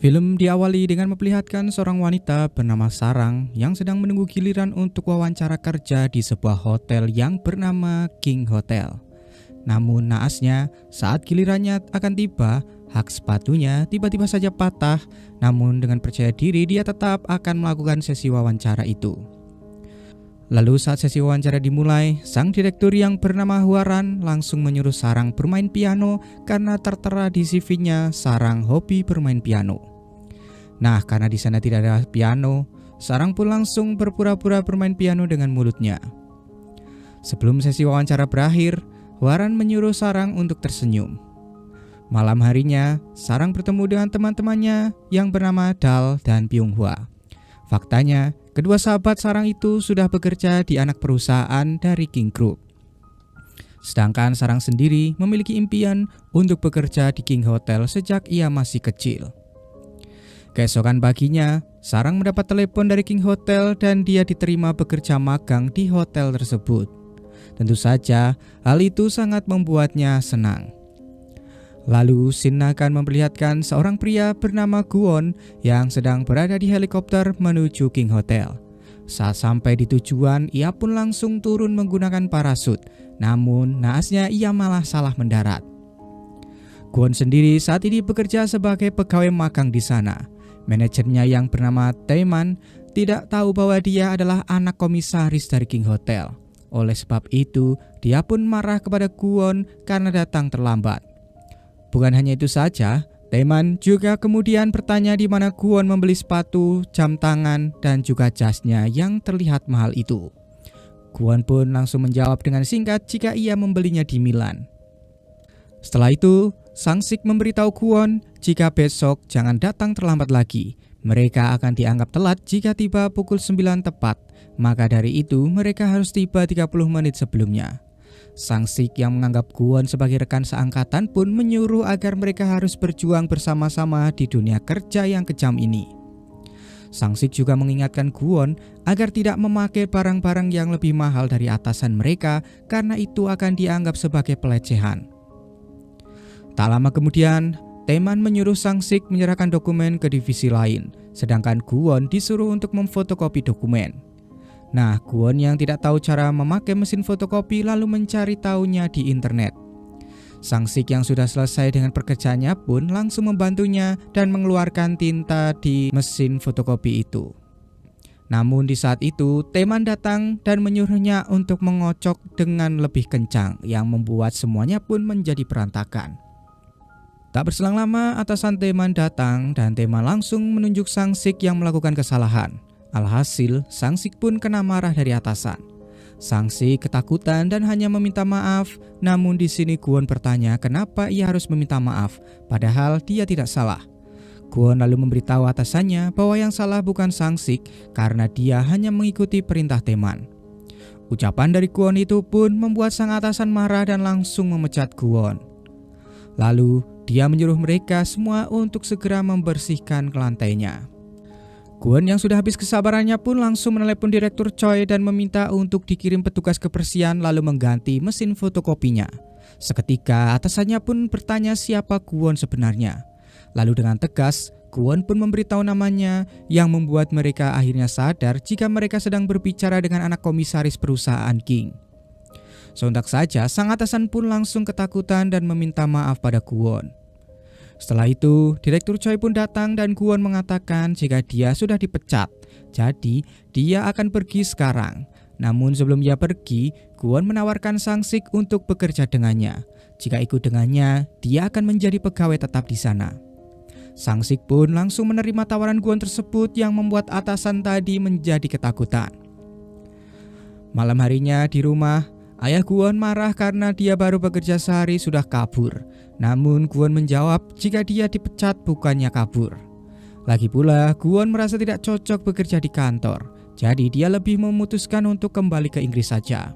Film diawali dengan memperlihatkan seorang wanita bernama Sarang yang sedang menunggu giliran untuk wawancara kerja di sebuah hotel yang bernama King Hotel. Namun naasnya, saat gilirannya akan tiba, hak sepatunya tiba-tiba saja patah. Namun dengan percaya diri dia tetap akan melakukan sesi wawancara itu. Lalu saat sesi wawancara dimulai, sang direktur yang bernama Huaran langsung menyuruh Sarang bermain piano karena tertera di CV-nya Sarang hobi bermain piano. Nah, karena di sana tidak ada piano, Sarang pun langsung berpura-pura bermain piano dengan mulutnya. Sebelum sesi wawancara berakhir, Huaran menyuruh Sarang untuk tersenyum. Malam harinya, Sarang bertemu dengan teman-temannya yang bernama Dal dan Byung-hwa. Faktanya, kedua sahabat Sarang itu sudah bekerja di anak perusahaan dari King Group. Sedangkan Sarang sendiri memiliki impian untuk bekerja di King Hotel sejak ia masih kecil. Keesokan paginya, Sarang mendapat telepon dari King Hotel dan dia diterima bekerja magang di hotel tersebut. Tentu saja, hal itu sangat membuatnya senang. Lalu, scene akan memperlihatkan seorang pria bernama Guwon yang sedang berada di helikopter menuju King Hotel. Saat sampai di tujuan, ia pun langsung turun menggunakan parasut. Namun, naasnya ia malah salah mendarat. Guwon sendiri saat ini bekerja sebagai pegawai magang di sana. Manajernya yang bernama Taeman tidak tahu bahwa dia adalah anak komisaris dari King Hotel. Oleh sebab itu, dia pun marah kepada Guwon karena datang terlambat. Bukan hanya itu saja, Taeman juga kemudian bertanya di mana Guwon membeli sepatu, jam tangan, dan juga jasnya yang terlihat mahal itu. Guwon pun langsung menjawab dengan singkat jika ia membelinya di Milan. Setelah itu, Sang-sik memberitahu Guwon jika besok jangan datang terlambat lagi. Mereka akan dianggap telat jika tiba pukul 9 tepat. Maka dari itu mereka harus tiba 30 menit sebelumnya. Sang-sik yang menganggap Guwon sebagai rekan seangkatan pun menyuruh agar mereka harus berjuang bersama-sama di dunia kerja yang kejam ini. Sang-sik juga mengingatkan Guwon agar tidak memakai barang-barang yang lebih mahal dari atasan mereka karena itu akan dianggap sebagai pelecehan. Tak lama kemudian, Taeman menyuruh Sang-sik menyerahkan dokumen ke divisi lain, sedangkan Guwon disuruh untuk memfotokopi dokumen. Nah, Guwon yang tidak tahu cara memakai mesin fotokopi lalu mencari tahunya di internet. Sang-sik yang sudah selesai dengan pekerjaannya pun langsung membantunya dan mengeluarkan tinta di mesin fotokopi itu. Namun di saat itu, Taeman datang dan menyuruhnya untuk mengocok dengan lebih kencang yang membuat semuanya pun menjadi berantakan. Tak berselang lama, atasan Taeman datang dan Taeman langsung menunjuk Sang-sik yang melakukan kesalahan. Alhasil, Sang-sik pun kena marah dari atasan. Sang-sik ketakutan dan hanya meminta maaf. Namun di sini Guwon bertanya kenapa ia harus meminta maaf, padahal dia tidak salah. Guwon lalu memberitahu atasannya bahwa yang salah bukan Sang-sik karena dia hanya mengikuti perintah Taeman. Ucapan dari Guwon itu pun membuat sang atasan marah dan langsung memecat Guwon. Lalu, dia menyuruh mereka semua untuk segera membersihkan lantainya. Guwon yang sudah habis kesabarannya pun langsung menelepon Direktur Choi dan meminta untuk dikirim petugas kebersihan lalu mengganti mesin fotokopinya. Seketika atasannya pun bertanya siapa Guwon sebenarnya. Lalu dengan tegas, Guwon pun memberitahu namanya yang membuat mereka akhirnya sadar jika mereka sedang berbicara dengan anak komisaris perusahaan King. Sontak saja, sang atasan pun langsung ketakutan dan meminta maaf pada Guwon. Setelah itu, Direktur Choi pun datang dan Guwon mengatakan jika dia sudah dipecat. Jadi, dia akan pergi sekarang. Namun sebelum dia pergi, Guwon menawarkan Sang-sik untuk bekerja dengannya. Jika ikut dengannya, dia akan menjadi pegawai tetap di sana. Sang-sik pun langsung menerima tawaran Guwon tersebut yang membuat atasan tadi menjadi ketakutan. Malam harinya di rumah, ayah Guwon marah karena dia baru bekerja sehari sudah kabur. Namun Guwon menjawab jika dia dipecat bukannya kabur. Lagi pula Guwon merasa tidak cocok bekerja di kantor. Jadi dia lebih memutuskan untuk kembali ke Inggris saja.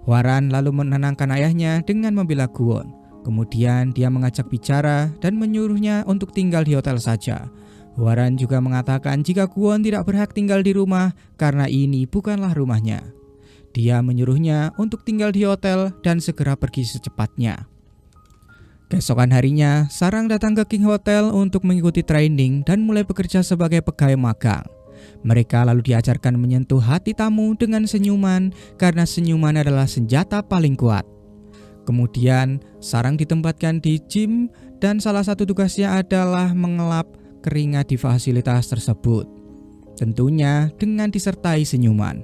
Hwaran lalu menenangkan ayahnya dengan membela Guwon. Kemudian dia mengajak bicara dan menyuruhnya untuk tinggal di hotel saja. Hwaran juga mengatakan jika Guwon tidak berhak tinggal di rumah karena ini bukanlah rumahnya. Dia menyuruhnya untuk tinggal di hotel dan segera pergi secepatnya. Keesokan harinya, Sarang datang ke King Hotel untuk mengikuti training dan mulai bekerja sebagai pegawai magang. Mereka lalu diajarkan menyentuh hati tamu dengan senyuman karena senyuman adalah senjata paling kuat. Kemudian, Sarang ditempatkan di gym dan salah satu tugasnya adalah mengelap keringat di fasilitas tersebut. Tentunya dengan disertai senyuman.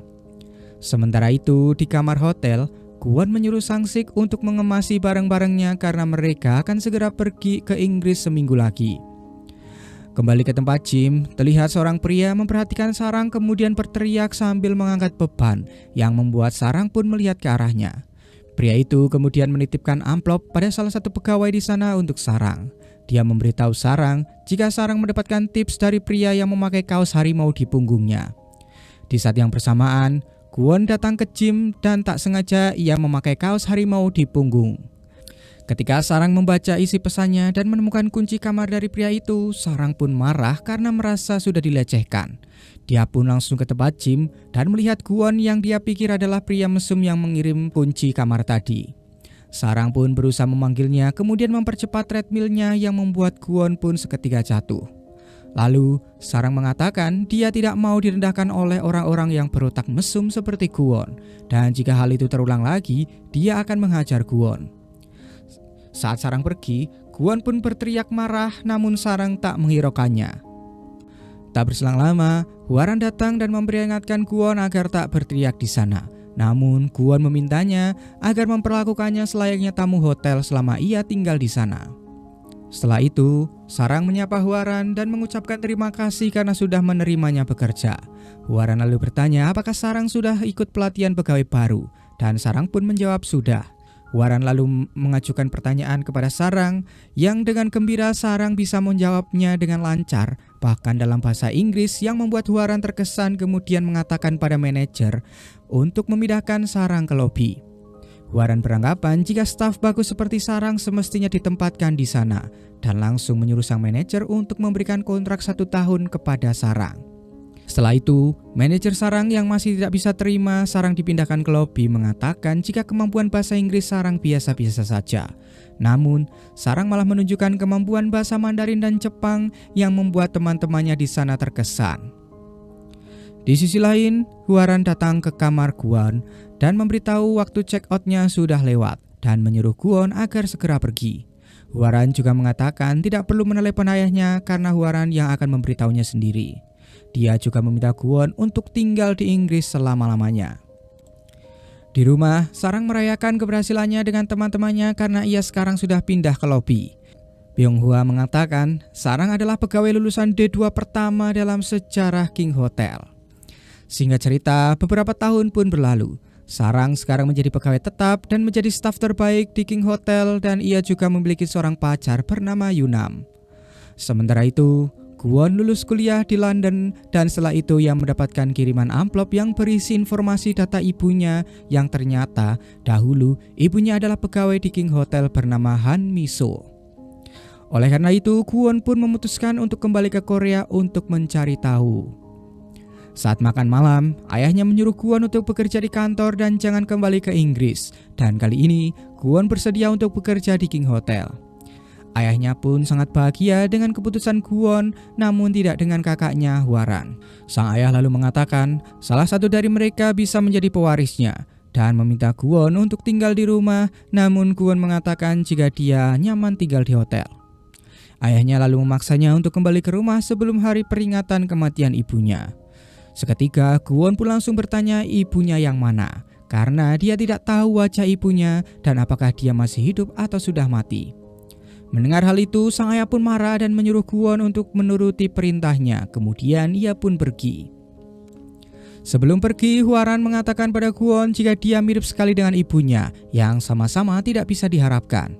Sementara itu, di kamar hotel, Kwon menyuruh Sang Sik untuk mengemasi barang-barangnya karena mereka akan segera pergi ke Inggris seminggu lagi. Kembali ke tempat gym, terlihat seorang pria memperhatikan Sarang kemudian berteriak sambil mengangkat beban yang membuat Sarang pun melihat ke arahnya. Pria itu kemudian menitipkan amplop pada salah satu pegawai di sana untuk Sarang. Dia memberitahu Sarang jika Sarang mendapatkan tips dari pria yang memakai kaos harimau di punggungnya. Di saat yang bersamaan, Kwon datang ke gym dan tak sengaja ia memakai kaos harimau di punggung. Ketika Sarang membaca isi pesannya dan menemukan kunci kamar dari pria itu, Sarang pun marah karena merasa sudah dilecehkan. Dia pun langsung ke tempat gym dan melihat Kwon yang dia pikir adalah pria mesum yang mengirim kunci kamar tadi. Sarang pun berusaha memanggilnya, kemudian mempercepat treadmillnya yang membuat Kwon pun seketika jatuh. Lalu, Sarang mengatakan dia tidak mau direndahkan oleh orang-orang yang berotak mesum seperti Kwon. Dan jika hal itu terulang lagi, dia akan menghajar Kwon. Saat Sarang pergi, Kwon pun berteriak marah namun Sarang tak menghiraukannya. Tak berselang lama, Hwaran datang dan memperingatkan Kwon agar tak berteriak di sana. Namun, Kwon memintanya agar memperlakukannya selayaknya tamu hotel selama ia tinggal di sana. Setelah itu, Sarang menyapa Hwaran dan mengucapkan terima kasih karena sudah menerimanya bekerja. Hwaran lalu bertanya apakah Sarang sudah ikut pelatihan pegawai baru, dan Sarang pun menjawab sudah. Hwaran lalu mengajukan pertanyaan kepada Sarang, yang dengan gembira Sarang bisa menjawabnya dengan lancar, bahkan dalam bahasa Inggris yang membuat Hwaran terkesan kemudian mengatakan pada manajer untuk memindahkan Sarang ke lobi. Hwaran beranggapan jika staf bagus seperti Sarang semestinya ditempatkan di sana dan langsung menyuruh sang manajer untuk memberikan kontrak 1 tahun kepada Sarang. Setelah itu, manajer Sarang yang masih tidak bisa terima Sarang dipindahkan ke lobi mengatakan jika kemampuan bahasa Inggris Sarang biasa-biasa saja. Namun, Sarang malah menunjukkan kemampuan bahasa Mandarin dan Jepang yang membuat teman-temannya di sana terkesan. Di sisi lain, Hwaran datang ke kamar Kwon dan memberitahu waktu check out-nya sudah lewat dan menyuruh Kwon agar segera pergi. Hwaran juga mengatakan tidak perlu menelepon ayahnya karena Hwaran yang akan memberitahunya sendiri. Dia juga meminta Kwon untuk tinggal di Inggris selama-lamanya. Di rumah, Sarang merayakan keberhasilannya dengan teman-temannya karena ia sekarang sudah pindah ke lobi. Byung-hwa mengatakan Sarang adalah pegawai lulusan D2 pertama dalam sejarah King Hotel. Singkat cerita, beberapa tahun pun berlalu. Sarang sekarang menjadi pegawai tetap dan menjadi staf terbaik di King Hotel dan ia juga memiliki seorang pacar bernama Yunam. Sementara itu, Kwon lulus kuliah di London dan setelah itu ia mendapatkan kiriman amplop yang berisi informasi data ibunya yang ternyata dahulu ibunya adalah pegawai di King Hotel bernama Han Mi-so. Oleh karena itu, Kwon pun memutuskan untuk kembali ke Korea untuk mencari tahu. Saat makan malam, ayahnya menyuruh Kwon untuk bekerja di kantor dan jangan kembali ke Inggris. Dan kali ini, Kwon bersedia untuk bekerja di King Hotel. Ayahnya pun sangat bahagia dengan keputusan Kwon, namun tidak dengan kakaknya Hwaran. Sang ayah lalu mengatakan salah satu dari mereka bisa menjadi pewarisnya dan meminta Kwon untuk tinggal di rumah, namun Kwon mengatakan jika dia nyaman tinggal di hotel. Ayahnya lalu memaksanya untuk kembali ke rumah sebelum hari peringatan kematian ibunya. Seketika, Kwon pun langsung bertanya ibunya yang mana, karena dia tidak tahu wajah ibunya dan apakah dia masih hidup atau sudah mati. Mendengar hal itu, sang ayah pun marah dan menyuruh Kwon untuk menuruti perintahnya, kemudian ia pun pergi. Sebelum pergi, Hwaran mengatakan pada Kwon jika dia mirip sekali dengan ibunya, yang sama-sama tidak bisa diharapkan.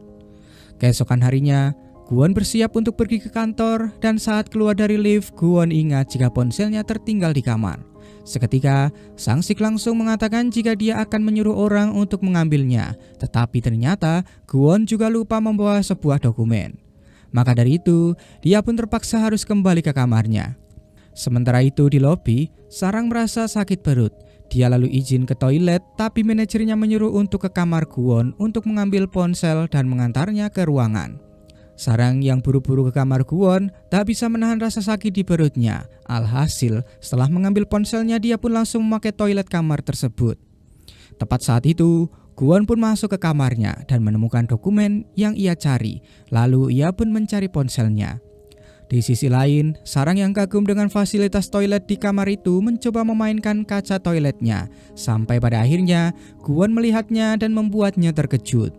Keesokan harinya, Kwon bersiap untuk pergi ke kantor dan saat keluar dari lift, Kwon ingat jika ponselnya tertinggal di kamar. Seketika, Sang Sik langsung mengatakan jika dia akan menyuruh orang untuk mengambilnya, tetapi ternyata Kwon juga lupa membawa sebuah dokumen. Maka dari itu, dia pun terpaksa harus kembali ke kamarnya. Sementara itu di lobi, Sarang merasa sakit perut. Dia lalu izin ke toilet, tapi manajernya menyuruh untuk ke kamar Kwon untuk mengambil ponsel dan mengantarnya ke ruangan. Sarang yang buru-buru ke kamar Kwon tak bisa menahan rasa sakit di perutnya. Alhasil, setelah mengambil ponselnya, dia pun langsung memakai toilet kamar tersebut. Tepat saat itu, Kwon pun masuk ke kamarnya dan menemukan dokumen yang ia cari. Lalu ia pun mencari ponselnya. Di sisi lain, Sarang yang kagum dengan fasilitas toilet di kamar itu mencoba memainkan kaca toiletnya. Sampai pada akhirnya, Kwon melihatnya dan membuatnya terkejut.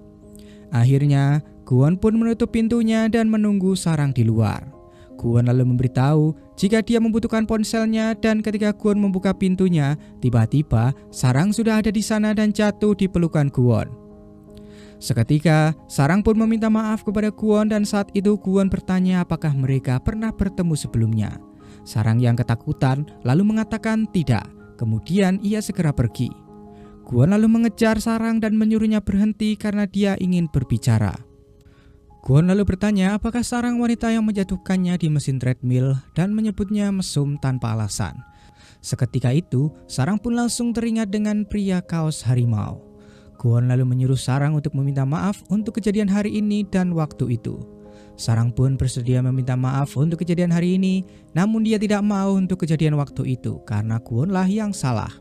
Akhirnya, Kwon pun menutup pintunya dan menunggu Sarang di luar. Kwon lalu memberitahu jika dia membutuhkan ponselnya, dan ketika Kwon membuka pintunya, tiba-tiba Sarang sudah ada di sana dan jatuh di pelukan Kwon. Seketika, Sarang pun meminta maaf kepada Kwon dan saat itu Kwon bertanya apakah mereka pernah bertemu sebelumnya. Sarang yang ketakutan lalu mengatakan tidak, kemudian ia segera pergi. Kwon lalu mengejar Sarang dan menyuruhnya berhenti karena dia ingin berbicara. Kwon lalu bertanya apakah Sarang wanita yang menjatuhkannya di mesin treadmill dan menyebutnya mesum tanpa alasan. Seketika itu, Sarang pun langsung teringat dengan pria kaos harimau. Kwon lalu menyuruh Sarang untuk meminta maaf untuk kejadian hari ini dan waktu itu. Sarang pun bersedia meminta maaf untuk kejadian hari ini, namun dia tidak mau untuk kejadian waktu itu karena Kwon lah yang salah.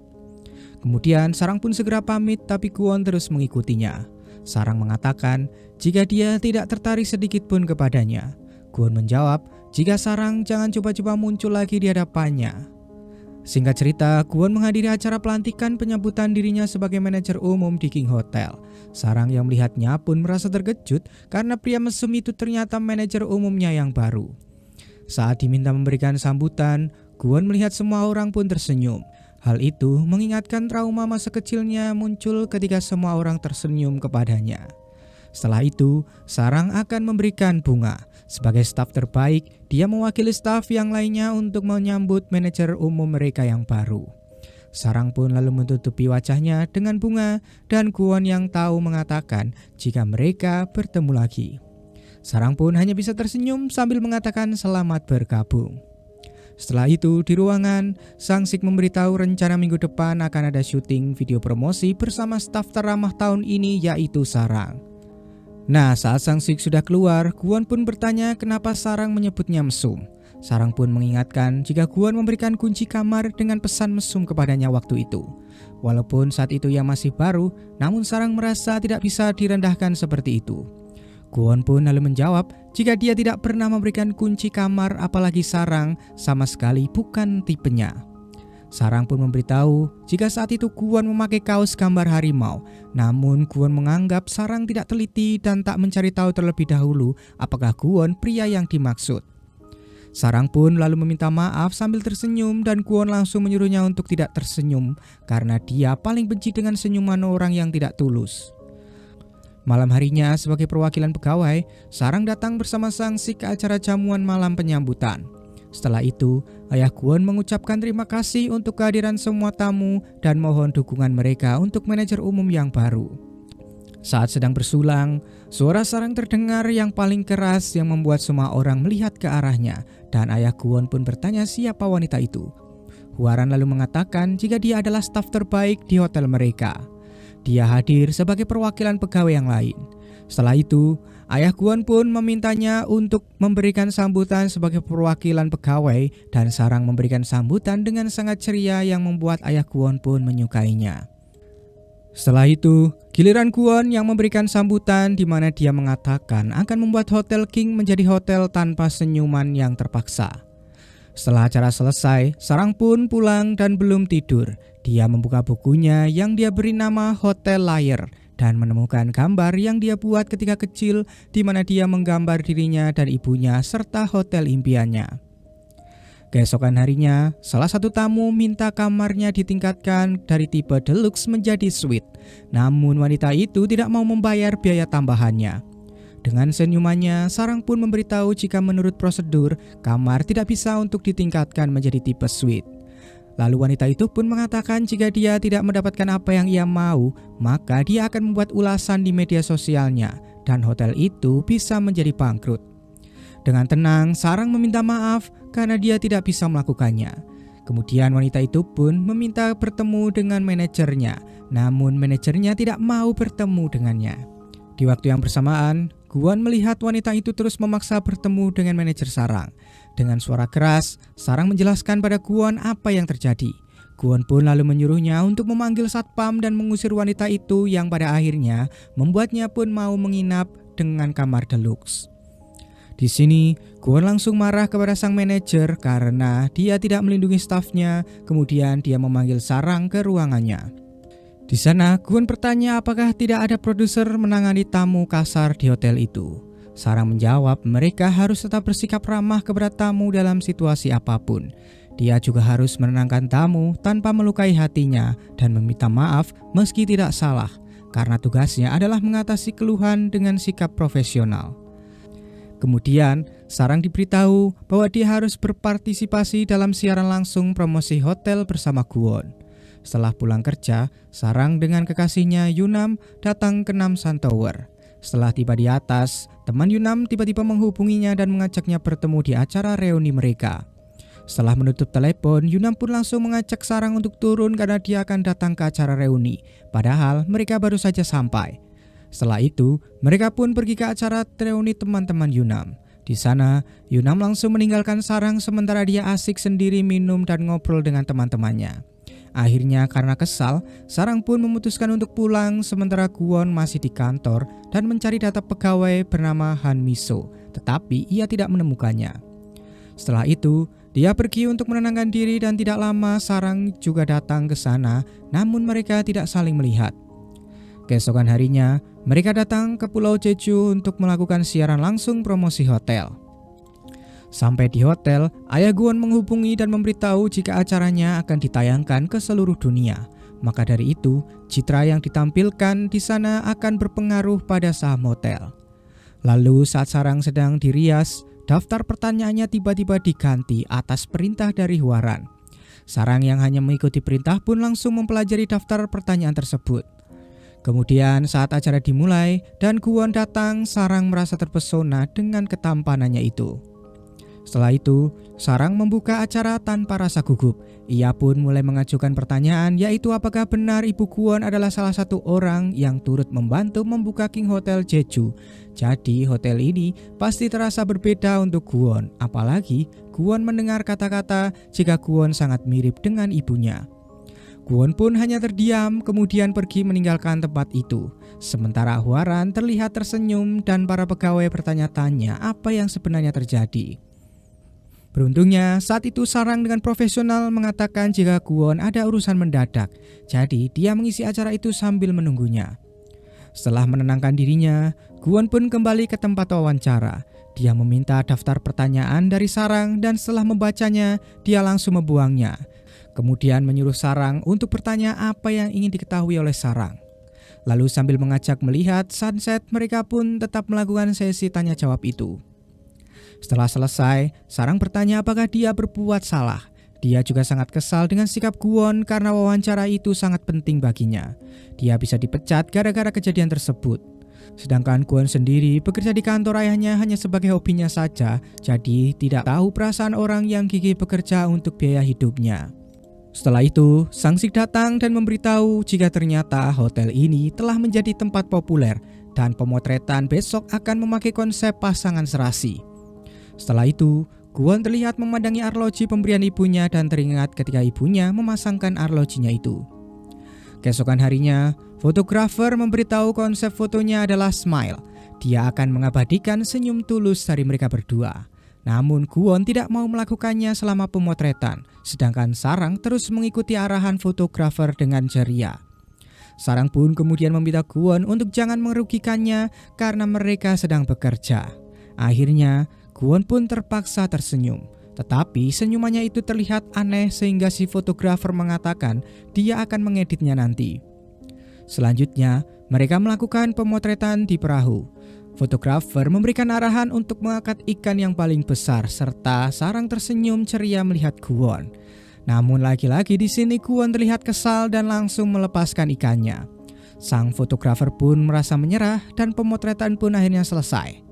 Kemudian Sarang pun segera pamit, tapi Kwon terus mengikutinya. Sarang mengatakan jika dia tidak tertarik sedikit pun kepadanya. Kwon menjawab jika Sarang jangan coba-coba muncul lagi di hadapannya. Singkat cerita, Kwon menghadiri acara pelantikan penyambutan dirinya sebagai manajer umum di King Hotel. Sarang yang melihatnya pun merasa terkejut karena pria mesum itu ternyata manajer umumnya yang baru. Saat diminta memberikan sambutan, Kwon melihat semua orang pun tersenyum. Hal itu mengingatkan trauma masa kecilnya muncul ketika semua orang tersenyum kepadanya. Setelah itu, Sarang akan memberikan bunga. Sebagai staf terbaik, dia mewakili staf yang lainnya untuk menyambut manajer umum mereka yang baru. Sarang pun lalu menutupi wajahnya dengan bunga dan Kwon yang tahu mengatakan jika mereka bertemu lagi. Sarang pun hanya bisa tersenyum sambil mengatakan selamat bergabung. Setelah itu di ruangan, Sang-sik memberitahu rencana minggu depan akan ada syuting video promosi bersama staf teramah tahun ini yaitu Sarang. Nah, saat Sang-sik sudah keluar, Kwon pun bertanya kenapa Sarang menyebutnya mesum. Sarang pun mengingatkan jika Kwon memberikan kunci kamar dengan pesan mesum kepadanya waktu itu. Walaupun saat itu ia masih baru, namun Sarang merasa tidak bisa direndahkan seperti itu. Kwon pun lalu menjawab jika dia tidak pernah memberikan kunci kamar, apalagi Sarang sama sekali bukan tipenya. Sarang pun memberitahu jika saat itu Kwon memakai kaos gambar harimau, namun Kwon menganggap Sarang tidak teliti dan tak mencari tahu terlebih dahulu apakah Kwon pria yang dimaksud. Sarang pun lalu meminta maaf sambil tersenyum dan Kwon langsung menyuruhnya untuk tidak tersenyum karena dia paling benci dengan senyuman orang yang tidak tulus. Malam harinya sebagai perwakilan pegawai, Sarang datang bersama Sang-sik ke acara jamuan malam penyambutan. Setelah itu, ayah Kwon mengucapkan terima kasih untuk kehadiran semua tamu dan mohon dukungan mereka untuk manajer umum yang baru. Saat sedang bersulang, suara Sarang terdengar yang paling keras yang membuat semua orang melihat ke arahnya dan ayah Kwon pun bertanya siapa wanita itu. Hwaran lalu mengatakan jika dia adalah staf terbaik di hotel mereka. Dia hadir sebagai perwakilan pegawai yang lain. Setelah itu, ayah Kwon pun memintanya untuk memberikan sambutan sebagai perwakilan pegawai dan Sarang memberikan sambutan dengan sangat ceria yang membuat ayah Kwon pun menyukainya. Setelah itu, giliran Kwon yang memberikan sambutan di mana dia mengatakan akan membuat Hotel King menjadi hotel tanpa senyuman yang terpaksa. Setelah acara selesai, Sarang pun pulang dan belum tidur. Dia membuka bukunya yang dia beri nama Hotel Layer dan menemukan gambar yang dia buat ketika kecil di mana dia menggambar dirinya dan ibunya serta hotel impiannya. Keesokan harinya, salah satu tamu minta kamarnya ditingkatkan dari tipe deluxe menjadi suite. Namun wanita itu tidak mau membayar biaya tambahannya. Dengan senyumannya, Sarang pun memberitahu jika menurut prosedur, kamar tidak bisa untuk ditingkatkan menjadi tipe suite. Lalu wanita itu pun mengatakan jika dia tidak mendapatkan apa yang ia mau, maka dia akan membuat ulasan di media sosialnya dan hotel itu bisa menjadi bangkrut. Dengan tenang, Sarang meminta maaf karena dia tidak bisa melakukannya. Kemudian wanita itu pun meminta bertemu dengan manajernya, namun manajernya tidak mau bertemu dengannya. Di waktu yang bersamaan, Kwon melihat wanita itu terus memaksa bertemu dengan manajer Sarang. Dengan suara keras, Sarang menjelaskan pada Kwon apa yang terjadi. Kwon pun lalu menyuruhnya untuk memanggil satpam dan mengusir wanita itu yang pada akhirnya membuatnya pun mau menginap dengan kamar deluxe. Di sini, Kwon langsung marah kepada sang manajer karena dia tidak melindungi stafnya, kemudian dia memanggil Sarang ke ruangannya. Di sana, Kwon bertanya apakah tidak ada produser menangani tamu kasar di hotel itu. Sarang menjawab mereka harus tetap bersikap ramah kepada tamu dalam situasi apapun. Dia juga harus menenangkan tamu tanpa melukai hatinya dan meminta maaf meski tidak salah, karena tugasnya adalah mengatasi keluhan dengan sikap profesional. Kemudian, Sarang diberitahu bahwa dia harus berpartisipasi dalam siaran langsung promosi hotel bersama Kwon. Setelah pulang kerja, Sarang dengan kekasihnya Yunam datang ke Namsan Tower. Setelah tiba di atas, teman Yunam tiba-tiba menghubunginya dan mengajaknya bertemu di acara reuni mereka. Setelah menutup telepon, Yunam pun langsung mengajak Sarang untuk turun karena dia akan datang ke acara reuni. Padahal mereka baru saja sampai. Setelah itu, mereka pun pergi ke acara reuni teman-teman Yunam. Di sana, Yunam langsung meninggalkan Sarang sementara dia asik sendiri minum dan ngobrol dengan teman-temannya. Akhirnya karena kesal, Sarang pun memutuskan untuk pulang sementara Kwon masih di kantor dan mencari data pegawai bernama Han Miso, tetapi ia tidak menemukannya. Setelah itu, dia pergi untuk menenangkan diri dan tidak lama Sarang juga datang ke sana, namun mereka tidak saling melihat. Keesokan harinya, mereka datang ke Pulau Jeju untuk melakukan siaran langsung promosi hotel. Sampai di hotel, ayah Kwon menghubungi dan memberitahu jika acaranya akan ditayangkan ke seluruh dunia. Maka dari itu, citra yang ditampilkan di sana akan berpengaruh pada saham hotel. Lalu saat Sarang sedang dirias, daftar pertanyaannya tiba-tiba diganti atas perintah dari Hwaran. Sarang yang hanya mengikuti perintah pun langsung mempelajari daftar pertanyaan tersebut. Kemudian saat acara dimulai dan Kwon datang, Sarang merasa terpesona dengan ketampanannya itu. Setelah itu, Sarang membuka acara tanpa rasa gugup. Ia pun mulai mengajukan pertanyaan, yaitu apakah benar Ibu Kwon adalah salah satu orang yang turut membantu membuka King Hotel Jeju. Jadi hotel ini pasti terasa berbeda untuk Kwon. Apalagi Kwon mendengar kata-kata jika Kwon sangat mirip dengan ibunya. Kwon pun hanya terdiam kemudian pergi meninggalkan tempat itu. Sementara Hwaran terlihat tersenyum dan para pegawai bertanya-tanya apa yang sebenarnya terjadi. Beruntungnya saat itu Sarang dengan profesional mengatakan jika Kwon ada urusan mendadak, jadi dia mengisi acara itu sambil menunggunya. Setelah menenangkan dirinya, Kwon pun kembali ke tempat wawancara. Dia meminta daftar pertanyaan dari Sarang dan setelah membacanya, dia langsung membuangnya. Kemudian menyuruh Sarang untuk bertanya apa yang ingin diketahui oleh Sarang. Lalu sambil mengajak melihat sunset, mereka pun tetap melakukan sesi tanya jawab itu. Setelah selesai, Sarang bertanya apakah dia berbuat salah. Dia juga sangat kesal dengan sikap Kwon karena wawancara itu sangat penting baginya. Dia bisa dipecat gara-gara kejadian tersebut. Sedangkan Kwon sendiri bekerja di kantor ayahnya hanya sebagai hobinya saja, jadi tidak tahu perasaan orang yang gigih bekerja untuk biaya hidupnya. Setelah itu, Sang-sik datang dan memberitahu jika ternyata hotel ini telah menjadi tempat populer dan pemotretan besok akan memakai konsep pasangan serasi. Setelah itu, Kwon terlihat memandangi arloji pemberian ibunya dan teringat ketika ibunya memasangkan arlojinya itu. Keesokan harinya, fotografer memberitahu konsep fotonya adalah smile. Dia akan mengabadikan senyum tulus dari mereka berdua. Namun Kwon tidak mau melakukannya selama pemotretan, sedangkan Sarang terus mengikuti arahan fotografer dengan ceria. Sarang pun kemudian meminta Kwon untuk jangan merugikannya karena mereka sedang bekerja. Akhirnya, Kwon pun terpaksa tersenyum. Tetapi senyumannya itu terlihat aneh sehingga si fotografer mengatakan dia akan mengeditnya nanti. Selanjutnya, mereka melakukan pemotretan di perahu. Fotografer memberikan arahan untuk mengangkat ikan yang paling besar serta Sarang tersenyum ceria melihat Kwon. Namun lagi-lagi di sini Kwon terlihat kesal dan langsung melepaskan ikannya. Sang fotografer pun merasa menyerah dan pemotretan pun akhirnya selesai.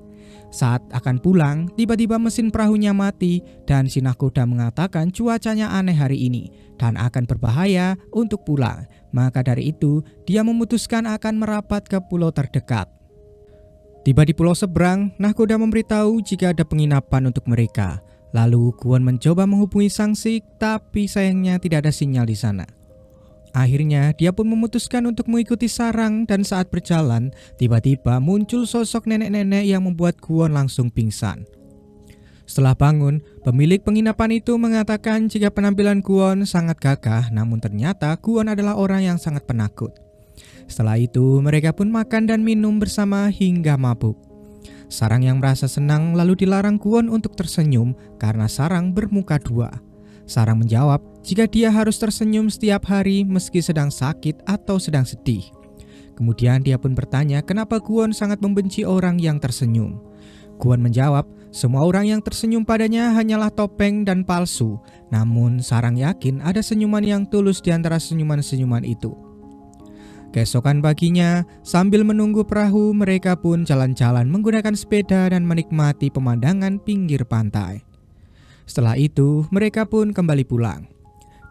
Saat akan pulang, tiba-tiba mesin perahunya mati dan si nahkoda mengatakan cuacanya aneh hari ini dan akan berbahaya untuk pulang. Maka dari itu, dia memutuskan akan merapat ke pulau terdekat. Tiba di pulau seberang, nahkoda memberitahu jika ada penginapan untuk mereka. Lalu Kwon mencoba menghubungi Sang Sik, tapi sayangnya tidak ada sinyal di sana. Akhirnya dia pun memutuskan untuk mengikuti sarang dan saat berjalan, tiba-tiba muncul sosok nenek-nenek yang membuat Kwon langsung pingsan. Setelah bangun, pemilik penginapan itu mengatakan jika penampilan Kwon sangat gagah, namun ternyata Kwon adalah orang yang sangat penakut. Setelah itu, mereka pun makan dan minum bersama hingga mabuk. Sarang yang merasa senang lalu dilarang Kwon untuk tersenyum karena sarang bermuka dua. Sarang menjawab jika dia harus tersenyum setiap hari meski sedang sakit atau sedang sedih. Kemudian dia pun bertanya kenapa Kwon sangat membenci orang yang tersenyum. Kwon menjawab semua orang yang tersenyum padanya hanyalah topeng dan palsu. Namun sarang yakin ada senyuman yang tulus di antara senyuman-senyuman itu. Keesokan paginya, sambil menunggu perahu, mereka pun jalan-jalan menggunakan sepeda dan menikmati pemandangan pinggir pantai. Setelah itu, mereka pun kembali pulang.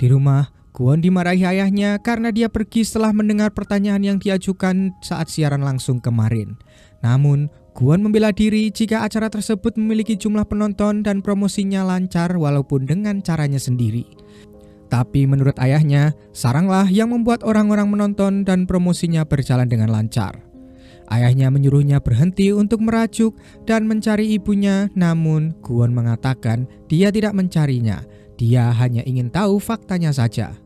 Di rumah, Kwon dimarahi ayahnya karena dia pergi setelah mendengar pertanyaan yang diajukan saat siaran langsung kemarin. Namun, Kwon membela diri jika acara tersebut memiliki jumlah penonton dan promosinya lancar walaupun dengan caranya sendiri. Tapi menurut ayahnya, saranglah yang membuat orang-orang menonton dan promosinya berjalan dengan lancar. Ayahnya menyuruhnya berhenti untuk merajuk dan mencari ibunya, namun Kwon mengatakan dia tidak mencarinya. Dia hanya ingin tahu faktanya saja.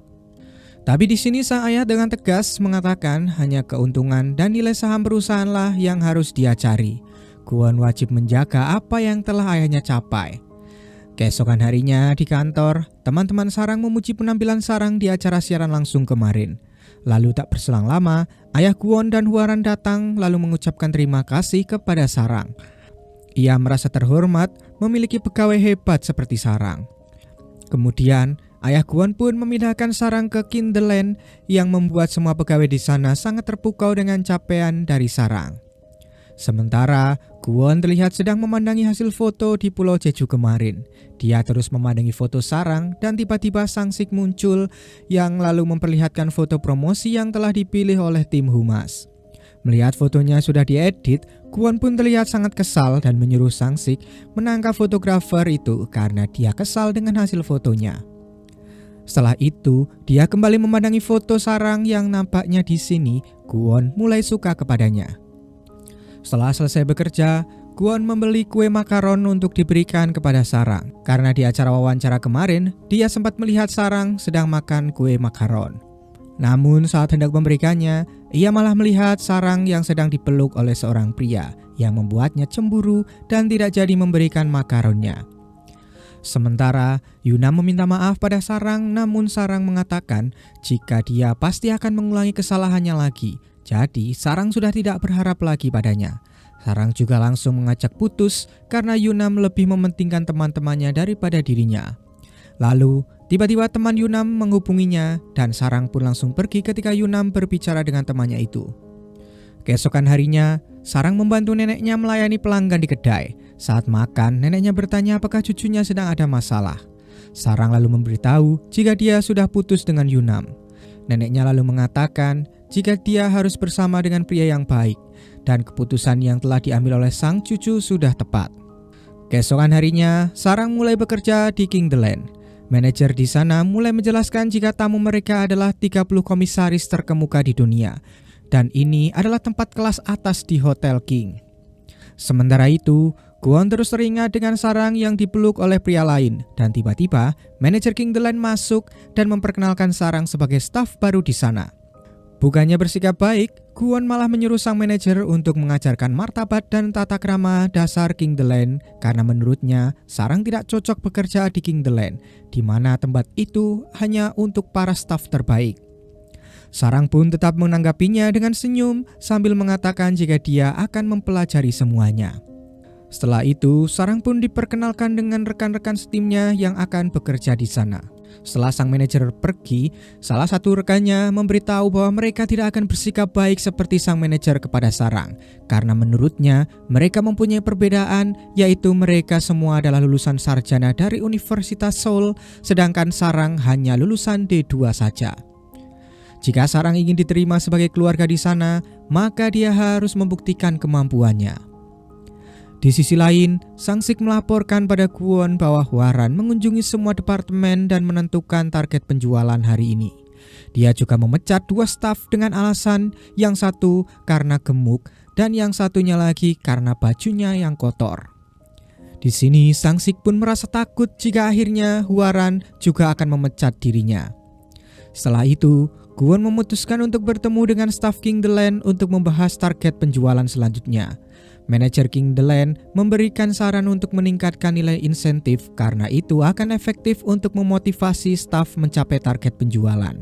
Tapi di sini sang ayah dengan tegas mengatakan hanya keuntungan dan nilai saham perusahaanlah yang harus dia cari. Kwon wajib menjaga apa yang telah ayahnya capai. Keesokan harinya di kantor, teman-teman sarang memuji penampilan sarang di acara siaran langsung kemarin. Lalu tak berselang lama, ayah Kwon dan Hwaran datang lalu mengucapkan terima kasih kepada sarang. Ia merasa terhormat memiliki pegawai hebat seperti sarang. Kemudian, ayah Kwon pun memindahkan sarang ke King The Land yang membuat semua pegawai di sana sangat terpukau dengan capaian dari sarang. Sementara, Kwon terlihat sedang memandangi hasil foto di Pulau Jeju kemarin. Dia terus memandangi foto sarang dan tiba-tiba Sang Sik muncul yang lalu memperlihatkan foto promosi yang telah dipilih oleh tim humas. Melihat fotonya sudah diedit, Kwon pun terlihat sangat kesal dan menyuruh Sang Sik menangkap fotografer itu karena dia kesal dengan hasil fotonya. Setelah itu, dia kembali memandangi foto sarang yang nampaknya di sini Kwon mulai suka kepadanya. Setelah selesai bekerja, Kwon membeli kue makaron untuk diberikan kepada sarang. Karena di acara wawancara kemarin, dia sempat melihat sarang sedang makan kue makaron. Namun saat hendak memberikannya, ia malah melihat sarang yang sedang dipeluk oleh seorang pria yang membuatnya cemburu dan tidak jadi memberikan makaronnya. Sementara Yunam meminta maaf pada sarang, namun sarang mengatakan jika dia pasti akan mengulangi kesalahannya lagi. Jadi sarang sudah tidak berharap lagi padanya. Sarang juga langsung mengajak putus karena Yunam lebih mementingkan teman-temannya daripada dirinya. Lalu tiba-tiba teman Yunam menghubunginya dan sarang pun langsung pergi ketika Yunam berbicara dengan temannya itu. Keesokan harinya, sarang membantu neneknya melayani pelanggan di kedai. Saat makan, neneknya bertanya apakah cucunya sedang ada masalah. Sarang lalu memberitahu jika dia sudah putus dengan Yunam. Neneknya lalu mengatakan jika dia harus bersama dengan pria yang baik dan keputusan yang telah diambil oleh sang cucu sudah tepat. Keesokan harinya, sarang mulai bekerja di King The Land. Manajer di sana mulai menjelaskan jika tamu mereka adalah 30 komisaris terkemuka di dunia dan ini adalah tempat kelas atas di Hotel King. Sementara itu, Kwon terus teringat dengan sarang yang dipeluk oleh pria lain dan tiba-tiba manajer King The Land masuk dan memperkenalkan sarang sebagai staf baru di sana. Bukannya bersikap baik, Kwon malah menyuruh sang manajer untuk mengajarkan martabat dan tata krama dasar King The Land karena menurutnya sarang tidak cocok bekerja di King The Land, di mana tempat itu hanya untuk para staf terbaik. Sarang pun tetap menanggapinya dengan senyum sambil mengatakan jika dia akan mempelajari semuanya. Setelah itu, sarang pun diperkenalkan dengan rekan-rekan setimnya yang akan bekerja di sana. Setelah sang manajer pergi, salah satu rekannya memberitahu bahwa mereka tidak akan bersikap baik seperti sang manajer kepada Sarang, karena menurutnya mereka mempunyai perbedaan, yaitu mereka semua adalah lulusan sarjana dari Universitas Seoul, sedangkan Sarang hanya lulusan D2 saja. Jika Sarang ingin diterima sebagai keluarga di sana, maka dia harus membuktikan kemampuannya. Di sisi lain, Sang-sik melaporkan pada Kwon bahwa Hwaran mengunjungi semua departemen dan menentukan target penjualan hari ini. Dia juga memecat 2 staf dengan alasan yang satu karena gemuk dan yang satunya lagi karena bajunya yang kotor. Di sini Sang-sik pun merasa takut jika akhirnya Hwaran juga akan memecat dirinya. Setelah itu, Kwon memutuskan untuk bertemu dengan staf King The Land untuk membahas target penjualan selanjutnya. Manajer King The Land memberikan saran untuk meningkatkan nilai insentif karena itu akan efektif untuk memotivasi staf mencapai target penjualan.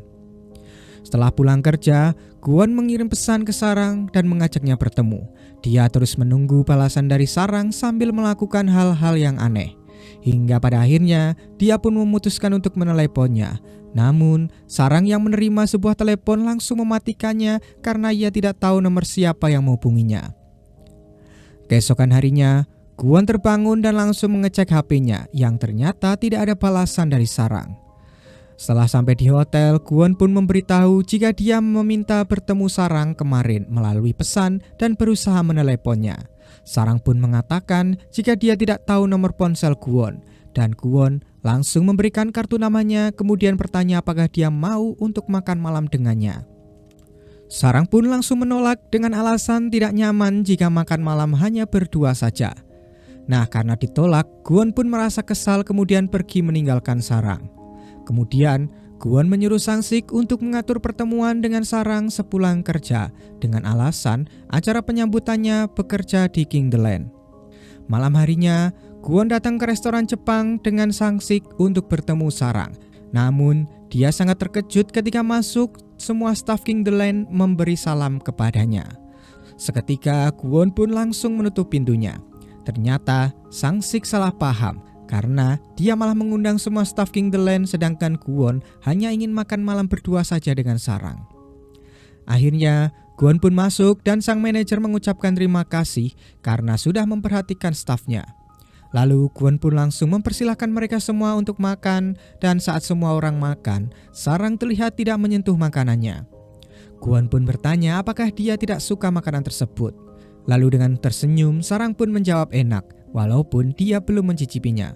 Setelah pulang kerja, Kwon mengirim pesan ke Sarang dan mengajaknya bertemu. Dia terus menunggu balasan dari Sarang sambil melakukan hal-hal yang aneh. Hingga pada akhirnya, dia pun memutuskan untuk meneleponnya. Namun, Sarang yang menerima sebuah telepon langsung mematikannya karena ia tidak tahu nomor siapa yang menghubunginya. Keesokan harinya, Kwon terbangun dan langsung mengecek HP-nya yang ternyata tidak ada balasan dari Sarang. Setelah sampai di hotel, Kwon pun memberitahu jika dia meminta bertemu Sarang kemarin melalui pesan dan berusaha meneleponnya. Sarang pun mengatakan jika dia tidak tahu nomor ponsel Kwon, dan Kwon langsung memberikan kartu namanya kemudian bertanya apakah dia mau untuk makan malam dengannya. Sarang pun langsung menolak dengan alasan tidak nyaman jika makan malam hanya berdua saja. Nah, karena ditolak, Kwon pun merasa kesal kemudian pergi meninggalkan Sarang. Kemudian, Kwon menyuruh Sang-sik untuk mengatur pertemuan dengan Sarang sepulang kerja dengan alasan acara penyambutannya bekerja di King The Land. Malam harinya, Kwon datang ke restoran Jepang dengan Sang-sik untuk bertemu Sarang. Namun, dia sangat terkejut ketika masuk, semua staf King The Land memberi salam kepadanya. Seketika, Kwon pun langsung menutup pintunya. Ternyata, Sang-sik salah paham karena dia malah mengundang semua staf King The Land sedangkan Kwon hanya ingin makan malam berdua saja dengan Sarang. Akhirnya, Kwon pun masuk dan sang manajer mengucapkan terima kasih karena sudah memperhatikan stafnya. Lalu Kwon pun langsung mempersilahkan mereka semua untuk makan dan saat semua orang makan, Sarang terlihat tidak menyentuh makanannya. Kwon pun bertanya apakah dia tidak suka makanan tersebut. Lalu dengan tersenyum, Sarang pun menjawab enak walaupun dia belum mencicipinya.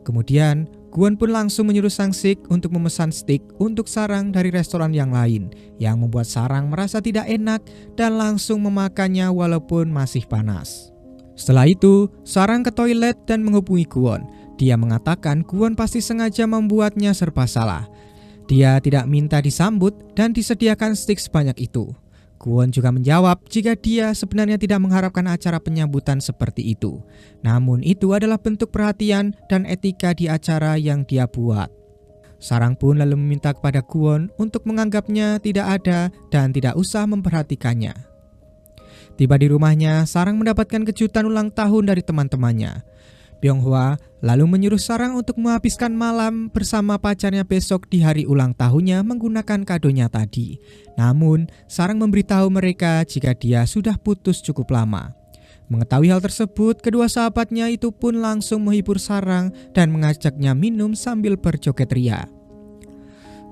Kemudian Kwon pun langsung menyuruh Sang-sik untuk memesan steak untuk Sarang dari restoran yang lain yang membuat Sarang merasa tidak enak dan langsung memakannya walaupun masih panas. Setelah itu, Sarang ke toilet dan menghubungi Kwon. Dia mengatakan Kwon pasti sengaja membuatnya serba salah. Dia tidak minta disambut dan disediakan steak sebanyak itu. Kwon juga menjawab jika dia sebenarnya tidak mengharapkan acara penyambutan seperti itu. Namun itu adalah bentuk perhatian dan etika di acara yang dia buat. Sarang pun lalu meminta kepada Kwon untuk menganggapnya tidak ada dan tidak usah memperhatikannya. Tiba di rumahnya, Sarang mendapatkan kejutan ulang tahun dari teman-temannya. Byung-hwa lalu menyuruh Sarang untuk menghabiskan malam bersama pacarnya besok di hari ulang tahunnya menggunakan kadonya tadi. Namun, Sarang memberitahu mereka jika dia sudah putus cukup lama. Mengetahui hal tersebut, kedua sahabatnya itu pun langsung menghibur Sarang dan mengajaknya minum sambil berjoget ria.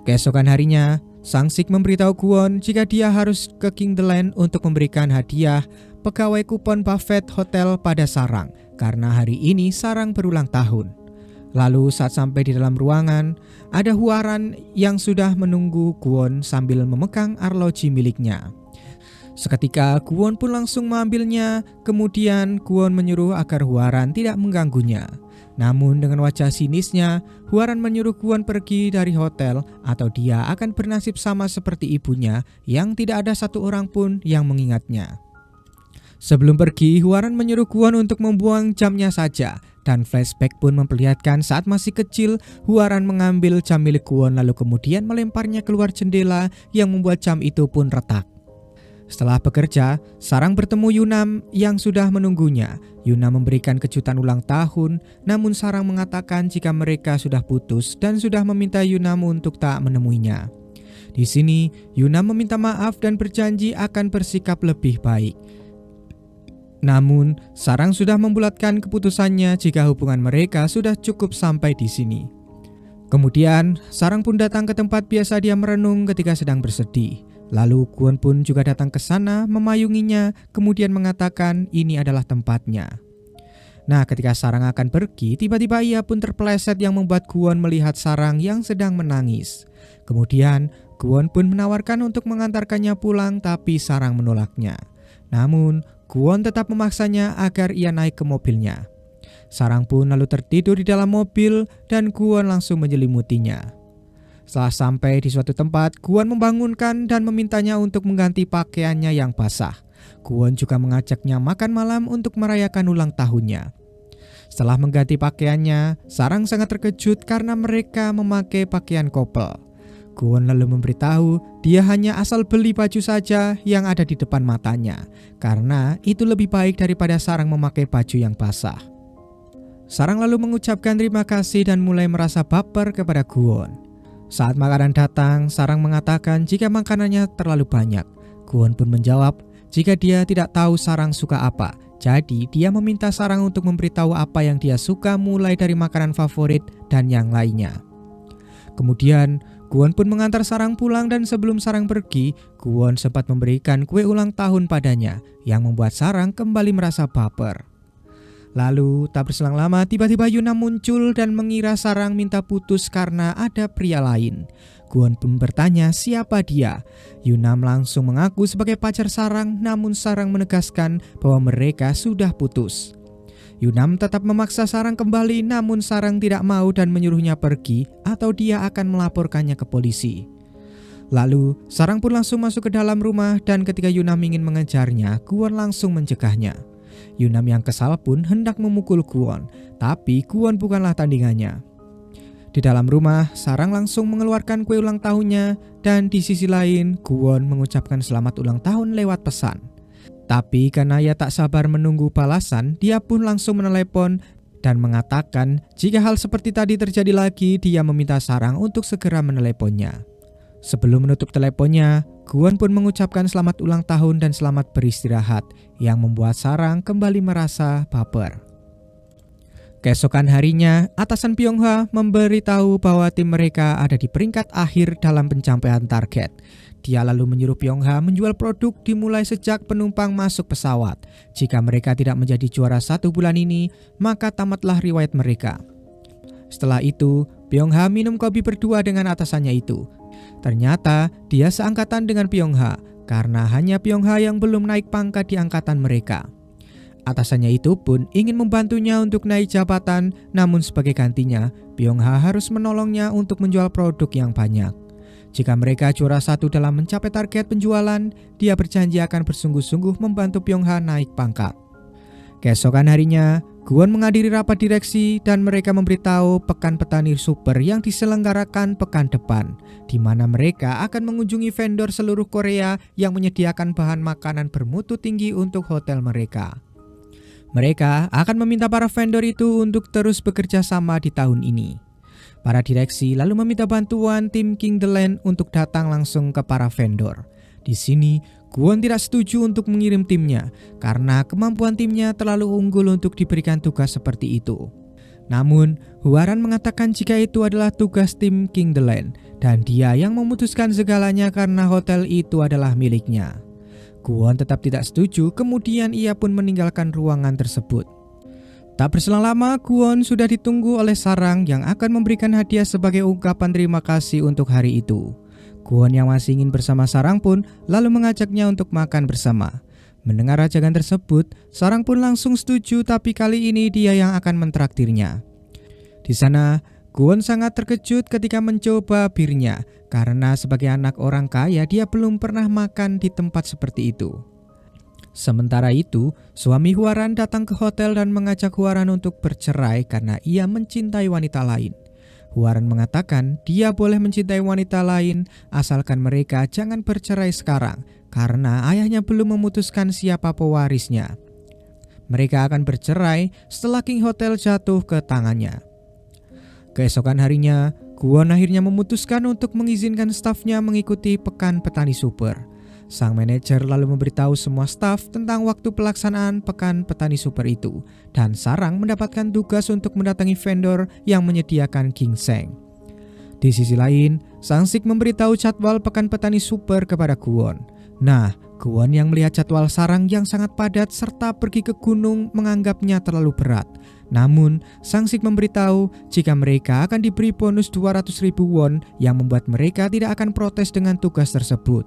Keesokan harinya, Sang-sik memberitahu Kwon jika dia harus ke King The Land untuk memberikan hadiah pegawai kupon buffet hotel pada Sarang karena hari ini Sarang berulang tahun. Lalu saat sampai di dalam ruangan, ada Hwaran yang sudah menunggu Kwon sambil memegang arloji miliknya. Seketika Kwon pun langsung mengambilnya, kemudian Kwon menyuruh agar Hwaran tidak mengganggunya. Namun dengan wajah sinisnya, Hwaran menyuruh Kwon pergi dari hotel atau dia akan bernasib sama seperti ibunya yang tidak ada satu orang pun yang mengingatnya. Sebelum pergi, Hwaran menyuruh Kwon untuk membuang jamnya saja dan flashback pun memperlihatkan saat masih kecil, Hwaran mengambil jam milik Kwon lalu kemudian melemparnya keluar jendela yang membuat jam itu pun retak. Setelah bekerja, Sarang bertemu Yunam yang sudah menunggunya. Yunam memberikan kejutan ulang tahun, namun Sarang mengatakan jika mereka sudah putus dan sudah meminta Yunam untuk tak menemuinya. Di sini, Yunam meminta maaf dan berjanji akan bersikap lebih baik. Namun, Sarang sudah membulatkan keputusannya jika hubungan mereka sudah cukup sampai di sini. Kemudian, Sarang pun datang ke tempat biasa dia merenung ketika sedang bersedih. Lalu Kwon pun juga datang ke sana memayunginya, kemudian mengatakan ini adalah tempatnya. Nah, ketika Sarang akan pergi, tiba-tiba ia pun terpeleset yang membuat Kwon melihat Sarang yang sedang menangis. Kemudian, Kwon pun menawarkan untuk mengantarkannya pulang, tapi Sarang menolaknya. Namun, Kwon tetap memaksanya agar ia naik ke mobilnya. Sarang pun lalu tertidur di dalam mobil dan Kwon langsung menyelimutinya. Setelah sampai di suatu tempat, Kwon membangunkan dan memintanya untuk mengganti pakaiannya yang basah. Kwon juga mengajaknya makan malam untuk merayakan ulang tahunnya. Setelah mengganti pakaiannya, Sarang sangat terkejut karena mereka memakai pakaian couple. Kwon lalu memberitahu dia hanya asal beli baju saja yang ada di depan matanya, karena itu lebih baik daripada Sarang memakai baju yang basah. Sarang lalu mengucapkan terima kasih dan mulai merasa baper kepada Kwon. Saat makanan datang, Sarang mengatakan jika makanannya terlalu banyak. Kwon pun menjawab jika dia tidak tahu Sarang suka apa. Jadi dia meminta Sarang untuk memberitahu apa yang dia suka mulai dari makanan favorit dan yang lainnya. Kemudian Kwon pun mengantar Sarang pulang dan sebelum Sarang pergi, Kwon sempat memberikan kue ulang tahun padanya yang membuat Sarang kembali merasa baper. Lalu tak berselang lama tiba-tiba Yunam muncul dan mengira Sarang minta putus karena ada pria lain. Kwon pun bertanya siapa dia. Yunam langsung mengaku sebagai pacar Sarang, namun Sarang menegaskan bahwa mereka sudah putus. Yunam tetap memaksa Sarang kembali, namun Sarang tidak mau dan menyuruhnya pergi atau dia akan melaporkannya ke polisi. Lalu Sarang pun langsung masuk ke dalam rumah dan ketika Yunam ingin mengejarnya, Kwon langsung mencegahnya. Yunam yang kesal pun hendak memukul Kwon, tapi Kwon bukanlah tandingannya. Di dalam rumah, Sarang langsung mengeluarkan kue ulang tahunnya dan di sisi lain, Kwon mengucapkan selamat ulang tahun lewat pesan. Tapi karena ia tak sabar menunggu balasan, dia pun langsung menelepon dan mengatakan jika hal seperti tadi terjadi lagi, dia meminta Sarang untuk segera meneleponnya. Sebelum menutup teleponnya, Kwon pun mengucapkan selamat ulang tahun dan selamat beristirahat yang membuat Sarang kembali merasa baper. Keesokan harinya, atasan Pyongha memberitahu bahwa tim mereka ada di peringkat akhir dalam pencapaian target. Dia lalu menyuruh Pyongha menjual produk dimulai sejak penumpang masuk pesawat. Jika mereka tidak menjadi juara 1 bulan ini, maka tamatlah riwayat mereka. Setelah itu, Pyongha minum kopi berdua dengan atasannya itu. Ternyata dia seangkatan dengan Pyongha karena hanya Pyongha yang belum naik pangkat di angkatan mereka. Atasannya itu pun ingin membantunya untuk naik jabatan, namun sebagai gantinya Pyongha harus menolongnya untuk menjual produk yang banyak. Jika mereka juara 1 dalam mencapai target penjualan, dia berjanji akan bersungguh-sungguh membantu Pyongha naik pangkat. Keesokan harinya, Kwon menghadiri rapat direksi dan mereka memberitahu pekan petani super yang diselenggarakan pekan depan, di mana mereka akan mengunjungi vendor seluruh Korea yang menyediakan bahan makanan bermutu tinggi untuk hotel mereka. Mereka akan meminta para vendor itu untuk terus bekerja sama di tahun ini. Para direksi lalu meminta bantuan tim King The Land untuk datang langsung ke para vendor. Di sini, Kwon tidak setuju untuk mengirim timnya karena kemampuan timnya terlalu unggul untuk diberikan tugas seperti itu. Namun, Hwaran mengatakan jika itu adalah tugas tim King The Land dan dia yang memutuskan segalanya karena hotel itu adalah miliknya. Kwon tetap tidak setuju, kemudian ia pun meninggalkan ruangan tersebut. Tak berselang lama, Kwon sudah ditunggu oleh Sarang yang akan memberikan hadiah sebagai ungkapan terima kasih untuk hari itu. Kwon yang masih ingin bersama Sarang pun lalu mengajaknya untuk makan bersama. Mendengar ajakan tersebut, Sarang pun langsung setuju, tapi kali ini dia yang akan mentraktirnya. Di sana, Kwon sangat terkejut ketika mencoba birnya, karena sebagai anak orang kaya dia belum pernah makan di tempat seperti itu. Sementara itu, suami Hwaran datang ke hotel dan mengajak Hwaran untuk bercerai karena ia mencintai wanita lain. Huaran mengatakan dia boleh mencintai wanita lain asalkan mereka jangan bercerai sekarang karena ayahnya belum memutuskan siapa pewarisnya. Mereka akan bercerai setelah King Hotel jatuh ke tangannya. Keesokan harinya, Kwon akhirnya memutuskan untuk mengizinkan stafnya mengikuti Pekan Petani Super. Sang manajer lalu memberitahu semua staf tentang waktu pelaksanaan Pekan Petani Super itu, dan Sarang mendapatkan tugas untuk mendatangi vendor yang menyediakan ginseng. Di sisi lain, Sang-sik memberitahu jadwal Pekan Petani Super kepada Kwon. Nah, Kwon yang melihat jadwal Sarang yang sangat padat serta pergi ke gunung menganggapnya terlalu berat. Namun, Sang-sik memberitahu jika mereka akan diberi bonus 200.000 won yang membuat mereka tidak akan protes dengan tugas tersebut.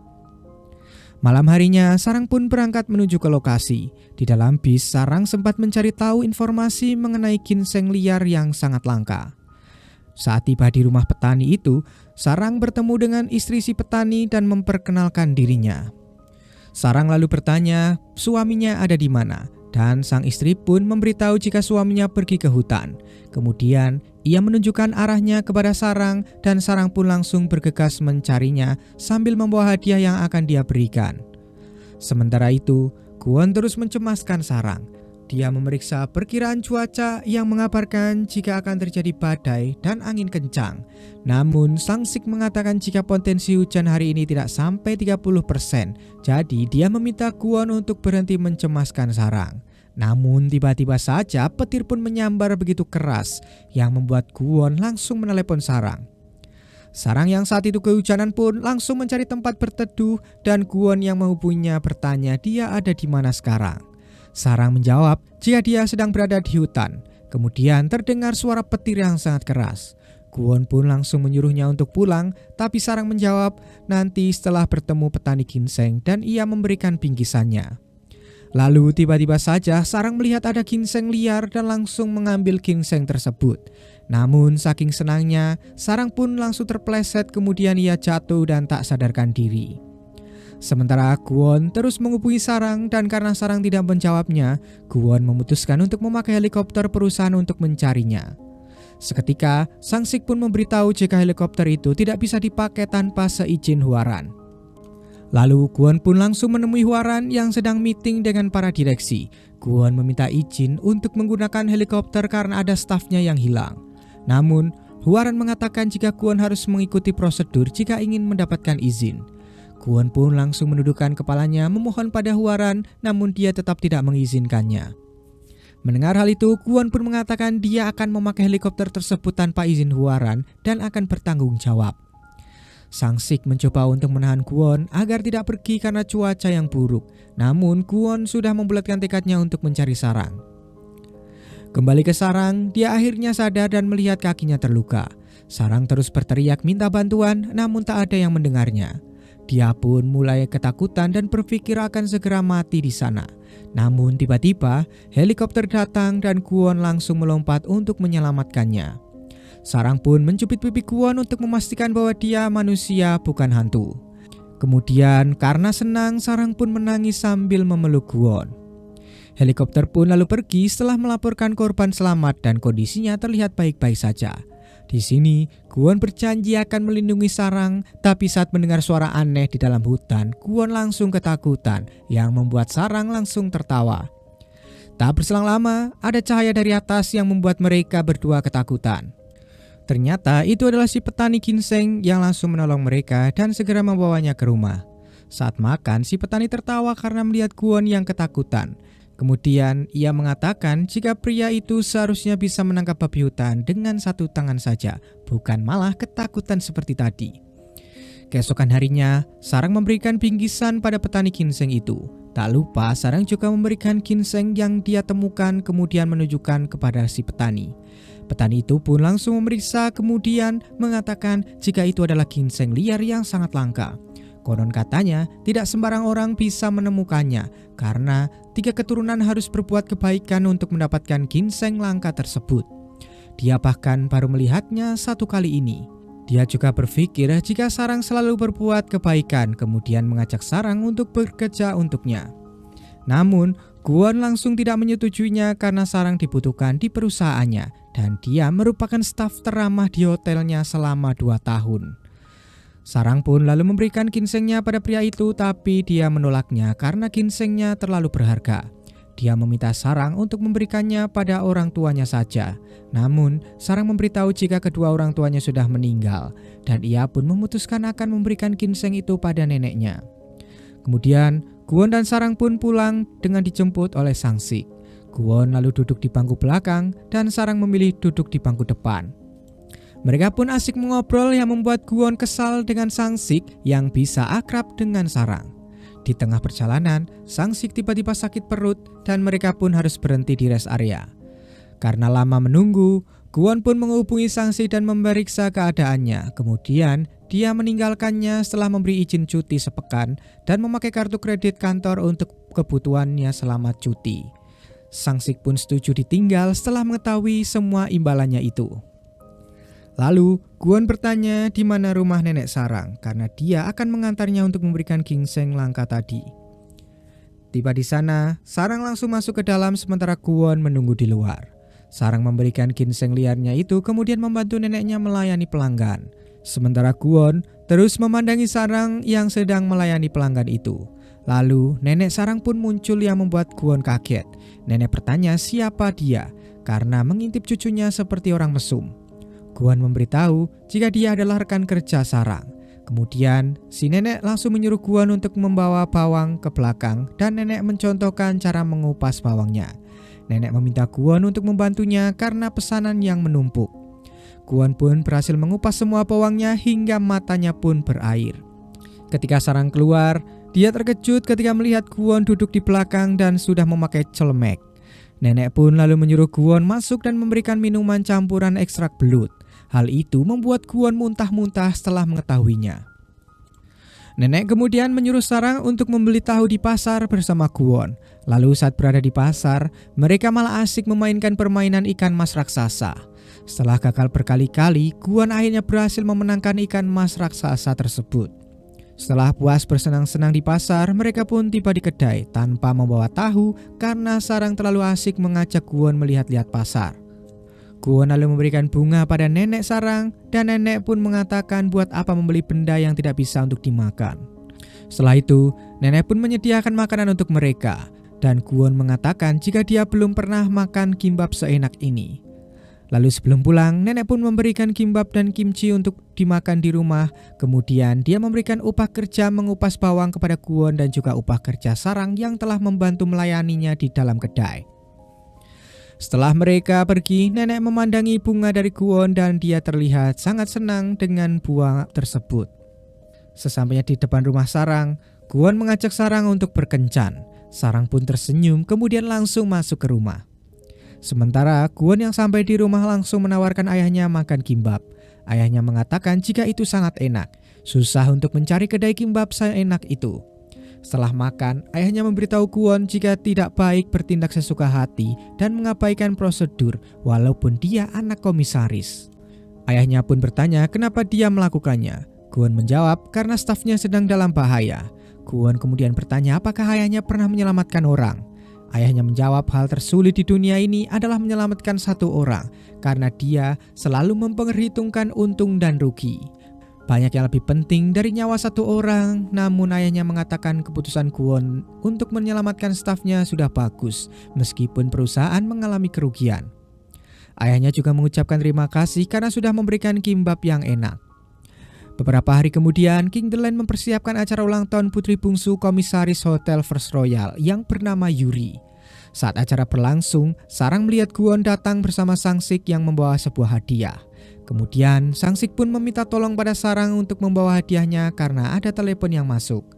Malam harinya, Sarang pun berangkat menuju ke lokasi. Di dalam bis, Sarang sempat mencari tahu informasi mengenai ginseng liar yang sangat langka. Saat tiba di rumah petani itu, Sarang bertemu dengan istri si petani dan memperkenalkan dirinya. Sarang lalu bertanya suaminya ada di mana, dan sang istri pun memberitahu jika suaminya pergi ke hutan. Kemudian ia menunjukkan arahnya kepada Sarang dan Sarang pun langsung bergegas mencarinya sambil membawa hadiah yang akan dia berikan. Sementara itu, Kwon terus mencemaskan Sarang. Dia memeriksa perkiraan cuaca yang mengabarkan jika akan terjadi badai dan angin kencang. Namun, Sang-sik mengatakan jika potensi hujan hari ini tidak sampai 30%. Jadi, dia meminta Kwon untuk berhenti mencemaskan Sarang. Namun, tiba-tiba saja petir pun menyambar begitu keras yang membuat Kwon langsung menelepon Sarang. Sarang yang saat itu kehujanan pun langsung mencari tempat berteduh dan Kwon yang menghubunginya bertanya dia ada di mana sekarang. Sarang menjawab jika dia sedang berada di hutan. Kemudian terdengar suara petir yang sangat keras. Kwon pun langsung menyuruhnya untuk pulang, tapi Sarang menjawab nanti setelah bertemu petani ginseng dan ia memberikan bingkisannya. Lalu tiba-tiba saja Sarang melihat ada ginseng liar dan langsung mengambil ginseng tersebut. Namun saking senangnya, Sarang pun langsung terpleset kemudian ia jatuh dan tak sadarkan diri. Sementara Kwon terus menghubungi Sarang dan karena Sarang tidak menjawabnya, Kwon memutuskan untuk memakai helikopter perusahaan untuk mencarinya. Seketika, Sang-sik pun memberitahu jika helikopter itu tidak bisa dipakai tanpa seizin Huaran. Lalu Kwon pun langsung menemui Huaran yang sedang meeting dengan para direksi. Kwon meminta izin untuk menggunakan helikopter karena ada stafnya yang hilang. Namun, Huaran mengatakan jika Kwon harus mengikuti prosedur jika ingin mendapatkan izin. Kwon pun langsung menundukkan kepalanya memohon pada Huaran, namun dia tetap tidak mengizinkannya. Mendengar hal itu, Kwon pun mengatakan dia akan memakai helikopter tersebut tanpa izin Huaran dan akan bertanggung jawab. Sang-sik mencoba untuk menahan Kwon agar tidak pergi karena cuaca yang buruk, namun Kwon sudah membulatkan tekadnya untuk mencari Sarang. Kembali ke Sarang, dia akhirnya sadar dan melihat kakinya terluka. Sarang terus berteriak minta bantuan, namun tak ada yang mendengarnya. Dia pun mulai ketakutan dan berpikir akan segera mati di sana. Namun tiba-tiba helikopter datang dan Kwon langsung melompat untuk menyelamatkannya. Sarang pun mencubit pipi Kwon untuk memastikan bahwa dia manusia bukan hantu. Kemudian karena senang, Sarang pun menangis sambil memeluk Kwon. Helikopter pun lalu pergi setelah melaporkan korban selamat dan kondisinya terlihat baik-baik saja. Di sini, Kwon berjanji akan melindungi Sarang, tapi saat mendengar suara aneh di dalam hutan, Kwon langsung ketakutan yang membuat Sarang langsung tertawa. Tak berselang lama, ada cahaya dari atas yang membuat mereka berdua ketakutan. Ternyata itu adalah si petani ginseng yang langsung menolong mereka dan segera membawanya ke rumah. Saat makan, si petani tertawa karena melihat Kwon yang ketakutan. Kemudian ia mengatakan jika pria itu seharusnya bisa menangkap babi hutan dengan satu tangan saja, bukan malah ketakutan seperti tadi. Keesokan harinya, Sarang memberikan bingkisan pada petani ginseng itu. Tak lupa, Sarang juga memberikan ginseng yang dia temukan kemudian menunjukkan kepada si petani. Petani itu pun langsung memeriksa kemudian mengatakan jika itu adalah ginseng liar yang sangat langka. Konon katanya tidak sembarang orang bisa menemukannya karena 3 keturunan harus berbuat kebaikan untuk mendapatkan ginseng langka tersebut. Dia bahkan baru melihatnya 1 kali ini. Dia juga berpikir jika Sarang selalu berbuat kebaikan kemudian mengajak Sarang untuk bekerja untuknya. Namun Kwon langsung tidak menyetujuinya karena Sarang dibutuhkan di perusahaannya dan dia merupakan staf teramah di hotelnya selama 2 tahun. Sarang pun lalu memberikan ginsengnya pada pria itu, tapi dia menolaknya karena ginsengnya terlalu berharga. Dia meminta Sarang untuk memberikannya pada orang tuanya saja. Namun, Sarang memberitahu jika kedua orang tuanya sudah meninggal, dan ia pun memutuskan akan memberikan ginseng itu pada neneknya. Kemudian, Kwon dan Sarang pun pulang dengan dijemput oleh Sang-sik. Kwon lalu duduk di bangku belakang dan Sarang memilih duduk di bangku depan. Mereka pun asik mengobrol yang membuat Kwon kesal dengan Sang-sik yang bisa akrab dengan Sarang. Di tengah perjalanan, Sang-sik tiba-tiba sakit perut dan mereka pun harus berhenti di rest area. Karena lama menunggu, Kwon pun menghubungi Sang-sik dan memeriksa keadaannya. Kemudian, dia meninggalkannya setelah memberi izin cuti sepekan dan memakai kartu kredit kantor untuk kebutuhannya selama cuti. Sang-sik pun setuju ditinggal setelah mengetahui semua imbalannya itu. Lalu, Kwon bertanya di mana rumah nenek Sarang karena dia akan mengantarnya untuk memberikan ginseng langka tadi. Tiba di sana, Sarang langsung masuk ke dalam sementara Kwon menunggu di luar. Sarang memberikan ginseng liarnya itu kemudian membantu neneknya melayani pelanggan. Sementara Kwon terus memandangi Sarang yang sedang melayani pelanggan itu. Lalu, nenek Sarang pun muncul yang membuat Kwon kaget. Nenek bertanya siapa dia karena mengintip cucunya seperti orang mesum. Kwon memberitahu jika dia adalah rekan kerja Sarang. Kemudian, si nenek langsung menyuruh Kwon untuk membawa bawang ke belakang dan nenek mencontohkan cara mengupas bawangnya. Nenek meminta Kwon untuk membantunya karena pesanan yang menumpuk. Kwon pun berhasil mengupas semua bawangnya hingga matanya pun berair. Ketika Sarang keluar, dia terkejut ketika melihat Kwon duduk di belakang dan sudah memakai celemek. Nenek pun lalu menyuruh Kwon masuk dan memberikan minuman campuran ekstrak belut. Hal itu membuat Kwon muntah-muntah setelah mengetahuinya. Nenek kemudian menyuruh Sarang untuk membeli tahu di pasar bersama Kwon. Lalu saat berada di pasar, mereka malah asik memainkan permainan ikan mas raksasa. Setelah gagal berkali-kali, Kwon akhirnya berhasil memenangkan ikan mas raksasa tersebut. Setelah puas bersenang-senang di pasar, mereka pun tiba di kedai tanpa membawa tahu karena Sarang terlalu asik mengajak Kwon melihat-lihat pasar. Kwon lalu memberikan bunga pada nenek Sarang dan nenek pun mengatakan buat apa membeli benda yang tidak bisa untuk dimakan. Setelah itu, nenek pun menyediakan makanan untuk mereka dan Kwon mengatakan jika dia belum pernah makan kimbap seenak ini. Lalu sebelum pulang, nenek pun memberikan kimbap dan kimchi untuk dimakan di rumah. Kemudian dia memberikan upah kerja mengupas bawang kepada Kwon dan juga upah kerja Sarang yang telah membantu melayaninya di dalam kedai. Setelah mereka pergi, nenek memandangi bunga dari Kwon dan dia terlihat sangat senang dengan bunga tersebut. Sesampainya di depan rumah Sarang, Kwon mengajak Sarang untuk berkencan. Sarang pun tersenyum kemudian langsung masuk ke rumah. Sementara Kwon yang sampai di rumah langsung menawarkan ayahnya makan kimbap. Ayahnya mengatakan jika itu sangat enak. Susah untuk mencari kedai kimbap seenak itu. Setelah makan, ayahnya memberitahu Kwon jika tidak baik bertindak sesuka hati dan mengabaikan prosedur walaupun dia anak komisaris. Ayahnya pun bertanya kenapa dia melakukannya. Kwon menjawab karena stafnya sedang dalam bahaya. Kwon kemudian bertanya apakah ayahnya pernah menyelamatkan orang. Ayahnya menjawab hal tersulit di dunia ini adalah menyelamatkan satu orang karena dia selalu memperhitungkan untung dan rugi. Banyak yang lebih penting dari nyawa satu orang, namun ayahnya mengatakan keputusan Kwon untuk menyelamatkan stafnya sudah bagus meskipun perusahaan mengalami kerugian. Ayahnya juga mengucapkan terima kasih karena sudah memberikan kimbap yang enak. Beberapa hari kemudian, King Delain mempersiapkan acara ulang tahun putri bungsu komisaris Hotel First Royal yang bernama Yuri. Saat acara berlangsung, Sarang melihat Kwon datang bersama Sang-sik yang membawa sebuah hadiah. Kemudian, Sang-sik pun meminta tolong pada Sarang untuk membawa hadiahnya karena ada telepon yang masuk.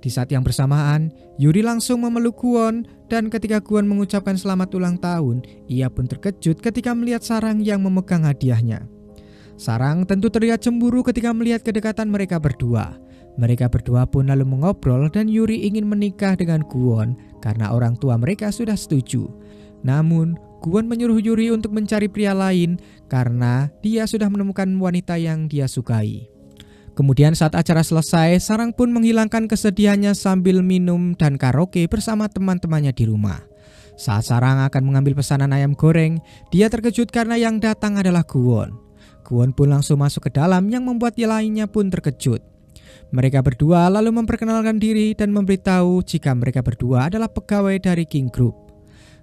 Di saat yang bersamaan, Yuri langsung memeluk Kwon dan ketika Kwon mengucapkan selamat ulang tahun, ia pun terkejut ketika melihat Sarang yang memegang hadiahnya. Sarang tentu terlihat cemburu ketika melihat kedekatan mereka berdua. Mereka berdua pun lalu mengobrol dan Yuri ingin menikah dengan Kwon karena orang tua mereka sudah setuju. Namun, Kwon menyuruh Yuri untuk mencari pria lain karena dia sudah menemukan wanita yang dia sukai. Kemudian saat acara selesai, Sarang pun menghilangkan kesedihannya sambil minum dan karaoke bersama teman-temannya di rumah. Saat Sarang akan mengambil pesanan ayam goreng, dia terkejut karena yang datang adalah Kwon. Kwon pun langsung masuk ke dalam yang membuat yang lainnya pun terkejut. Mereka berdua lalu memperkenalkan diri dan memberitahu jika mereka berdua adalah pegawai dari King Group.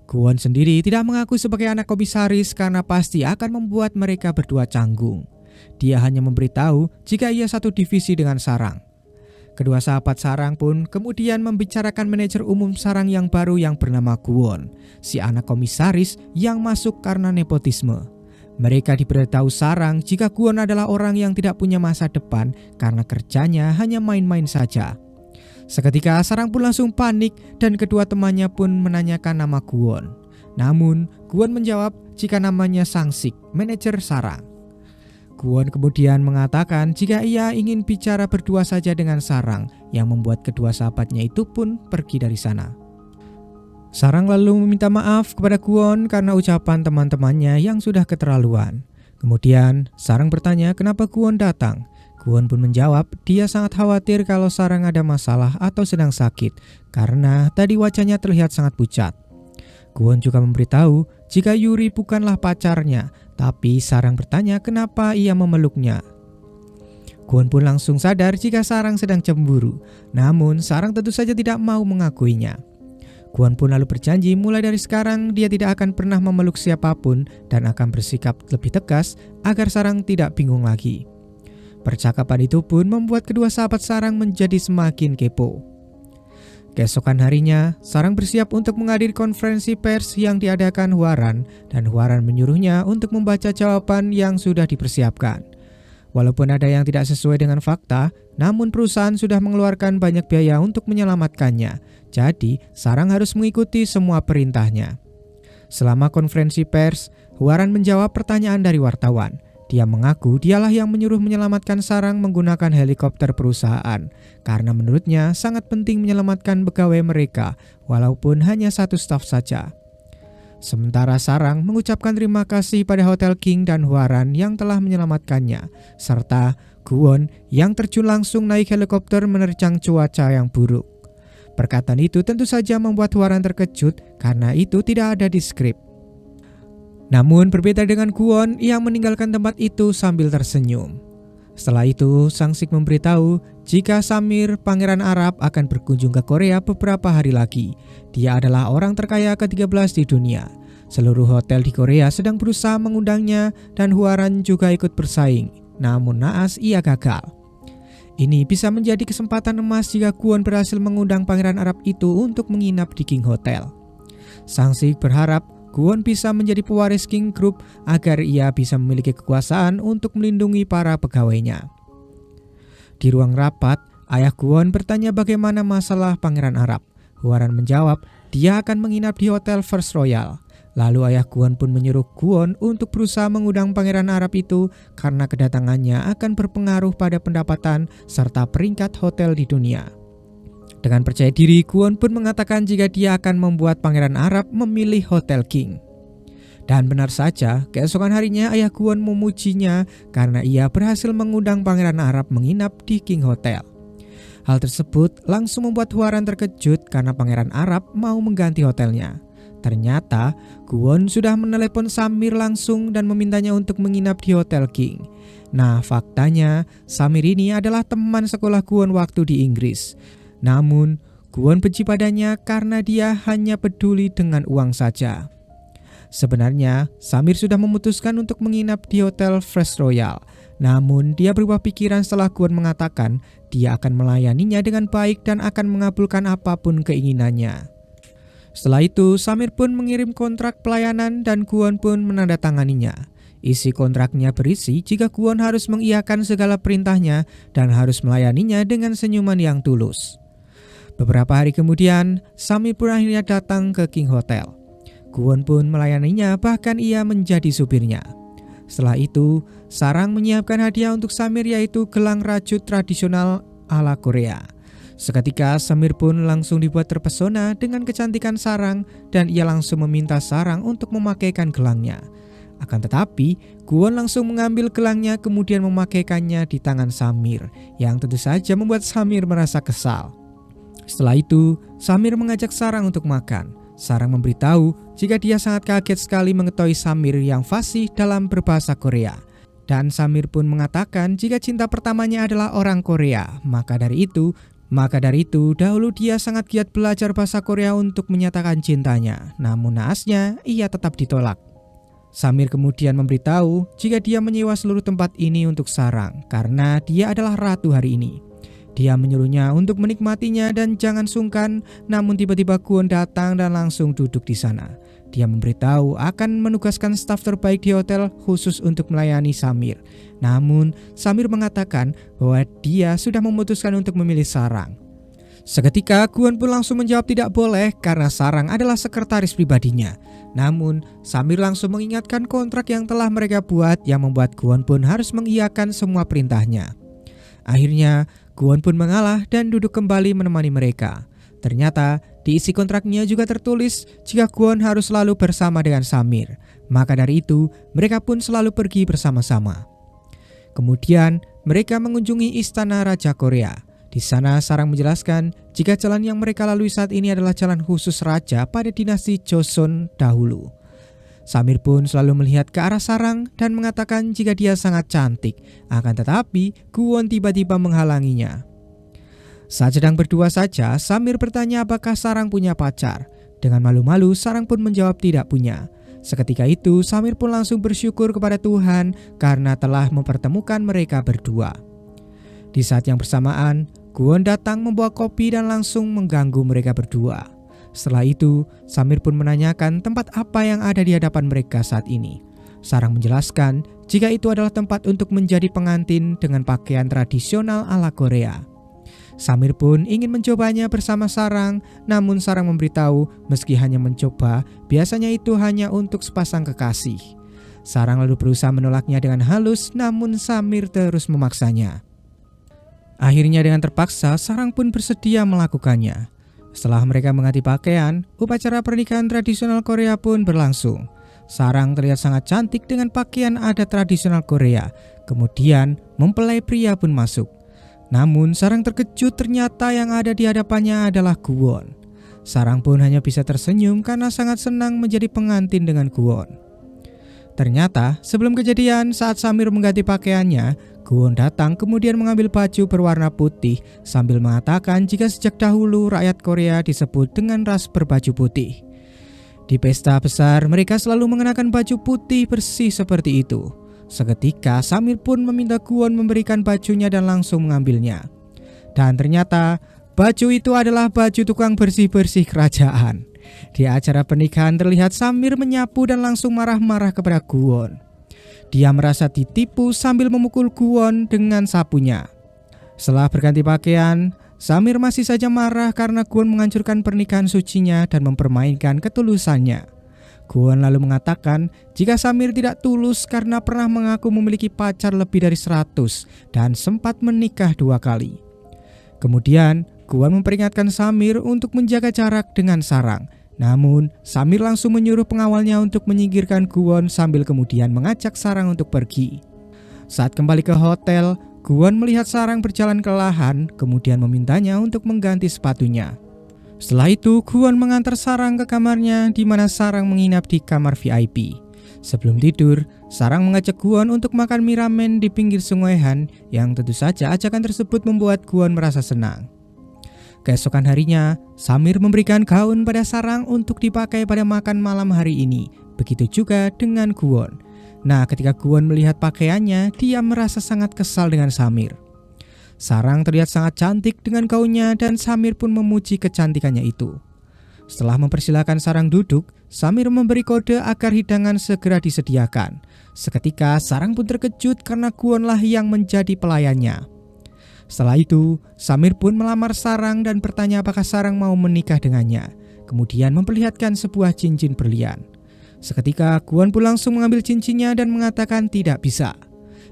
Kwon sendiri tidak mengaku sebagai anak komisaris karena pasti akan membuat mereka berdua canggung. Dia hanya memberitahu jika ia satu divisi dengan Sarang. Kedua sahabat Sarang pun kemudian membicarakan manajer umum Sarang yang baru yang bernama Kwon, si anak komisaris yang masuk karena nepotisme. Mereka diberitahu Sarang jika Kwon adalah orang yang tidak punya masa depan karena kerjanya hanya main-main saja. Seketika Sarang pun langsung panik dan kedua temannya pun menanyakan nama Kwon. Namun Kwon menjawab jika namanya Sang-sik, manajer Sarang. Kwon kemudian mengatakan jika ia ingin bicara berdua saja dengan Sarang, yang membuat kedua sahabatnya itu pun pergi dari sana. Sarang lalu meminta maaf kepada Kwon karena ucapan teman-temannya yang sudah keterlaluan. Kemudian Sarang bertanya kenapa Kwon datang. Kwon pun menjawab dia sangat khawatir kalau Sarang ada masalah atau sedang sakit karena tadi wajahnya terlihat sangat pucat. Kwon juga memberitahu jika Yuri bukanlah pacarnya, tapi Sarang bertanya kenapa ia memeluknya. Kwon pun langsung sadar jika Sarang sedang cemburu, namun Sarang tentu saja tidak mau mengakuinya. Kwon pun lalu berjanji mulai dari sekarang dia tidak akan pernah memeluk siapapun dan akan bersikap lebih tegas agar Sarang tidak bingung lagi. Percakapan itu pun membuat kedua sahabat Sarang menjadi semakin kepo. Keesokan harinya, Sarang bersiap untuk menghadiri konferensi pers yang diadakan Hwaran dan Hwaran menyuruhnya untuk membaca jawaban yang sudah dipersiapkan. Walaupun ada yang tidak sesuai dengan fakta, namun perusahaan sudah mengeluarkan banyak biaya untuk menyelamatkannya. Jadi, Sarang harus mengikuti semua perintahnya. Selama konferensi pers, Hwaran menjawab pertanyaan dari wartawan. Dia mengaku dialah yang menyuruh menyelamatkan Sarang menggunakan helikopter perusahaan karena menurutnya sangat penting menyelamatkan pegawai mereka walaupun hanya satu staf saja. Sementara Sarang mengucapkan terima kasih pada Hotel King dan Hwaran yang telah menyelamatkannya, serta Kwon yang terjun langsung naik helikopter menerjang cuaca yang buruk. Perkataan itu tentu saja membuat Hwaran terkejut karena itu tidak ada di skrip. Namun berbeda dengan Kwon yang meninggalkan tempat itu sambil tersenyum. Setelah itu Sang-sik memberitahu jika Samir, pangeran Arab akan berkunjung ke Korea beberapa hari lagi. Dia adalah orang terkaya ke-13 di dunia. Seluruh hotel di Korea sedang berusaha mengundangnya dan Hwaran juga ikut bersaing. Namun naas ia gagal. Ini bisa menjadi kesempatan emas jika Kwon berhasil mengundang pangeran Arab itu untuk menginap di King Hotel. Sang-sik berharap Kwon bisa menjadi pewaris King Group agar ia bisa memiliki kekuasaan untuk melindungi para pegawainya. Di ruang rapat, ayah Kwon bertanya bagaimana masalah pangeran Arab. Hwaran menjawab dia akan menginap di Hotel First Royal. Lalu ayah Kwon pun menyuruh Kwon untuk berusaha mengundang pangeran Arab itu karena kedatangannya akan berpengaruh pada pendapatan serta peringkat hotel di dunia. Dengan percaya diri, Kwon pun mengatakan jika dia akan membuat pangeran Arab memilih Hotel King. Dan benar saja, keesokan harinya ayah Kwon memujinya karena ia berhasil mengundang pangeran Arab menginap di King Hotel. Hal tersebut langsung membuat Hwaran terkejut karena pangeran Arab mau mengganti hotelnya. Ternyata Kwon sudah menelepon Samir langsung dan memintanya untuk menginap di Hotel King. Nah, faktanya Samir ini adalah teman sekolah Kwon waktu di Inggris. Namun, Kwon benci padanya karena dia hanya peduli dengan uang saja. Sebenarnya, Samir sudah memutuskan untuk menginap di Hotel First Royal. Namun, dia berubah pikiran setelah Kwon mengatakan dia akan melayaninya dengan baik dan akan mengabulkan apapun keinginannya. Setelah itu, Samir pun mengirim kontrak pelayanan dan Kwon pun menandatanganinya. Isi kontraknya berisi jika Kwon harus mengiyakan segala perintahnya dan harus melayaninya dengan senyuman yang tulus. Beberapa hari kemudian, Samir pun akhirnya datang ke King Hotel. Kwon pun melayaninya, bahkan ia menjadi supirnya. Setelah itu, Sarang menyiapkan hadiah untuk Samir yaitu gelang rajut tradisional ala Korea. Seketika Samir pun langsung dibuat terpesona dengan kecantikan Sarang dan ia langsung meminta Sarang untuk memakaikan gelangnya. Akan tetapi, Kwon langsung mengambil gelangnya kemudian memakaikannya di tangan Samir yang tentu saja membuat Samir merasa kesal. Setelah itu, Samir mengajak Sarang untuk makan. Sarang memberitahu jika dia sangat kaget sekali mengetahui Samir yang fasih dalam berbahasa Korea. Dan Samir pun mengatakan jika cinta pertamanya adalah orang Korea. Maka dari itu dahulu dia sangat giat belajar bahasa Korea untuk menyatakan cintanya. Namun naasnya ia tetap ditolak. Samir kemudian memberitahu jika dia menyewa seluruh tempat ini untuk Sarang karena dia adalah ratu hari ini. Dia menyuruhnya untuk menikmatinya dan jangan sungkan, namun tiba-tiba Kwon datang dan langsung duduk di sana. Dia memberitahu akan menugaskan staf terbaik di hotel khusus untuk melayani Samir. Namun Samir mengatakan bahwa dia sudah memutuskan untuk memilih Sarang. Seketika Kwon pun langsung menjawab tidak boleh karena Sarang adalah sekretaris pribadinya. Namun Samir langsung mengingatkan kontrak yang telah mereka buat yang membuat Kwon pun harus mengiyakan semua perintahnya. Akhirnya Kwon pun mengalah dan duduk kembali menemani mereka. Ternyata di isi kontraknya juga tertulis jika Kwon harus selalu bersama dengan Samir. Maka dari itu mereka pun selalu pergi bersama-sama. Kemudian mereka mengunjungi istana Raja Korea. Di sana Sarang menjelaskan jika jalan yang mereka lalui saat ini adalah jalan khusus raja pada dinasti Joseon dahulu. Samir pun selalu melihat ke arah Sarang dan mengatakan jika dia sangat cantik. Akan tetapi Kwon tiba-tiba menghalanginya. Saat sedang berdua saja, Samir bertanya apakah Sarang punya pacar. Dengan malu-malu Sarang pun menjawab tidak punya. Seketika itu Samir pun langsung bersyukur kepada Tuhan karena telah mempertemukan mereka berdua. Di saat yang bersamaan, Kwon datang membawa kopi dan langsung mengganggu mereka berdua. Setelah itu, Samir pun menanyakan tempat apa yang ada di hadapan mereka saat ini. Sarang menjelaskan jika itu adalah tempat untuk menjadi pengantin dengan pakaian tradisional ala Korea. Samir pun ingin mencobanya bersama Sarang, namun Sarang memberitahu meski hanya mencoba, biasanya itu hanya untuk sepasang kekasih. Sarang lalu berusaha menolaknya dengan halus, namun Samir terus memaksanya. Akhirnya dengan terpaksa, Sarang pun bersedia melakukannya. Setelah mereka mengganti pakaian, upacara pernikahan tradisional Korea pun berlangsung. Sarang terlihat sangat cantik dengan pakaian adat tradisional Korea. Kemudian mempelai pria pun masuk. Namun Sarang terkejut ternyata yang ada di hadapannya adalah Kwon. Sarang pun hanya bisa tersenyum karena sangat senang menjadi pengantin dengan Kwon. Ternyata sebelum kejadian saat Samir mengganti pakaiannya, Kwon datang kemudian mengambil baju berwarna putih sambil mengatakan jika sejak dahulu rakyat Korea disebut dengan ras berbaju putih. Di pesta besar mereka selalu mengenakan baju putih bersih seperti itu. Seketika Samir pun meminta Kwon memberikan bajunya dan langsung mengambilnya. Dan ternyata baju itu adalah baju tukang bersih-bersih kerajaan. Di acara pernikahan terlihat Samir menyapu dan langsung marah-marah kepada Kwon. Dia merasa ditipu sambil memukul Kwon dengan sapunya. Setelah berganti pakaian, Samir masih saja marah karena Kwon menghancurkan pernikahan sucinya dan mempermainkan ketulusannya. Kwon lalu mengatakan jika Samir tidak tulus karena pernah mengaku memiliki pacar lebih dari 100 dan sempat menikah 2 kali. Kemudian Kwon memperingatkan Samir untuk menjaga jarak dengan Sarang. Namun, Samir langsung menyuruh pengawalnya untuk menyingkirkan Kwon sambil kemudian mengajak Sarang untuk pergi. Saat kembali ke hotel, Kwon melihat Sarang berjalan kelelahan, kemudian memintanya untuk mengganti sepatunya. Setelah itu, Kwon mengantar Sarang ke kamarnya di mana Sarang menginap di kamar VIP. Sebelum tidur, Sarang mengajak Kwon untuk makan mie ramen di pinggir sungai Han yang tentu saja ajakan tersebut membuat Kwon merasa senang. Keesokan harinya, Samir memberikan gaun pada Sarang untuk dipakai pada makan malam hari ini. Begitu juga dengan Kwon. Nah, ketika Kwon melihat pakaiannya, dia merasa sangat kesal dengan Samir. Sarang terlihat sangat cantik dengan gaunnya dan Samir pun memuji kecantikannya itu. Setelah mempersilahkan Sarang duduk, Samir memberi kode agar hidangan segera disediakan. Seketika Sarang pun terkejut karena Kwonlah yang menjadi pelayannya. Setelah itu, Samir pun melamar Sarang dan bertanya apakah Sarang mau menikah dengannya. Kemudian memperlihatkan sebuah cincin berlian. Seketika Kwon pun langsung mengambil cincinnya dan mengatakan tidak bisa.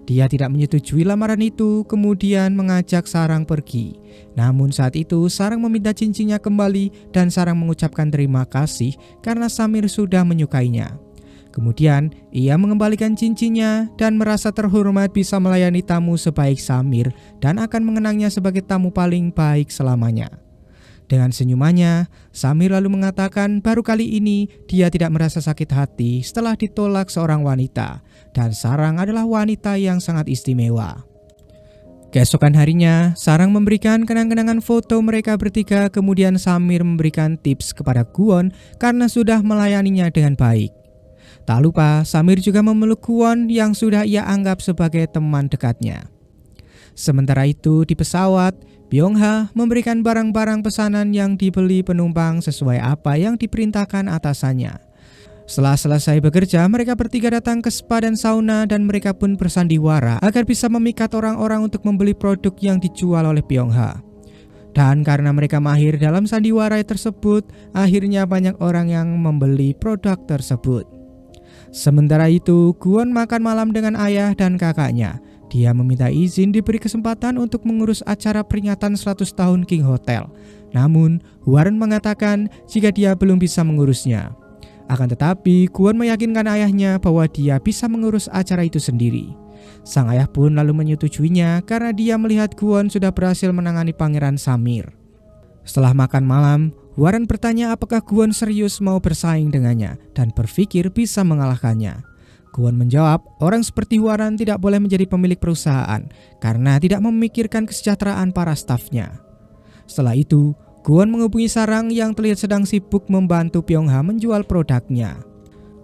Dia tidak menyetujui lamaran itu, kemudian mengajak Sarang pergi. Namun saat itu Sarang meminta cincinnya kembali dan Sarang mengucapkan terima kasih karena Samir sudah menyukainya. Kemudian ia mengembalikan cincinnya dan merasa terhormat bisa melayani tamu sebaik Samir dan akan mengenangnya sebagai tamu paling baik selamanya. Dengan senyumannya, Samir lalu mengatakan baru kali ini dia tidak merasa sakit hati setelah ditolak seorang wanita, dan Sarang adalah wanita yang sangat istimewa. Keesokan harinya, Sarang memberikan kenang-kenangan foto mereka bertiga, kemudian Samir memberikan tips kepada Kwon karena sudah melayaninya dengan baik. Tak lupa, Samir juga memeluk Kwon yang sudah ia anggap sebagai teman dekatnya. Sementara itu di pesawat, Byung-ha memberikan barang-barang pesanan yang dibeli penumpang sesuai apa yang diperintahkan atasannya. Setelah selesai bekerja, mereka bertiga datang ke spa dan sauna dan mereka pun bersandiwara agar bisa memikat orang-orang untuk membeli produk yang dijual oleh Byung-ha. Dan karena mereka mahir dalam sandiwara tersebut, akhirnya banyak orang yang membeli produk tersebut. Sementara itu, Kwon makan malam dengan ayah dan kakaknya. Dia meminta izin diberi kesempatan untuk mengurus acara peringatan 100 tahun King Hotel. Namun, Warren mengatakan jika dia belum bisa mengurusnya. Akan tetapi, Kwon meyakinkan ayahnya bahwa dia bisa mengurus acara itu sendiri. Sang ayah pun lalu menyetujuinya karena dia melihat Kwon sudah berhasil menangani Pangeran Samir. Setelah makan malam, Warren bertanya apakah Kwon serius mau bersaing dengannya dan berpikir bisa mengalahkannya. Kwon menjawab, orang seperti Warren tidak boleh menjadi pemilik perusahaan karena tidak memikirkan kesejahteraan para stafnya. Setelah itu, Kwon menghubungi Sarang yang terlihat sedang sibuk membantu Byung-ha menjual produknya.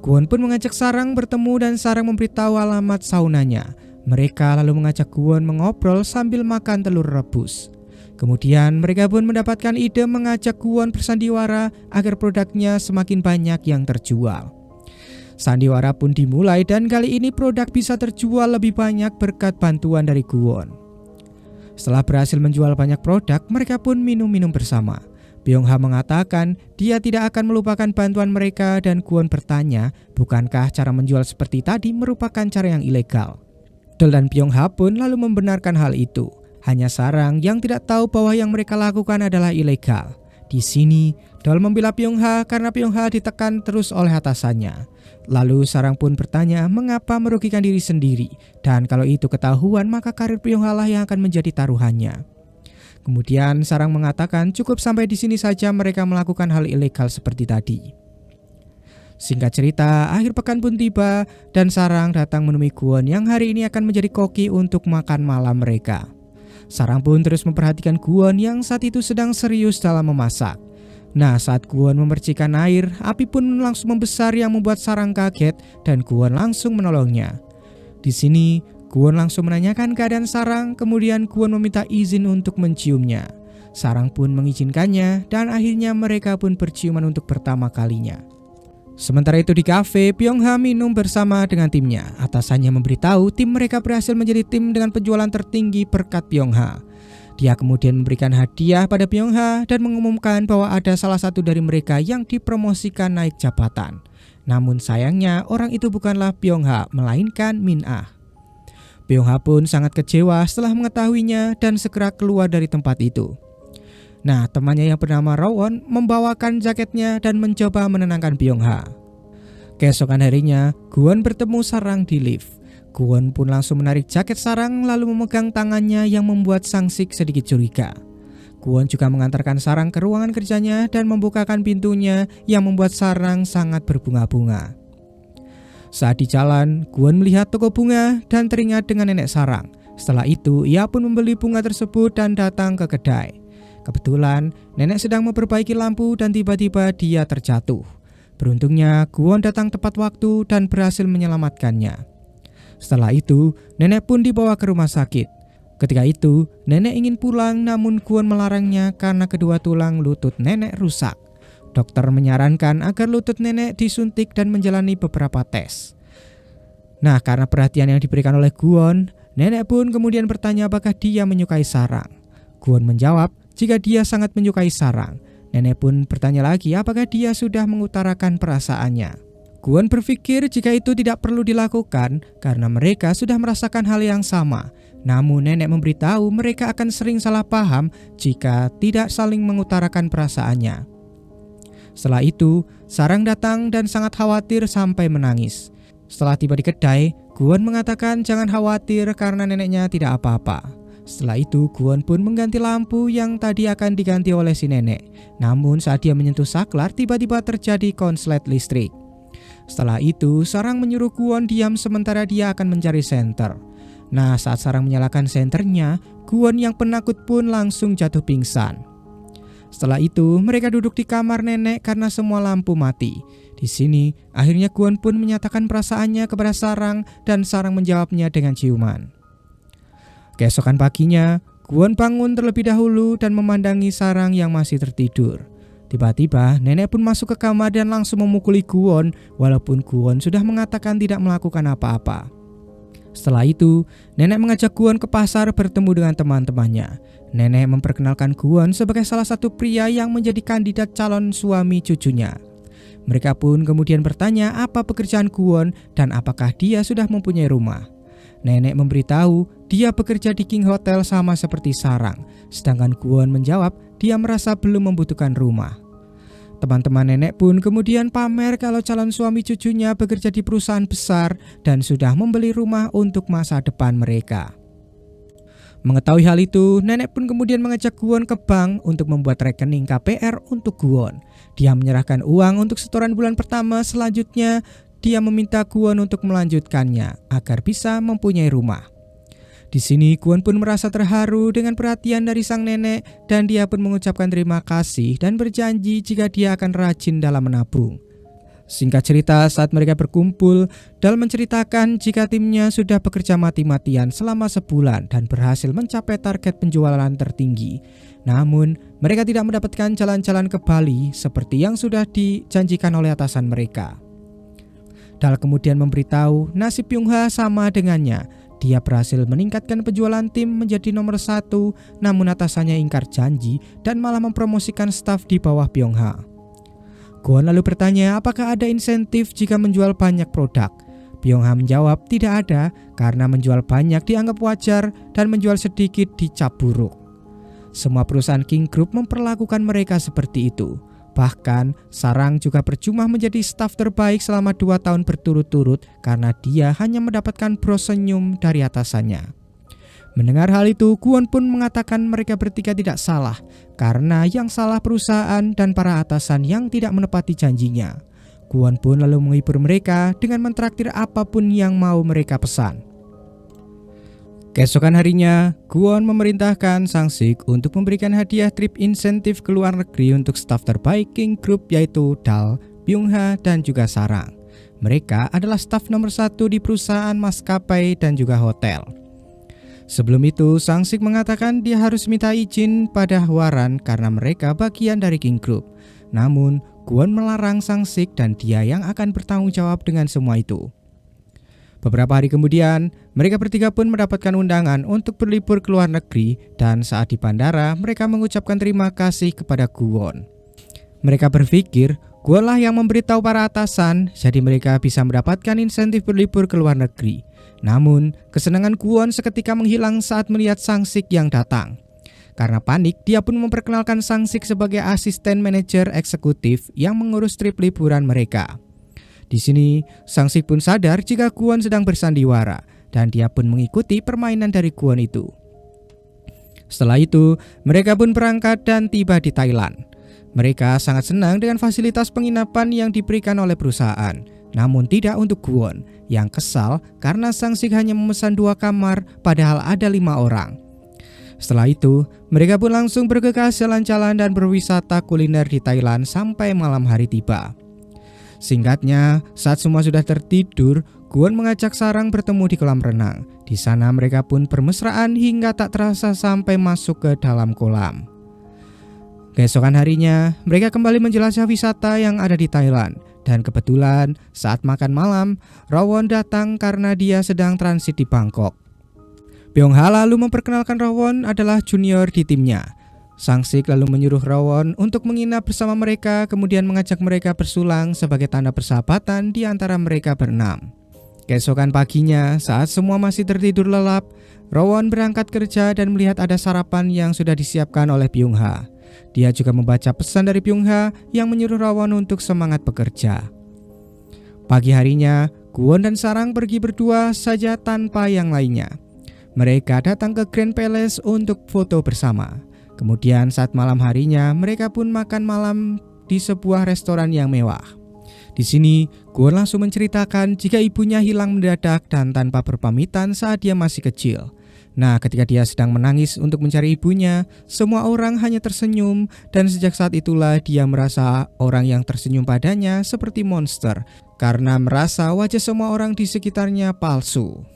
Kwon pun mengajak Sarang bertemu dan Sarang memberitahu alamat saunanya. Mereka lalu mengajak Kwon mengobrol sambil makan telur rebus. Kemudian mereka pun mendapatkan ide mengajak Kwon bersandiwara agar produknya semakin banyak yang terjual. Sandiwara pun dimulai dan kali ini produk bisa terjual lebih banyak berkat bantuan dari Kwon. Setelah berhasil menjual banyak produk, mereka pun minum-minum bersama. Byung-ha mengatakan dia tidak akan melupakan bantuan mereka dan Kwon bertanya, bukankah cara menjual seperti tadi merupakan cara yang ilegal? Dol dan Byung-ha pun lalu membenarkan hal itu. Hanya Sarang yang tidak tahu bahwa yang mereka lakukan adalah ilegal. Di sini, Dol membela Byung-ha karena Byung-ha ditekan terus oleh atasannya. Lalu Sarang pun bertanya mengapa merugikan diri sendiri, dan kalau itu ketahuan maka karir Byung-ha lah yang akan menjadi taruhannya. Kemudian Sarang mengatakan cukup sampai di sini saja mereka melakukan hal ilegal seperti tadi. Singkat cerita, akhir pekan pun tiba dan Sarang datang menemui Kwon yang hari ini akan menjadi koki untuk makan malam mereka. Sarang pun terus memperhatikan Kwon yang saat itu sedang serius dalam memasak. Nah, saat Kwon memercikan air, api pun langsung membesar yang membuat Sarang kaget dan Kwon langsung menolongnya. Di sini, Kwon langsung menanyakan keadaan Sarang, kemudian Kwon meminta izin untuk menciumnya. Sarang pun mengizinkannya dan akhirnya mereka pun berciuman untuk pertama kalinya. Sementara itu di kafe, Byung-ha minum bersama dengan timnya. Atasannya memberitahu tim mereka berhasil menjadi tim dengan penjualan tertinggi berkat Byung-ha. Dia kemudian memberikan hadiah pada Byung-ha dan mengumumkan bahwa ada salah satu dari mereka yang dipromosikan naik jabatan. Namun sayangnya orang itu bukanlah Byung-ha, melainkan Min-ah. Byung-ha pun sangat kecewa setelah mengetahuinya dan segera keluar dari tempat itu. Nah, temannya yang bernama Rawon membawakan jaketnya dan mencoba menenangkan Byung-ha. Keesokan harinya, Kwon bertemu Sarang di lift. Kwon pun langsung menarik jaket Sarang lalu memegang tangannya yang membuat Sang Sik sedikit curiga. Kwon juga mengantarkan Sarang ke ruangan kerjanya dan membukakan pintunya yang membuat Sarang sangat berbunga-bunga. Saat di jalan, Kwon melihat toko bunga dan teringat dengan nenek Sarang. Setelah itu, ia pun membeli bunga tersebut dan datang ke kedai. Kebetulan, nenek sedang memperbaiki lampu dan tiba-tiba dia terjatuh. Beruntungnya, Kwon datang tepat waktu dan berhasil menyelamatkannya. Setelah itu, nenek pun dibawa ke rumah sakit. Ketika itu, nenek ingin pulang namun Kwon melarangnya karena kedua tulang lutut nenek rusak. Dokter menyarankan agar lutut nenek disuntik dan menjalani beberapa tes. Nah, karena perhatian yang diberikan oleh Kwon, nenek pun kemudian bertanya apakah dia menyukai Sarang. Kwon menjawab jika dia sangat menyukai Sarang. Nenek pun bertanya lagi apakah dia sudah mengutarakan perasaannya. Kwon berpikir jika itu tidak perlu dilakukan karena mereka sudah merasakan hal yang sama. Namun nenek memberitahu mereka akan sering salah paham jika tidak saling mengutarakan perasaannya. Setelah itu, Sarang datang dan sangat khawatir sampai menangis. Setelah tiba di kedai, Kwon mengatakan jangan khawatir karena neneknya tidak apa-apa. Setelah itu, Kwon pun mengganti lampu yang tadi akan diganti oleh si nenek. Namun saat dia menyentuh saklar, tiba-tiba terjadi konslet listrik. Setelah itu, Sarang menyuruh Kwon diam sementara dia akan mencari senter. Nah, saat Sarang menyalakan senternya, Kwon yang penakut pun langsung jatuh pingsan. Setelah itu, mereka duduk di kamar nenek karena semua lampu mati. Di sini, akhirnya Kwon pun menyatakan perasaannya kepada Sarang dan Sarang menjawabnya dengan ciuman. Keesokan paginya, Kwon bangun terlebih dahulu dan memandangi Sarang yang masih tertidur. Tiba-tiba, nenek pun masuk ke kamar dan langsung memukuli Kwon, walaupun Kwon sudah mengatakan tidak melakukan apa-apa. Setelah itu, nenek mengajak Kwon ke pasar bertemu dengan teman-temannya. Nenek memperkenalkan Kwon sebagai salah satu pria yang menjadi kandidat calon suami cucunya. Mereka pun kemudian bertanya apa pekerjaan Kwon dan apakah dia sudah mempunyai rumah. Nenek memberitahu dia bekerja di King Hotel sama seperti Sarang, sedangkan Kwon menjawab dia merasa belum membutuhkan rumah. Teman-teman nenek pun kemudian pamer kalau calon suami cucunya bekerja di perusahaan besar dan sudah membeli rumah untuk masa depan mereka. Mengetahui hal itu, nenek pun kemudian mengajak Kwon ke bank untuk membuat rekening KPR untuk Kwon. Dia menyerahkan uang untuk setoran bulan pertama, selanjutnya dia meminta Kwon untuk melanjutkannya agar bisa mempunyai rumah. Di sini Kwon pun merasa terharu dengan perhatian dari sang nenek dan dia pun mengucapkan terima kasih dan berjanji jika dia akan rajin dalam menabung. Singkat cerita, saat mereka berkumpul, Dal menceritakan jika timnya sudah bekerja mati-matian selama sebulan dan berhasil mencapai target penjualan tertinggi. Namun, mereka tidak mendapatkan jalan-jalan ke Bali seperti yang sudah dijanjikan oleh atasan mereka. Dal kemudian memberitahu nasib Byung-ha sama dengannya. Dia berhasil meningkatkan penjualan tim menjadi nomor 1, namun atasannya ingkar janji dan malah mempromosikan staf di bawah Byung-ha. Kwon lalu bertanya apakah ada insentif jika menjual banyak produk. Byung-ha menjawab tidak ada karena menjual banyak dianggap wajar dan menjual sedikit dicap buruk. Semua perusahaan King Group memperlakukan mereka seperti itu. Bahkan, Sarang juga percuma menjadi staf terbaik selama 2 tahun berturut-turut karena dia hanya mendapatkan bros senyum dari atasannya. Mendengar hal itu, Kwon pun mengatakan mereka bertiga tidak salah karena yang salah perusahaan dan para atasan yang tidak menepati janjinya. Kwon pun lalu menghibur mereka dengan mentraktir apapun yang mau mereka pesan. Keesokan harinya, Kwon memerintahkan Sang-sik untuk memberikan hadiah trip insentif ke luar negeri untuk staf terbaik King Group yaitu Dal, Byung-ha, dan juga Sarang. Mereka adalah staf nomor 1 di perusahaan maskapai dan juga hotel. Sebelum itu, Sang-sik mengatakan dia harus minta izin pada Hwaran karena mereka bagian dari King Group. Namun, Kwon melarang Sang-sik dan dia yang akan bertanggung jawab dengan semua itu. Beberapa hari kemudian, mereka bertiga pun mendapatkan undangan untuk berlibur ke luar negeri dan saat di bandara, mereka mengucapkan terima kasih kepada Kwon. Mereka berpikir, Kwon lah yang memberitahu para atasan, jadi mereka bisa mendapatkan insentif berlibur ke luar negeri. Namun, kesenangan Kwon seketika menghilang saat melihat Sang-sik yang datang. Karena panik, dia pun memperkenalkan Sang-sik sebagai asisten manajer eksekutif yang mengurus trip liburan mereka. Di sini, Sang-sik pun sadar jika Kwon sedang bersandiwara dan dia pun mengikuti permainan dari Kwon itu. Setelah itu, mereka pun berangkat dan tiba di Thailand. Mereka sangat senang dengan fasilitas penginapan yang diberikan oleh perusahaan, namun tidak untuk Kwon yang kesal karena Sang-sik hanya memesan 2 kamar padahal ada 5 orang. Setelah itu, mereka pun langsung bergegas jalan-jalan dan berwisata kuliner di Thailand sampai malam hari tiba. Singkatnya, saat semua sudah tertidur, Kwon mengajak Sarang bertemu di kolam renang. Di sana mereka pun bermesraan hingga tak terasa sampai masuk ke dalam kolam. Keesokan harinya, mereka kembali menjelajah wisata yang ada di Thailand. Dan kebetulan saat makan malam, Rawon datang karena dia sedang transit di Bangkok. Byung-ha lalu memperkenalkan Rawon adalah junior di timnya. Sang-sik lalu menyuruh Rawon untuk menginap bersama mereka, kemudian mengajak mereka bersulang sebagai tanda persahabatan di antara mereka berenam. Keesokan paginya, saat semua masih tertidur lelap, Rawon berangkat kerja dan melihat ada sarapan yang sudah disiapkan oleh Byung-ha. Dia juga membaca pesan dari Byung-ha yang menyuruh Rawon untuk semangat bekerja. Pagi harinya, Kwon dan Sarang pergi berdua saja tanpa yang lainnya. Mereka datang ke Grand Palace untuk foto bersama. Kemudian saat malam harinya, mereka pun makan malam di sebuah restoran yang mewah. Di sini, Kwon langsung menceritakan jika ibunya hilang mendadak dan tanpa berpamitan saat dia masih kecil. Nah, ketika dia sedang menangis untuk mencari ibunya, semua orang hanya tersenyum dan sejak saat itulah dia merasa orang yang tersenyum padanya seperti monster karena merasa wajah semua orang di sekitarnya palsu.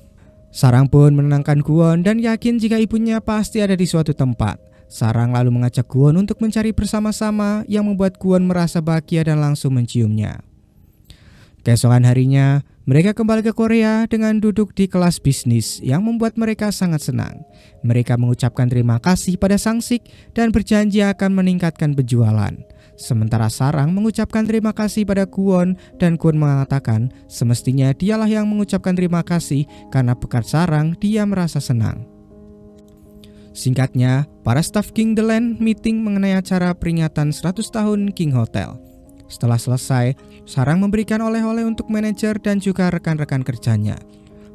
Sarang pun menenangkan Kwon dan yakin jika ibunya pasti ada di suatu tempat. Sarang lalu mengajak Kwon untuk mencari bersama-sama yang membuat Kwon merasa bahagia dan langsung menciumnya. Keesokan harinya, mereka kembali ke Korea dengan duduk di kelas bisnis yang membuat mereka sangat senang. Mereka mengucapkan terima kasih pada Sang-sik dan berjanji akan meningkatkan penjualan. Sementara Sarang mengucapkan terima kasih pada Kwon dan Kwon mengatakan semestinya dialah yang mengucapkan terima kasih karena berkat Sarang dia merasa senang. Singkatnya, para staf King The Land meeting mengenai acara peringatan 100 tahun King Hotel. Setelah selesai, Sarang memberikan oleh-oleh untuk manajer dan juga rekan-rekan kerjanya.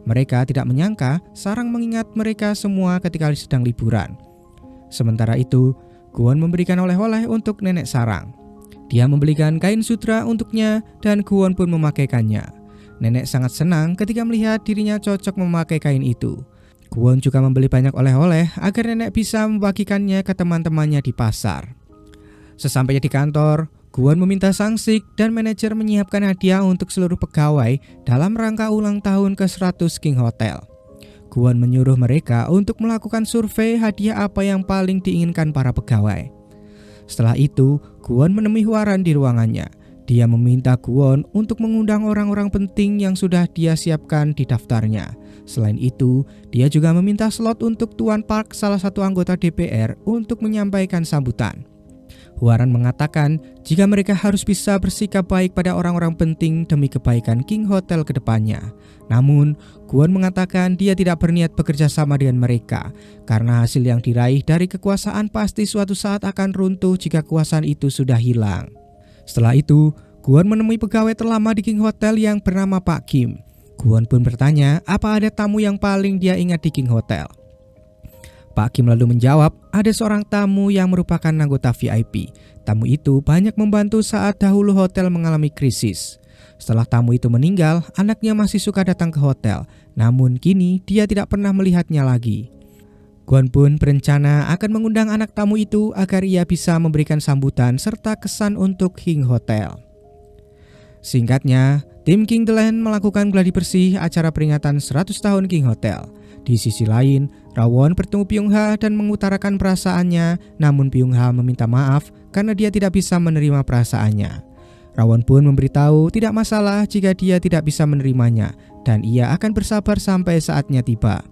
Mereka tidak menyangka Sarang mengingat mereka semua ketika sedang liburan. Sementara itu, Kwon memberikan oleh-oleh untuk nenek Sarang. Dia membelikan kain sutra untuknya dan Kwon pun memakaikannya. Nenek sangat senang ketika melihat dirinya cocok memakai kain itu. Kwon juga membeli banyak oleh-oleh agar nenek bisa membagikannya ke teman-temannya di pasar. Sesampainya di kantor, Kwon meminta Sang-sik dan manajer menyiapkan hadiah untuk seluruh pegawai dalam rangka ulang tahun ke-100 King Hotel. Kwon menyuruh mereka untuk melakukan survei hadiah apa yang paling diinginkan para pegawai. Setelah itu, Kwon menemui Hwaran di ruangannya. Dia meminta Kwon untuk mengundang orang-orang penting yang sudah dia siapkan di daftarnya. Selain itu, dia juga meminta slot untuk Tuan Park, salah satu anggota DPR, untuk menyampaikan sambutan. Hwaran mengatakan jika mereka harus bisa bersikap baik pada orang-orang penting demi kebaikan King Hotel ke depannya. Namun, Kwon mengatakan dia tidak berniat bekerja sama dengan mereka karena hasil yang diraih dari kekuasaan pasti suatu saat akan runtuh jika kekuasaan itu sudah hilang. Setelah itu, Kwon menemui pegawai terlama di King Hotel yang bernama Pak Kim. Kwon pun bertanya apa ada tamu yang paling dia ingat di King Hotel. Pak Kim lalu menjawab, ada seorang tamu yang merupakan anggota VIP. Tamu itu banyak membantu saat dahulu hotel mengalami krisis. Setelah tamu itu meninggal, anaknya masih suka datang ke hotel. Namun kini dia tidak pernah melihatnya lagi. Kwon pun berencana akan mengundang anak tamu itu agar ia bisa memberikan sambutan serta kesan untuk King Hotel. Singkatnya, tim King The Land melakukan gladi bersih acara peringatan 100 tahun King Hotel. Di sisi lain, Rawon bertemu Byung-ha dan mengutarakan perasaannya, namun Byung-ha meminta maaf karena dia tidak bisa menerima perasaannya. Rawon pun memberitahu tidak masalah jika dia tidak bisa menerimanya dan ia akan bersabar sampai saatnya tiba.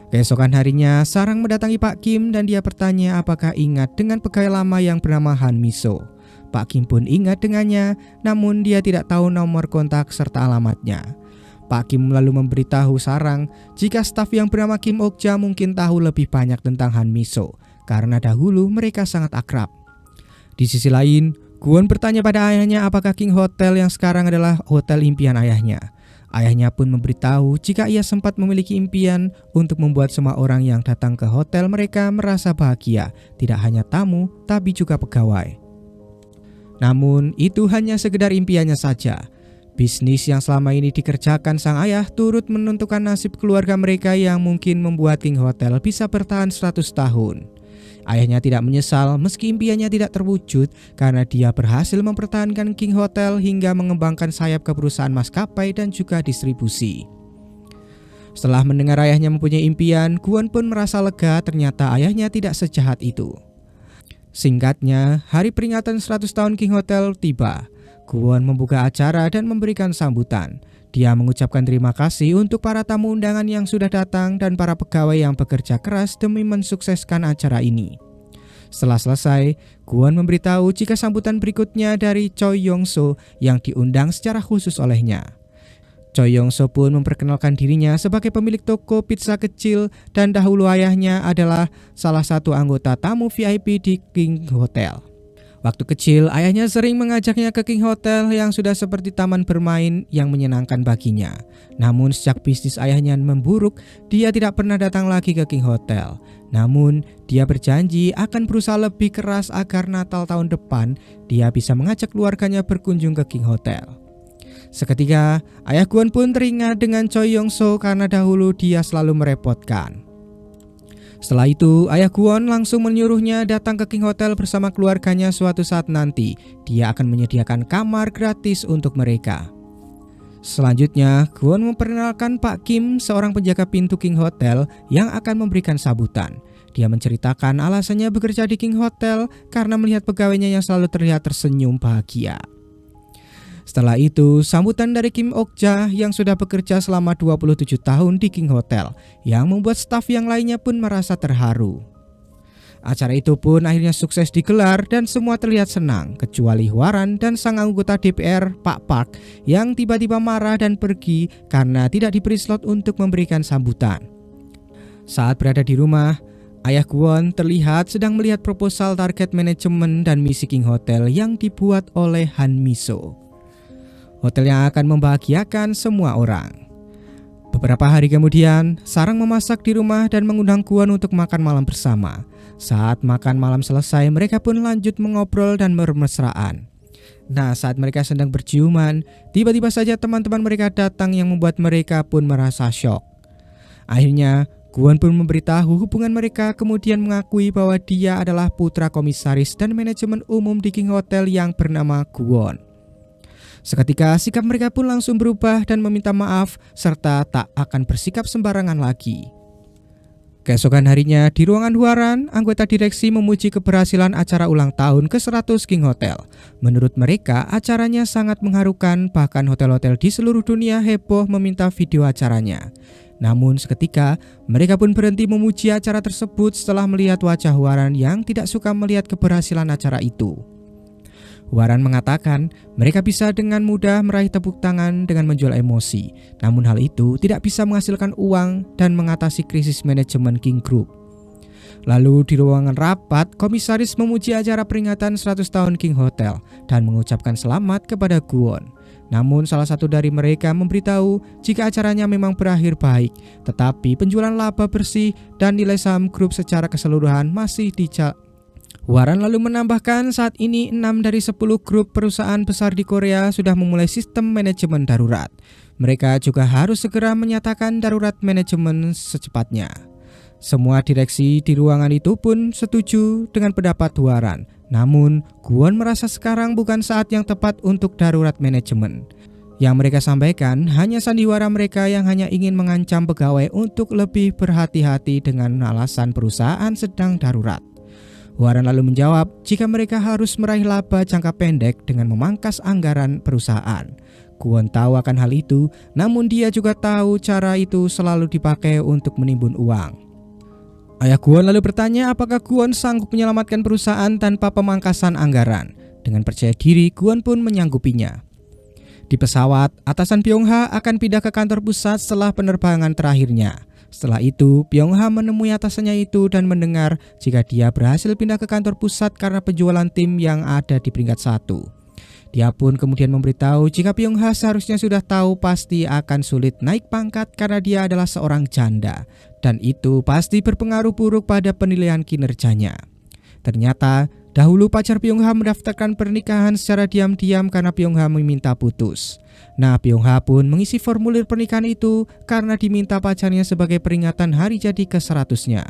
Keesokan harinya, Sarang mendatangi Pak Kim dan dia bertanya apakah ingat dengan pegawai lama yang bernama Han Miso. Pak Kim pun ingat dengannya, namun dia tidak tahu nomor kontak serta alamatnya. Pak Kim lalu memberitahu Sarang jika staf yang bernama Kim Ok-ja mungkin tahu lebih banyak tentang Han Miso karena dahulu mereka sangat akrab. Di sisi lain, Kwon bertanya pada ayahnya apakah King Hotel yang sekarang adalah hotel impian ayahnya. Ayahnya pun memberitahu jika ia sempat memiliki impian untuk membuat semua orang yang datang ke hotel mereka merasa bahagia, tidak hanya tamu tapi juga pegawai. Namun itu hanya sekedar impiannya saja. Bisnis yang selama ini dikerjakan sang ayah turut menentukan nasib keluarga mereka yang mungkin membuat King Hotel bisa bertahan 100 tahun. Ayahnya tidak menyesal meski impiannya tidak terwujud karena dia berhasil mempertahankan King Hotel hingga mengembangkan sayap ke perusahaan maskapai dan juga distribusi. Setelah mendengar ayahnya mempunyai impian, Kwon pun merasa lega ternyata ayahnya tidak sejahat itu. Singkatnya, hari peringatan 100 tahun King Hotel tiba. Kwon membuka acara dan memberikan sambutan. Dia mengucapkan terima kasih untuk para tamu undangan yang sudah datang dan para pegawai yang bekerja keras demi mensukseskan acara ini. Setelah selesai, Kwon memberitahu jika sambutan berikutnya dari Choi Yong-so yang diundang secara khusus olehnya. Choi Yong-so pun memperkenalkan dirinya sebagai pemilik toko pizza kecil dan dahulu ayahnya adalah salah satu anggota tamu VIP di King Hotel. Waktu kecil, ayahnya sering mengajaknya ke King Hotel yang sudah seperti taman bermain yang menyenangkan baginya. Namun sejak bisnis ayahnya memburuk, dia tidak pernah datang lagi ke King Hotel. Namun, dia berjanji akan berusaha lebih keras agar Natal tahun depan dia bisa mengajak keluarganya berkunjung ke King Hotel. Seketika, ayah Kwon pun teringat dengan Choi Yong-so karena dahulu dia selalu merepotkan. Setelah itu, ayah Kwon langsung menyuruhnya datang ke King Hotel bersama keluarganya suatu saat nanti. Dia akan menyediakan kamar gratis untuk mereka. Selanjutnya, Kwon memperkenalkan Pak Kim, seorang penjaga pintu King Hotel yang akan memberikan sambutan. Dia menceritakan alasannya bekerja di King Hotel karena melihat pegawainya yang selalu terlihat tersenyum bahagia. Setelah itu, sambutan dari Kim Ok-ja yang sudah bekerja selama 27 tahun di King Hotel, yang membuat staf yang lainnya pun merasa terharu. Acara itu pun akhirnya sukses digelar dan semua terlihat senang, kecuali Hwaran dan sang anggota DPR Pak Park yang tiba-tiba marah dan pergi karena tidak diberi slot untuk memberikan sambutan. Saat berada di rumah, ayah Kwon terlihat sedang melihat proposal target manajemen dan misi King Hotel yang dibuat oleh Han Miso. Hotel yang akan membahagiakan semua orang. Beberapa hari kemudian, Sarang memasak di rumah dan mengundang Kwon untuk makan malam bersama. Saat makan malam selesai, mereka pun lanjut mengobrol dan bermesraan. Nah, saat mereka sedang berciuman, tiba-tiba saja teman-teman mereka datang yang membuat mereka pun merasa syok. Akhirnya, Kwon pun memberitahu hubungan mereka, kemudian mengakui bahwa dia adalah putra komisaris dan manajemen umum di King Hotel yang bernama Kwon. Seketika sikap mereka pun langsung berubah dan meminta maaf serta tak akan bersikap sembarangan lagi. Keesokan harinya di ruangan Hwaran, anggota direksi memuji keberhasilan acara ulang tahun ke-100 King Hotel. Menurut mereka, acaranya sangat mengharukan, bahkan hotel-hotel di seluruh dunia heboh meminta video acaranya. Namun seketika, mereka pun berhenti memuji acara tersebut setelah melihat wajah Hwaran yang tidak suka melihat keberhasilan acara itu. Hwaran mengatakan mereka bisa dengan mudah meraih tepuk tangan dengan menjual emosi, namun hal itu tidak bisa menghasilkan uang dan mengatasi krisis manajemen King Group. Lalu di ruangan rapat, komisaris memuji acara peringatan 100 tahun King Hotel dan mengucapkan selamat kepada Kwon. Namun salah satu dari mereka memberitahu jika acaranya memang berakhir baik, tetapi penjualan laba bersih dan nilai saham grup secara keseluruhan masih Hwaran lalu menambahkan saat ini 6 dari 10 grup perusahaan besar di Korea sudah memulai sistem manajemen darurat. Mereka juga harus segera menyatakan darurat manajemen secepatnya. Semua direksi di ruangan itu pun setuju dengan pendapat Hwaran. Namun, Kwon merasa sekarang bukan saat yang tepat untuk darurat manajemen. Yang mereka sampaikan hanya sandiwara mereka yang hanya ingin mengancam pegawai untuk lebih berhati-hati dengan alasan perusahaan sedang darurat. Hwaran lalu menjawab jika mereka harus meraih laba jangka pendek dengan memangkas anggaran perusahaan. Kwon tahu akan hal itu, namun dia juga tahu cara itu selalu dipakai untuk menimbun uang. Ayah Kwon lalu bertanya apakah Kwon sanggup menyelamatkan perusahaan tanpa pemangkasan anggaran. Dengan percaya diri, Kwon pun menyanggupinya. Di pesawat, atasan Pyong-ha akan pindah ke kantor pusat setelah penerbangan terakhirnya. Setelah itu, Pyong-ha menemui atasannya itu dan mendengar jika dia berhasil pindah ke kantor pusat karena penjualan tim yang ada di peringkat 1. Dia pun kemudian memberitahu jika Pyong-ha seharusnya sudah tahu pasti akan sulit naik pangkat karena dia adalah seorang janda, dan itu pasti berpengaruh buruk pada penilaian kinerjanya. Ternyata, dahulu pacar Pyong-ha mendaftarkan pernikahan secara diam-diam karena Pyong-ha meminta putus. Nah, Pyong-ha pun mengisi formulir pernikahan itu karena diminta pacarnya sebagai peringatan hari jadi ke-100-nya.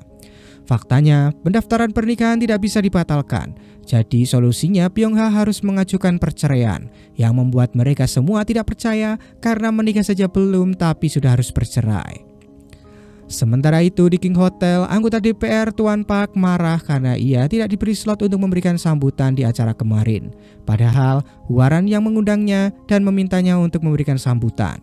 Faktanya, pendaftaran pernikahan tidak bisa dibatalkan. Jadi solusinya Pyong-ha harus mengajukan perceraian, yang membuat mereka semua tidak percaya karena menikah saja belum tapi sudah harus bercerai. Sementara itu di King Hotel, anggota DPR Tuan Park marah karena ia tidak diberi slot untuk memberikan sambutan di acara kemarin. Padahal Hwaran yang mengundangnya dan memintanya untuk memberikan sambutan.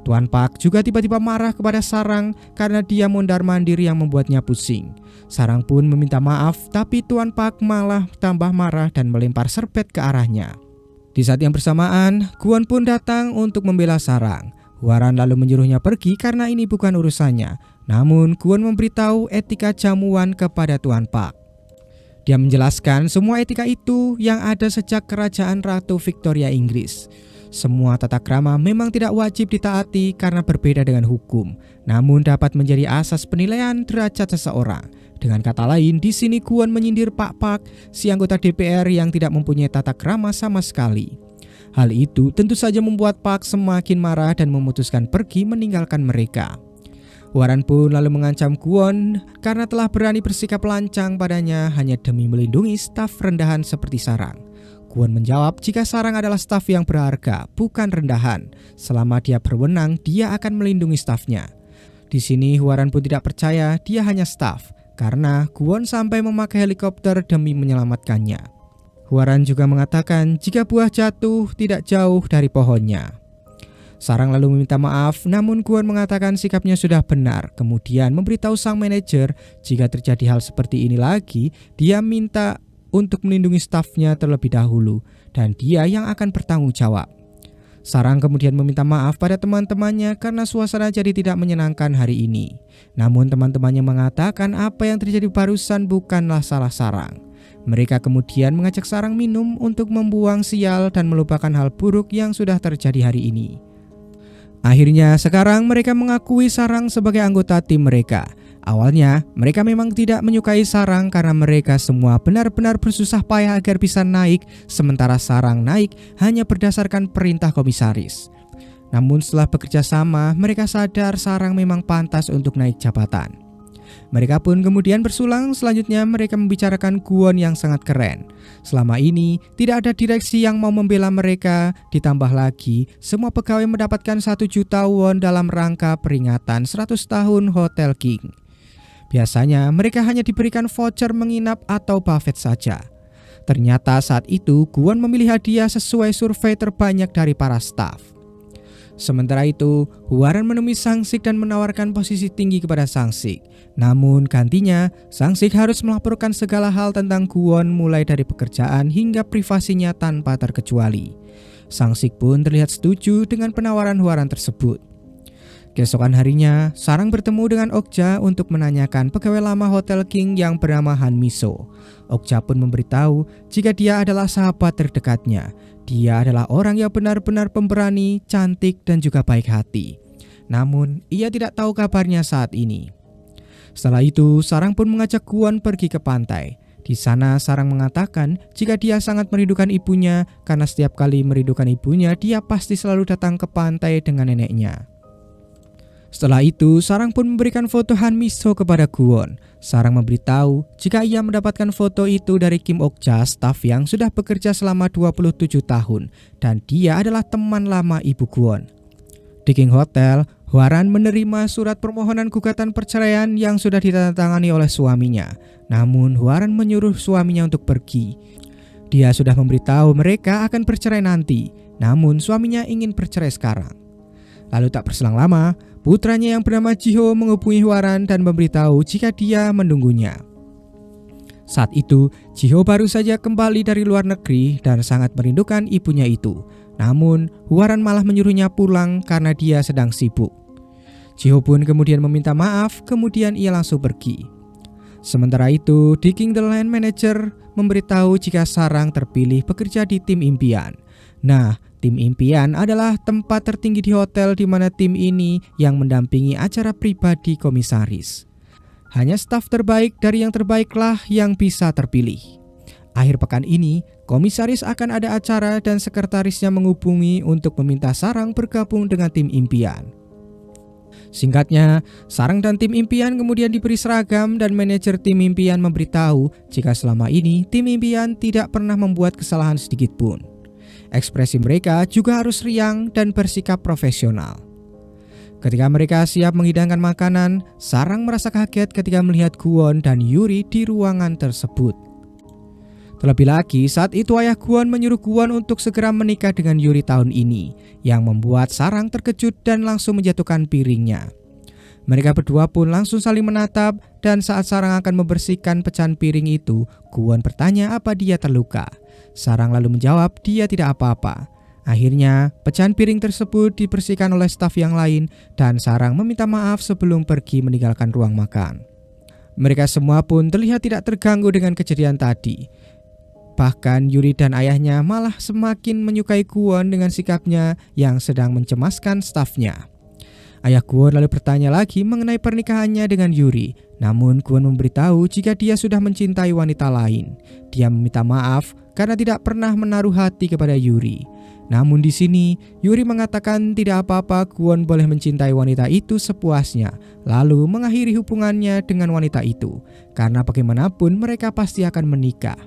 Tuan Park juga tiba-tiba marah kepada Sarang karena dia mondar-mandir yang membuatnya pusing. Sarang pun meminta maaf, tapi Tuan Park malah tambah marah dan melempar serbet ke arahnya. Di saat yang bersamaan, Kwon pun datang untuk membela Sarang. Hwaran lalu menyuruhnya pergi karena ini bukan urusannya. Namun Kwon memberitahu etika jamuan kepada Tuan Park. Dia menjelaskan semua etika itu yang ada sejak kerajaan Ratu Victoria Inggris. Semua tata krama memang tidak wajib ditaati karena berbeda dengan hukum, namun dapat menjadi asas penilaian derajat seseorang. Dengan kata lain, di sini Kwon menyindir Pak Park, si anggota DPR yang tidak mempunyai tata krama sama sekali. Hal itu tentu saja membuat Park semakin marah dan memutuskan pergi meninggalkan mereka. Warren pun lalu mengancam Kwon karena telah berani bersikap lancang padanya hanya demi melindungi staf rendahan seperti Sarang. Kwon menjawab jika Sarang adalah staf yang berharga, bukan rendahan. Selama dia berwenang, dia akan melindungi stafnya. Di sini Warren pun tidak percaya dia hanya staf, karena Kwon sampai memakai helikopter demi menyelamatkannya. Warren juga mengatakan jika buah jatuh tidak jauh dari pohonnya. Sarang lalu meminta maaf, namun Kwon mengatakan sikapnya sudah benar. Kemudian memberitahu sang manajer jika terjadi hal seperti ini lagi, dia minta untuk melindungi stafnya terlebih dahulu dan dia yang akan bertanggung jawab. Sarang kemudian meminta maaf pada teman-temannya karena suasana jadi tidak menyenangkan hari ini. Namun teman-temannya mengatakan apa yang terjadi barusan bukanlah salah Sarang. Mereka kemudian mengajak Sarang minum untuk membuang sial dan melupakan hal buruk yang sudah terjadi hari ini. Akhirnya sekarang mereka mengakui Sarang sebagai anggota tim mereka. Awalnya mereka memang tidak menyukai Sarang karena mereka semua benar-benar bersusah payah agar bisa naik, sementara Sarang naik hanya berdasarkan perintah komisaris. Namun setelah bekerja sama, mereka sadar Sarang memang pantas untuk naik jabatan. Mereka pun kemudian bersulang. Selanjutnya mereka membicarakan Kwon yang sangat keren. Selama ini tidak ada direksi yang mau membela mereka. Ditambah lagi semua pegawai mendapatkan 1 juta won dalam rangka peringatan 100 tahun Hotel King. Biasanya mereka hanya diberikan voucher menginap atau buffet saja. Ternyata saat itu Kwon memilih hadiah sesuai survei terbanyak dari para staf. Sementara itu, Warren menemui Sang-sik dan menawarkan posisi tinggi kepada Sang-sik. Namun gantinya, Sang-sik harus melaporkan segala hal tentang Kwon mulai dari pekerjaan hingga privasinya tanpa terkecuali. Sang-sik pun terlihat setuju dengan penawaran Warren tersebut. Keesokan harinya, Sarang bertemu dengan Okja untuk menanyakan pegawai lama Hotel King yang bernama Han Miso. Okja pun memberitahu jika dia adalah sahabat terdekatnya. Dia adalah orang yang benar-benar pemberani, cantik, dan juga baik hati. Namun, ia tidak tahu kabarnya saat ini. Setelah itu, Sarang pun mengajak Kwon pergi ke pantai. Di sana, Sarang mengatakan jika dia sangat merindukan ibunya, karena setiap kali merindukan ibunya, dia pasti selalu datang ke pantai dengan neneknya. Setelah itu, Sarang pun memberikan foto Han Miso kepada Kwon. Sarang memberitahu jika ia mendapatkan foto itu dari Kim Okja, staf yang sudah bekerja selama 27 tahun, dan dia adalah teman lama ibu Kwon. Di King Hotel, Warren menerima surat permohonan gugatan perceraian yang sudah ditandatangani oleh suaminya. Namun Warren menyuruh suaminya untuk pergi. Dia sudah memberitahu mereka akan bercerai nanti, namun suaminya ingin bercerai sekarang. Lalu tak berselang lama, putranya yang bernama Jiho menghubungi Warren dan memberitahu jika dia menunggunya. Saat itu, Jiho baru saja kembali dari luar negeri dan sangat merindukan ibunya itu. Namun, Warren malah menyuruhnya pulang karena dia sedang sibuk. Jiho pun kemudian meminta maaf, kemudian ia langsung pergi. Sementara itu, di King The Land Manager memberitahu jika Sarang terpilih bekerja di tim impian. Nah, tim impian adalah tempat tertinggi di hotel di mana tim ini yang mendampingi acara pribadi komisaris. Hanya staf terbaik dari yang terbaiklah yang bisa terpilih. Akhir pekan ini, komisaris akan ada acara dan sekretarisnya menghubungi untuk meminta Sarang bergabung dengan tim impian. Singkatnya, Sarang dan tim impian kemudian diberi seragam dan manajer tim impian memberitahu jika selama ini tim impian tidak pernah membuat kesalahan sedikit pun. Ekspresi mereka juga harus riang dan bersikap profesional. Ketika mereka siap menghidangkan makanan, Sarang merasa kaget ketika melihat Kwon dan Yuri di ruangan tersebut. Terlebih lagi, saat itu ayah Kwon menyuruh Kwon untuk segera menikah dengan Yuri tahun ini, yang membuat Sarang terkejut dan langsung menjatuhkan piringnya. Mereka berdua pun langsung saling menatap, dan saat Sarang akan membersihkan pecahan piring itu, Kwon bertanya apa dia terluka. Sarang lalu menjawab dia tidak apa-apa. Akhirnya, pecahan piring tersebut dibersihkan oleh staf yang lain dan Sarang meminta maaf sebelum pergi meninggalkan ruang makan. Mereka semua pun terlihat tidak terganggu dengan kejadian tadi. Bahkan Yuri dan ayahnya malah semakin menyukai Kwon dengan sikapnya yang sedang mencemaskan stafnya. Ayah Kwon lalu bertanya lagi mengenai pernikahannya dengan Yuri. Namun Kwon memberitahu jika dia sudah mencintai wanita lain. Dia meminta maaf karena tidak pernah menaruh hati kepada Yuri. Namun di sini Yuri mengatakan tidak apa-apa, Kwon boleh mencintai wanita itu sepuasnya, lalu mengakhiri hubungannya dengan wanita itu, karena bagaimanapun mereka pasti akan menikah.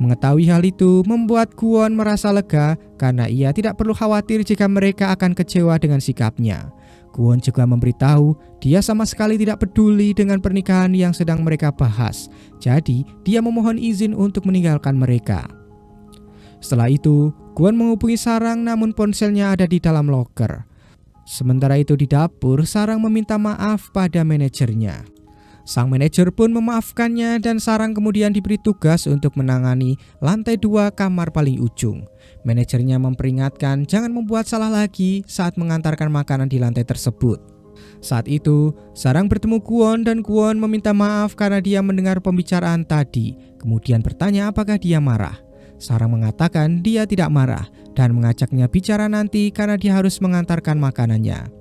Mengetahui hal itu membuat Kwon merasa lega karena ia tidak perlu khawatir jika mereka akan kecewa dengan sikapnya. Kwon juga memberitahu dia sama sekali tidak peduli dengan pernikahan yang sedang mereka bahas. Jadi dia memohon izin untuk meninggalkan mereka. Setelah itu Kwon menghubungi Sarang namun ponselnya ada di dalam loker. Sementara itu di dapur Sarang meminta maaf pada manajernya. Sang manajer pun memaafkannya dan Sarang kemudian diberi tugas untuk menangani lantai 2 kamar paling ujung. Manajernya memperingatkan jangan membuat salah lagi saat mengantarkan makanan di lantai tersebut. Saat itu, Sarang bertemu Kwon dan Kwon meminta maaf karena dia mendengar pembicaraan tadi. Kemudian bertanya apakah dia marah. Sarang mengatakan dia tidak marah dan mengajaknya bicara nanti karena dia harus mengantarkan makanannya.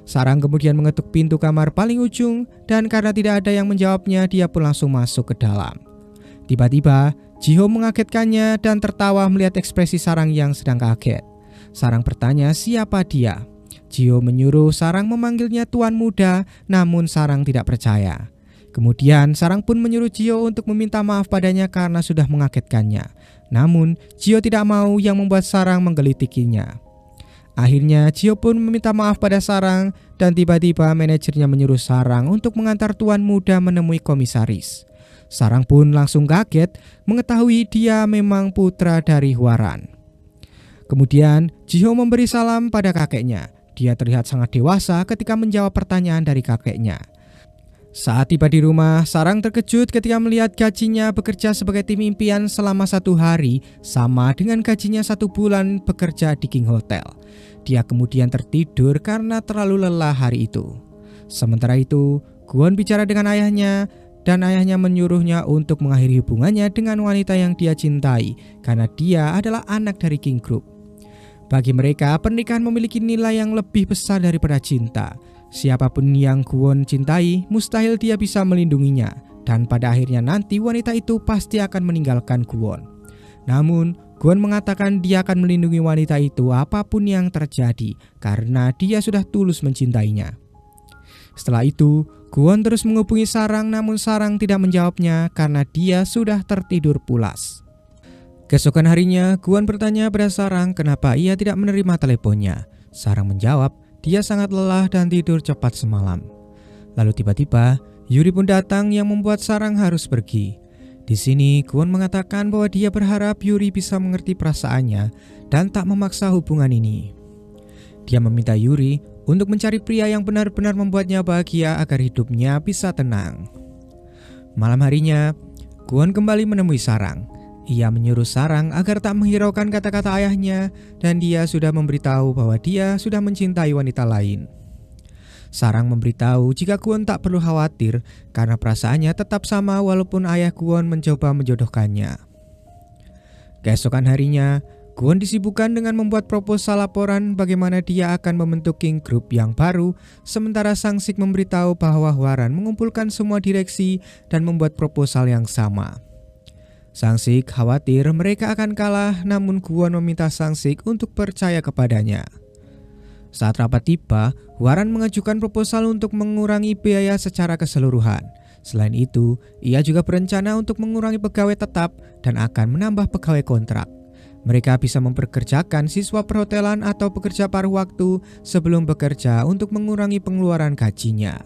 Sarang kemudian mengetuk pintu kamar paling ujung dan karena tidak ada yang menjawabnya, dia pun langsung masuk ke dalam. Tiba-tiba, Jiho mengagetkannya dan tertawa melihat ekspresi Sarang yang sedang kaget. Sarang bertanya siapa dia. Jiho menyuruh Sarang memanggilnya Tuan Muda, namun Sarang tidak percaya. Kemudian Sarang pun menyuruh Jiho untuk meminta maaf padanya karena sudah mengagetkannya. Namun, Jiho tidak mau yang membuat Sarang menggelitikinya. Akhirnya Jiho pun meminta maaf pada Sarang dan tiba-tiba manajernya menyuruh Sarang untuk mengantar Tuan Muda menemui komisaris. Sarang pun langsung kaget mengetahui dia memang putra dari Hwaran. Kemudian Jiho memberi salam pada kakeknya. Dia terlihat sangat dewasa ketika menjawab pertanyaan dari kakeknya. Saat tiba di rumah, Sarang terkejut ketika melihat gajinya bekerja sebagai tim impian selama 1 hari sama dengan gajinya 1 bulan bekerja di King Hotel. Dia kemudian tertidur karena terlalu lelah hari itu. Sementara itu, Kwon bicara dengan ayahnya dan ayahnya menyuruhnya untuk mengakhiri hubungannya dengan wanita yang dia cintai karena dia adalah anak dari King Group. Bagi mereka, pernikahan memiliki nilai yang lebih besar daripada cinta. Siapapun yang Kwon cintai, mustahil dia bisa melindunginya, dan pada akhirnya nanti wanita itu pasti akan meninggalkan Kwon. Namun, Kwon mengatakan dia akan melindungi wanita itu apapun yang terjadi, karena dia sudah tulus mencintainya. Setelah itu, Kwon terus menghubungi Sarang, namun Sarang tidak menjawabnya karena dia sudah tertidur pulas. Keesokan harinya, Kwon bertanya pada Sarang kenapa ia tidak menerima teleponnya. Sarang menjawab, dia sangat lelah dan tidur cepat semalam. Lalu tiba-tiba Yuri pun datang yang membuat Sarang harus pergi. Di sini Kwon mengatakan bahwa dia berharap Yuri bisa mengerti perasaannya dan tak memaksa hubungan ini. Dia meminta Yuri untuk mencari pria yang benar-benar membuatnya bahagia agar hidupnya bisa tenang. Malam harinya, Kwon kembali menemui Sarang. Ia menyuruh Sarang agar tak menghiraukan kata-kata ayahnya dan dia sudah memberitahu bahwa dia sudah mencintai wanita lain. Sarang memberitahu jika Kwon tak perlu khawatir karena perasaannya tetap sama walaupun ayah Kwon mencoba menjodohkannya. Keesokan harinya, Kwon disibukkan dengan membuat proposal laporan bagaimana dia akan membentuk King Group yang baru, sementara Sang Sik memberitahu bahwa Hwaran mengumpulkan semua direksi dan membuat proposal yang sama. Sang Sik khawatir mereka akan kalah, namun Kwon meminta Sang Sik untuk percaya kepadanya. Saat rapat tiba, Hwaran mengajukan proposal untuk mengurangi biaya secara keseluruhan. Selain itu, ia juga berencana untuk mengurangi pegawai tetap dan akan menambah pegawai kontrak. Mereka bisa memperkerjakan siswa perhotelan atau pekerja paruh waktu sebelum bekerja untuk mengurangi pengeluaran gajinya.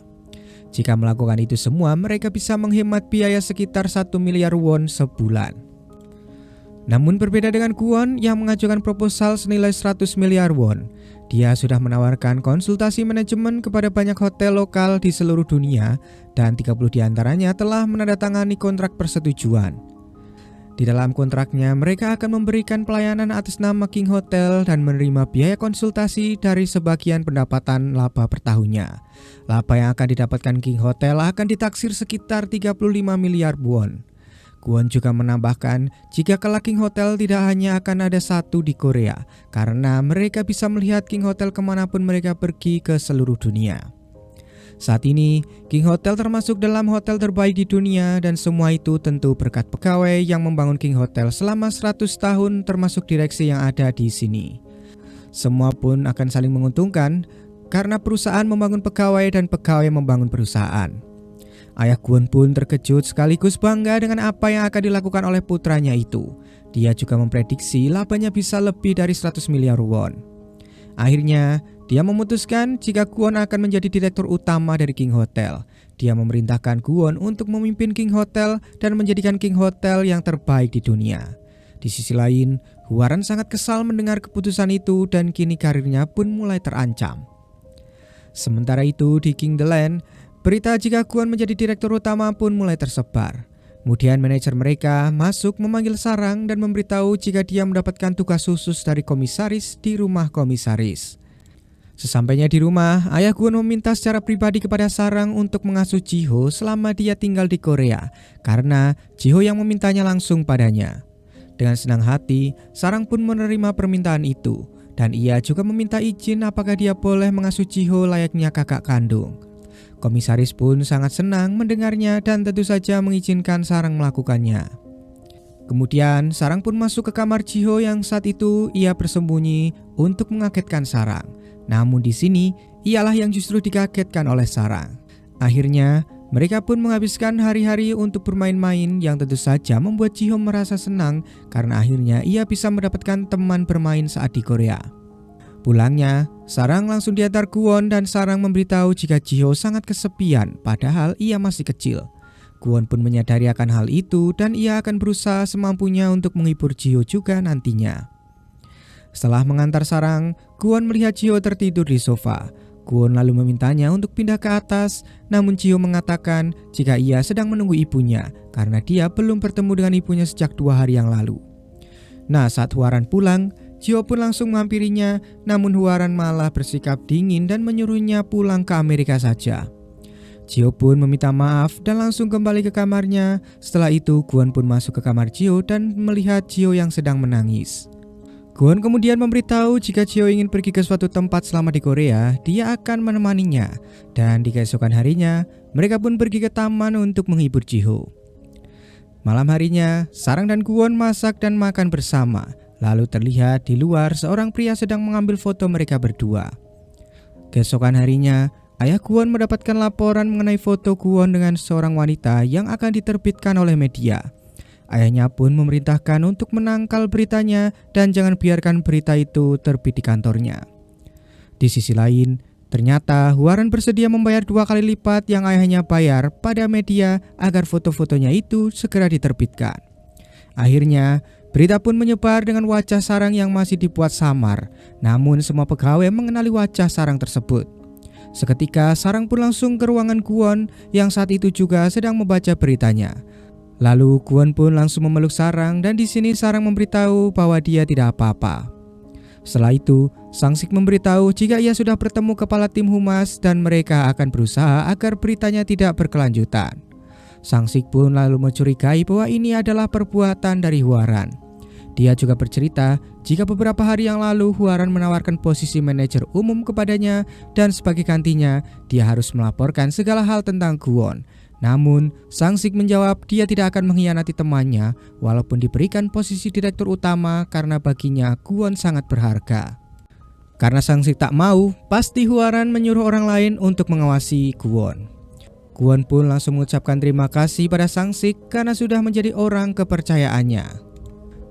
Jika melakukan itu semua, mereka bisa menghemat biaya sekitar 1 miliar won sebulan. Namun berbeda dengan Kwon yang mengajukan proposal senilai 100 miliar won. Dia sudah menawarkan konsultasi manajemen kepada banyak hotel lokal di seluruh dunia dan 30 diantaranya telah menandatangani kontrak persetujuan. Di dalam kontraknya, mereka akan memberikan pelayanan atas nama King Hotel dan menerima biaya konsultasi dari sebagian pendapatan laba per tahunnya. Laba yang akan didapatkan King Hotel akan ditaksir sekitar 35 miliar won. Kwon juga menambahkan, jika kelak King Hotel tidak hanya akan ada satu di Korea, karena mereka bisa melihat King Hotel kemanapun mereka pergi ke seluruh dunia. Saat ini, King Hotel termasuk dalam hotel terbaik di dunia dan semua itu tentu berkat pegawai yang membangun King Hotel selama 100 tahun termasuk direksi yang ada di sini. Semua pun akan saling menguntungkan karena perusahaan membangun pegawai dan pegawai membangun perusahaan. Ayah Kwon pun terkejut sekaligus bangga dengan apa yang akan dilakukan oleh putranya itu. Dia juga memprediksi labanya bisa lebih dari 100 miliar won. Akhirnya, dia memutuskan jika Kwon akan menjadi direktur utama dari King Hotel. Dia memerintahkan Kwon untuk memimpin King Hotel dan menjadikan King Hotel yang terbaik di dunia. Di sisi lain, Hwaran sangat kesal mendengar keputusan itu dan kini karirnya pun mulai terancam. Sementara itu di King The Land, berita jika Kwon menjadi direktur utama pun mulai tersebar. Kemudian manajer mereka masuk memanggil Sarang dan memberitahu jika dia mendapatkan tugas khusus dari komisaris di rumah komisaris. Sesampainya di rumah, ayah Kwon meminta secara pribadi kepada Sarang untuk mengasuh Jiho selama dia tinggal di Korea, karena Jiho yang memintanya langsung padanya. Dengan senang hati, Sarang pun menerima permintaan itu, dan ia juga meminta izin apakah dia boleh mengasuh Jiho layaknya kakak kandung. Komisaris pun sangat senang mendengarnya dan tentu saja mengizinkan Sarang melakukannya. Kemudian Sarang pun masuk ke kamar Jiho yang saat itu ia bersembunyi untuk mengagetkan Sarang. Namun di sini ialah yang justru dikagetkan oleh Sarang. Akhirnya mereka pun menghabiskan hari-hari untuk bermain-main yang tentu saja membuat Jiho merasa senang karena akhirnya ia bisa mendapatkan teman bermain saat di Korea. Pulangnya, Sarang langsung diantar Kwon dan Sarang memberitahu jika Jiho sangat kesepian padahal ia masih kecil. Kwon pun menyadari akan hal itu dan ia akan berusaha semampunya untuk menghibur Jiho juga nantinya. Setelah mengantar Sarang, Kwon melihat Jiho tertidur di sofa. Kwon lalu memintanya untuk pindah ke atas, namun Jiho mengatakan jika ia sedang menunggu ibunya karena dia belum bertemu dengan ibunya sejak 2 hari yang lalu. Nah, saat Hwaran pulang, Jiho pun langsung menghampirinya, namun Hwaran malah bersikap dingin dan menyuruhnya pulang ke Amerika saja. Jiho pun meminta maaf dan langsung kembali ke kamarnya. Setelah itu, Kwon pun masuk ke kamar Jiho dan melihat Jiho yang sedang menangis. Kwon kemudian memberitahu jika Jiho ingin pergi ke suatu tempat selama di Korea, dia akan menemaninya. Dan di keesokan harinya, mereka pun pergi ke taman untuk menghibur Jiho. Malam harinya, Sarang dan Kwon masak dan makan bersama. Lalu terlihat di luar seorang pria sedang mengambil foto mereka berdua. Keesokan harinya, ayah Kwon mendapatkan laporan mengenai foto Kwon dengan seorang wanita yang akan diterbitkan oleh media. Ayahnya pun memerintahkan untuk menangkal beritanya dan jangan biarkan berita itu terbit di kantornya. Di sisi lain, ternyata Hwaran bersedia membayar 2 kali lipat yang ayahnya bayar pada media agar foto-fotonya itu segera diterbitkan. Akhirnya, berita pun menyebar dengan wajah Sarang yang masih dibuat samar, namun semua pegawai mengenali wajah Sarang tersebut. Seketika Sarang pun langsung ke ruangan Kwon yang saat itu juga sedang membaca beritanya. Lalu Kwon pun langsung memeluk Sarang dan di sini Sarang memberitahu bahwa dia tidak apa-apa. Setelah itu, Sang-sik memberitahu jika ia sudah bertemu kepala tim humas dan mereka akan berusaha agar beritanya tidak berkelanjutan. Sang-sik pun lalu mencurigai bahwa ini adalah perbuatan dari Hwaran. Dia juga bercerita jika beberapa hari yang lalu Hwaran menawarkan posisi manajer umum kepadanya dan sebagai gantinya dia harus melaporkan segala hal tentang Kwon. Namun, Sang-sik menjawab dia tidak akan mengkhianati temannya walaupun diberikan posisi direktur utama karena baginya Kwon sangat berharga. Karena Sang-sik tak mau, pasti Hwaran menyuruh orang lain untuk mengawasi Kwon. Kwon pun langsung mengucapkan terima kasih pada Sang-sik karena sudah menjadi orang kepercayaannya.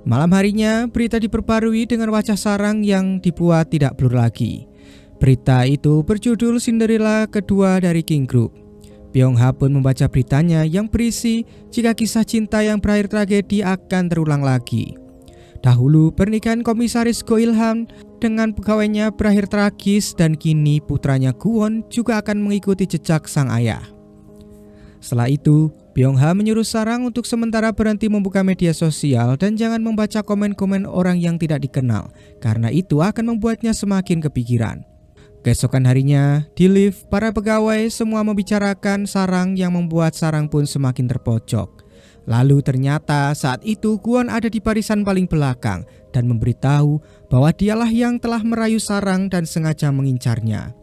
Malam harinya, berita diperbarui dengan wajah Sarang yang dibuat tidak blur lagi. Berita itu berjudul Cinderella kedua dari King Group. Byung-ha pun membaca beritanya yang berisi jika kisah cinta yang berakhir tragedi akan terulang lagi. Dahulu pernikahan komisaris Go Il-ham dengan pegawainya berakhir tragis dan kini putranya Kwon juga akan mengikuti jejak sang ayah. Setelah itu, Byung-ha menyuruh Sarang untuk sementara berhenti membuka media sosial dan jangan membaca komen-komen orang yang tidak dikenal, karena itu akan membuatnya semakin kepikiran. Keesokan harinya, di lift, para pegawai semua membicarakan Sarang yang membuat Sarang pun semakin terpojok. Lalu ternyata saat itu Kwon ada di barisan paling belakang dan memberitahu bahwa dialah yang telah merayu Sarang dan sengaja mengincarnya.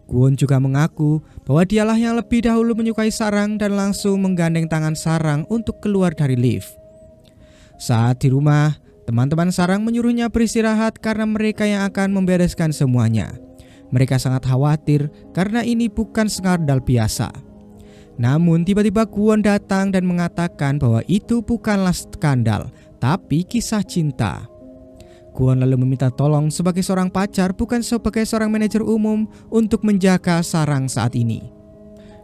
Kwon juga mengaku bahwa dialah yang lebih dahulu menyukai Sarang dan langsung menggandeng tangan Sarang untuk keluar dari lift. Saat di rumah, teman-teman Sarang menyuruhnya beristirahat karena mereka yang akan membereskan semuanya. Mereka sangat khawatir karena ini bukan skandal biasa. Namun tiba-tiba Kwon datang dan mengatakan bahwa itu bukanlah skandal, tapi kisah cinta. Kwon lalu meminta tolong sebagai seorang pacar, bukan sebagai seorang manajer umum, untuk menjaga Sarang saat ini.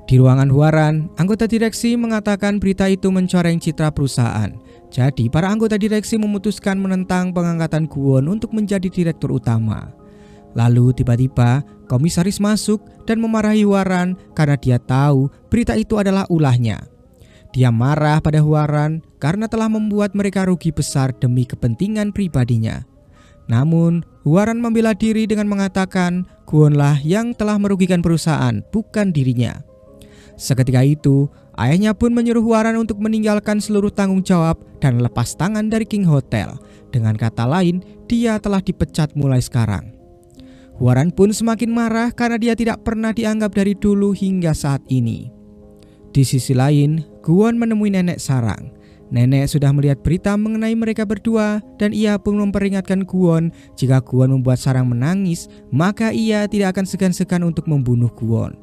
Di ruangan Hwaran, anggota direksi mengatakan berita itu mencoreng citra perusahaan. Jadi para anggota direksi memutuskan menentang pengangkatan Kwon untuk menjadi direktur utama. Lalu tiba-tiba komisaris masuk dan memarahi Hwaran karena dia tahu berita itu adalah ulahnya. Dia marah pada Hwaran karena telah membuat mereka rugi besar demi kepentingan pribadinya. Namun Hwaran membela diri dengan mengatakan Kwonlah yang telah merugikan perusahaan, bukan dirinya. Seketika itu ayahnya pun menyuruh Hwaran untuk meninggalkan seluruh tanggung jawab dan lepas tangan dari King Hotel. Dengan kata lain, dia telah dipecat mulai sekarang. Hwaran pun semakin marah karena dia tidak pernah dianggap dari dulu hingga saat ini. Di sisi lain, Kwon menemui nenek Sarang. Nenek sudah melihat berita mengenai mereka berdua dan ia pun memperingatkan Kwon jika Kwon membuat Sarang menangis, maka ia tidak akan segan-segan untuk membunuh Kwon.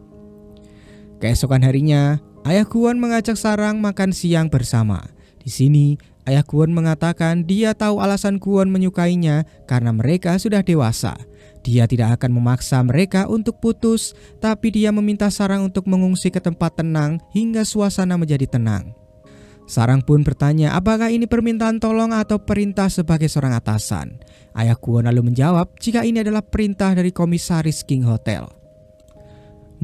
Keesokan harinya, ayah Kwon mengajak Sarang makan siang bersama. Di sini, ayah Kwon mengatakan dia tahu alasan Kwon menyukainya karena mereka sudah dewasa. Dia tidak akan memaksa mereka untuk putus, tapi dia meminta Sarang untuk mengungsi ke tempat tenang hingga suasana menjadi tenang. Sarang pun bertanya apakah ini permintaan tolong atau perintah sebagai seorang atasan. Ayah Kwon lalu menjawab jika ini adalah perintah dari komisaris King Hotel.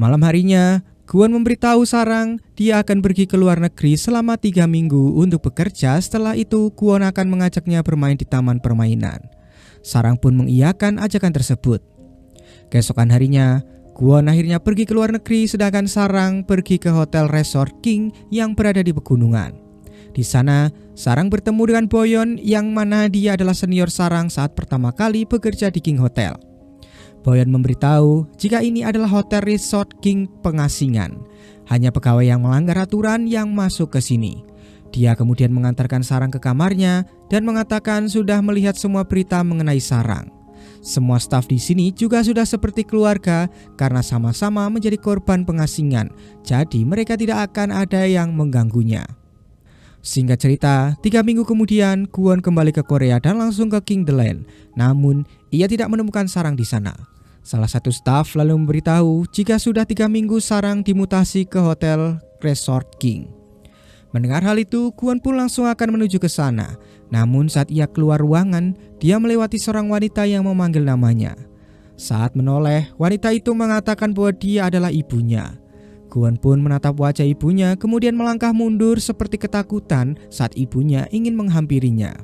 Malam harinya, Kwon memberitahu Sarang dia akan pergi ke luar negeri selama 3 minggu untuk bekerja. Setelah itu Kwon akan mengajaknya bermain di taman permainan. Sarang pun mengiyakan ajakan tersebut. Keesokan harinya, Kwon akhirnya pergi ke luar negeri sedangkan Sarang pergi ke hotel resort King yang berada di pegunungan. Di sana, Sarang bertemu dengan Boyon yang mana dia adalah senior Sarang saat pertama kali bekerja di King Hotel. Boyon memberitahu jika ini adalah hotel resort King pengasingan. Hanya pegawai yang melanggar aturan yang masuk ke sini. Dia kemudian mengantarkan Sarang ke kamarnya dan mengatakan sudah melihat semua berita mengenai Sarang. Semua staf di sini juga sudah seperti keluarga karena sama-sama menjadi korban pengasingan. Jadi mereka tidak akan ada yang mengganggunya. Singkat cerita, 3 minggu kemudian Kwon kembali ke Korea dan langsung ke King The Land. Namun ia tidak menemukan Sarang di sana. Salah satu staf lalu memberitahu jika sudah 3 minggu Sarang dimutasi ke hotel resort King. Mendengar hal itu, Kwon pun langsung akan menuju ke sana. Namun saat ia keluar ruangan, dia melewati seorang wanita yang memanggil namanya. Saat menoleh, wanita itu mengatakan bahwa dia adalah ibunya. Kwon pun menatap wajah ibunya, kemudian melangkah mundur seperti ketakutan saat ibunya ingin menghampirinya.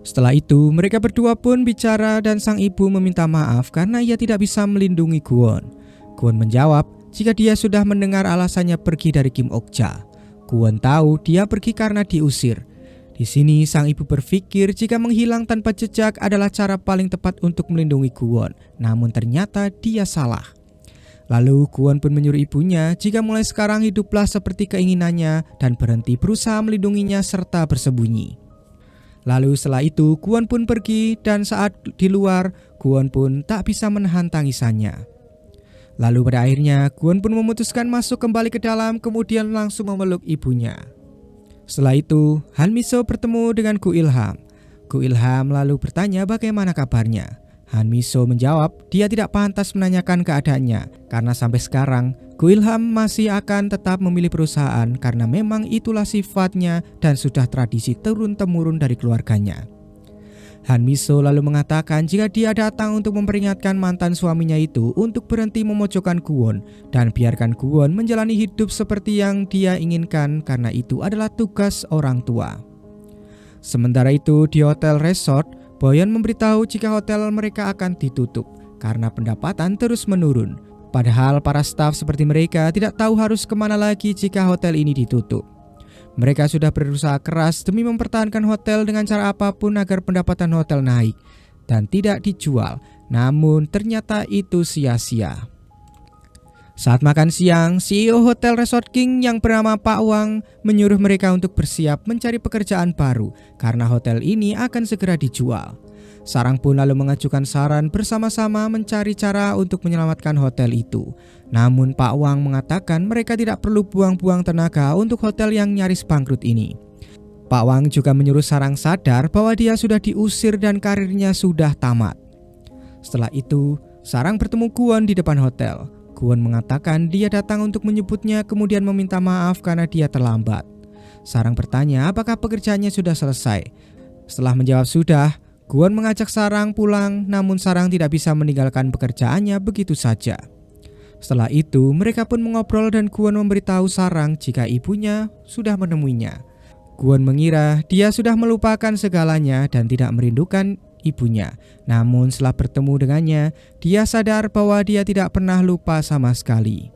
Setelah itu, mereka berdua pun bicara dan sang ibu meminta maaf karena ia tidak bisa melindungi Kwon. Kwon menjawab jika dia sudah mendengar alasannya pergi dari Kim Ok-ja. Kwon tahu dia pergi karena diusir. Di sini sang ibu berpikir jika menghilang tanpa jejak adalah cara paling tepat untuk melindungi Kwon. Namun ternyata dia salah. Lalu Kwon pun menyuruh ibunya jika mulai sekarang hiduplah seperti keinginannya dan berhenti berusaha melindunginya serta bersembunyi. Lalu setelah itu Kwon pun pergi dan saat di luar Kwon pun tak bisa menahan tangisannya. Lalu pada akhirnya Kwon pun memutuskan masuk kembali ke dalam kemudian langsung memeluk ibunya. Setelah itu Han Mi-so bertemu dengan Go Ilham. Go Ilham lalu bertanya bagaimana kabarnya. Han Mi-so menjawab dia tidak pantas menanyakan keadaannya karena sampai sekarang Go Ilham masih akan tetap memilih perusahaan karena memang itulah sifatnya dan sudah tradisi turun-temurun dari keluarganya. Han Miso lalu mengatakan jika dia datang untuk memperingatkan mantan suaminya itu untuk berhenti memojokkan Kwon dan biarkan Kwon menjalani hidup seperti yang dia inginkan karena itu adalah tugas orang tua. Sementara itu di hotel resort, Boyeon memberitahu jika hotel mereka akan ditutup karena pendapatan terus menurun. Padahal para staf seperti mereka tidak tahu harus kemana lagi jika hotel ini ditutup. Mereka sudah berusaha keras demi mempertahankan hotel dengan cara apapun agar pendapatan hotel naik dan tidak dijual, namun ternyata itu sia-sia. Saat makan siang, CEO Hotel Resort King yang bernama Pak Wang menyuruh mereka untuk bersiap mencari pekerjaan baru karena hotel ini akan segera dijual. Sarang pun lalu mengajukan saran bersama-sama mencari cara untuk menyelamatkan hotel itu. Namun Pak Wang mengatakan mereka tidak perlu buang-buang tenaga untuk hotel yang nyaris bangkrut ini. Pak Wang juga menyuruh Sarang sadar bahwa dia sudah diusir dan karirnya sudah tamat. Setelah itu, Sarang bertemu Kwon di depan hotel. Kwon mengatakan dia datang untuk menyebutnya kemudian meminta maaf karena dia terlambat. Sarang bertanya apakah pekerjaannya sudah selesai. Setelah menjawab sudah, Kwon mengajak Sarang pulang, namun Sarang tidak bisa meninggalkan pekerjaannya begitu saja. Setelah itu, mereka pun mengobrol dan Kwon memberitahu Sarang jika ibunya sudah menemuinya. Kwon mengira dia sudah melupakan segalanya dan tidak merindukan ibunya. Namun setelah bertemu dengannya, dia sadar bahwa dia tidak pernah lupa sama sekali.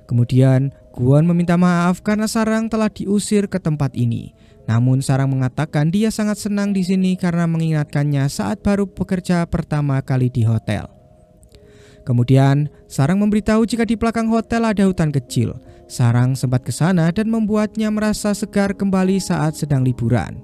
Kemudian, Kwon meminta maaf karena Sarang telah diusir ke tempat ini. Namun Sarang mengatakan dia sangat senang di sini karena mengingatkannya saat baru bekerja pertama kali di hotel. Kemudian Sarang memberitahu jika di belakang hotel ada hutan kecil. Sarang sempat ke sana dan membuatnya merasa segar kembali saat sedang liburan.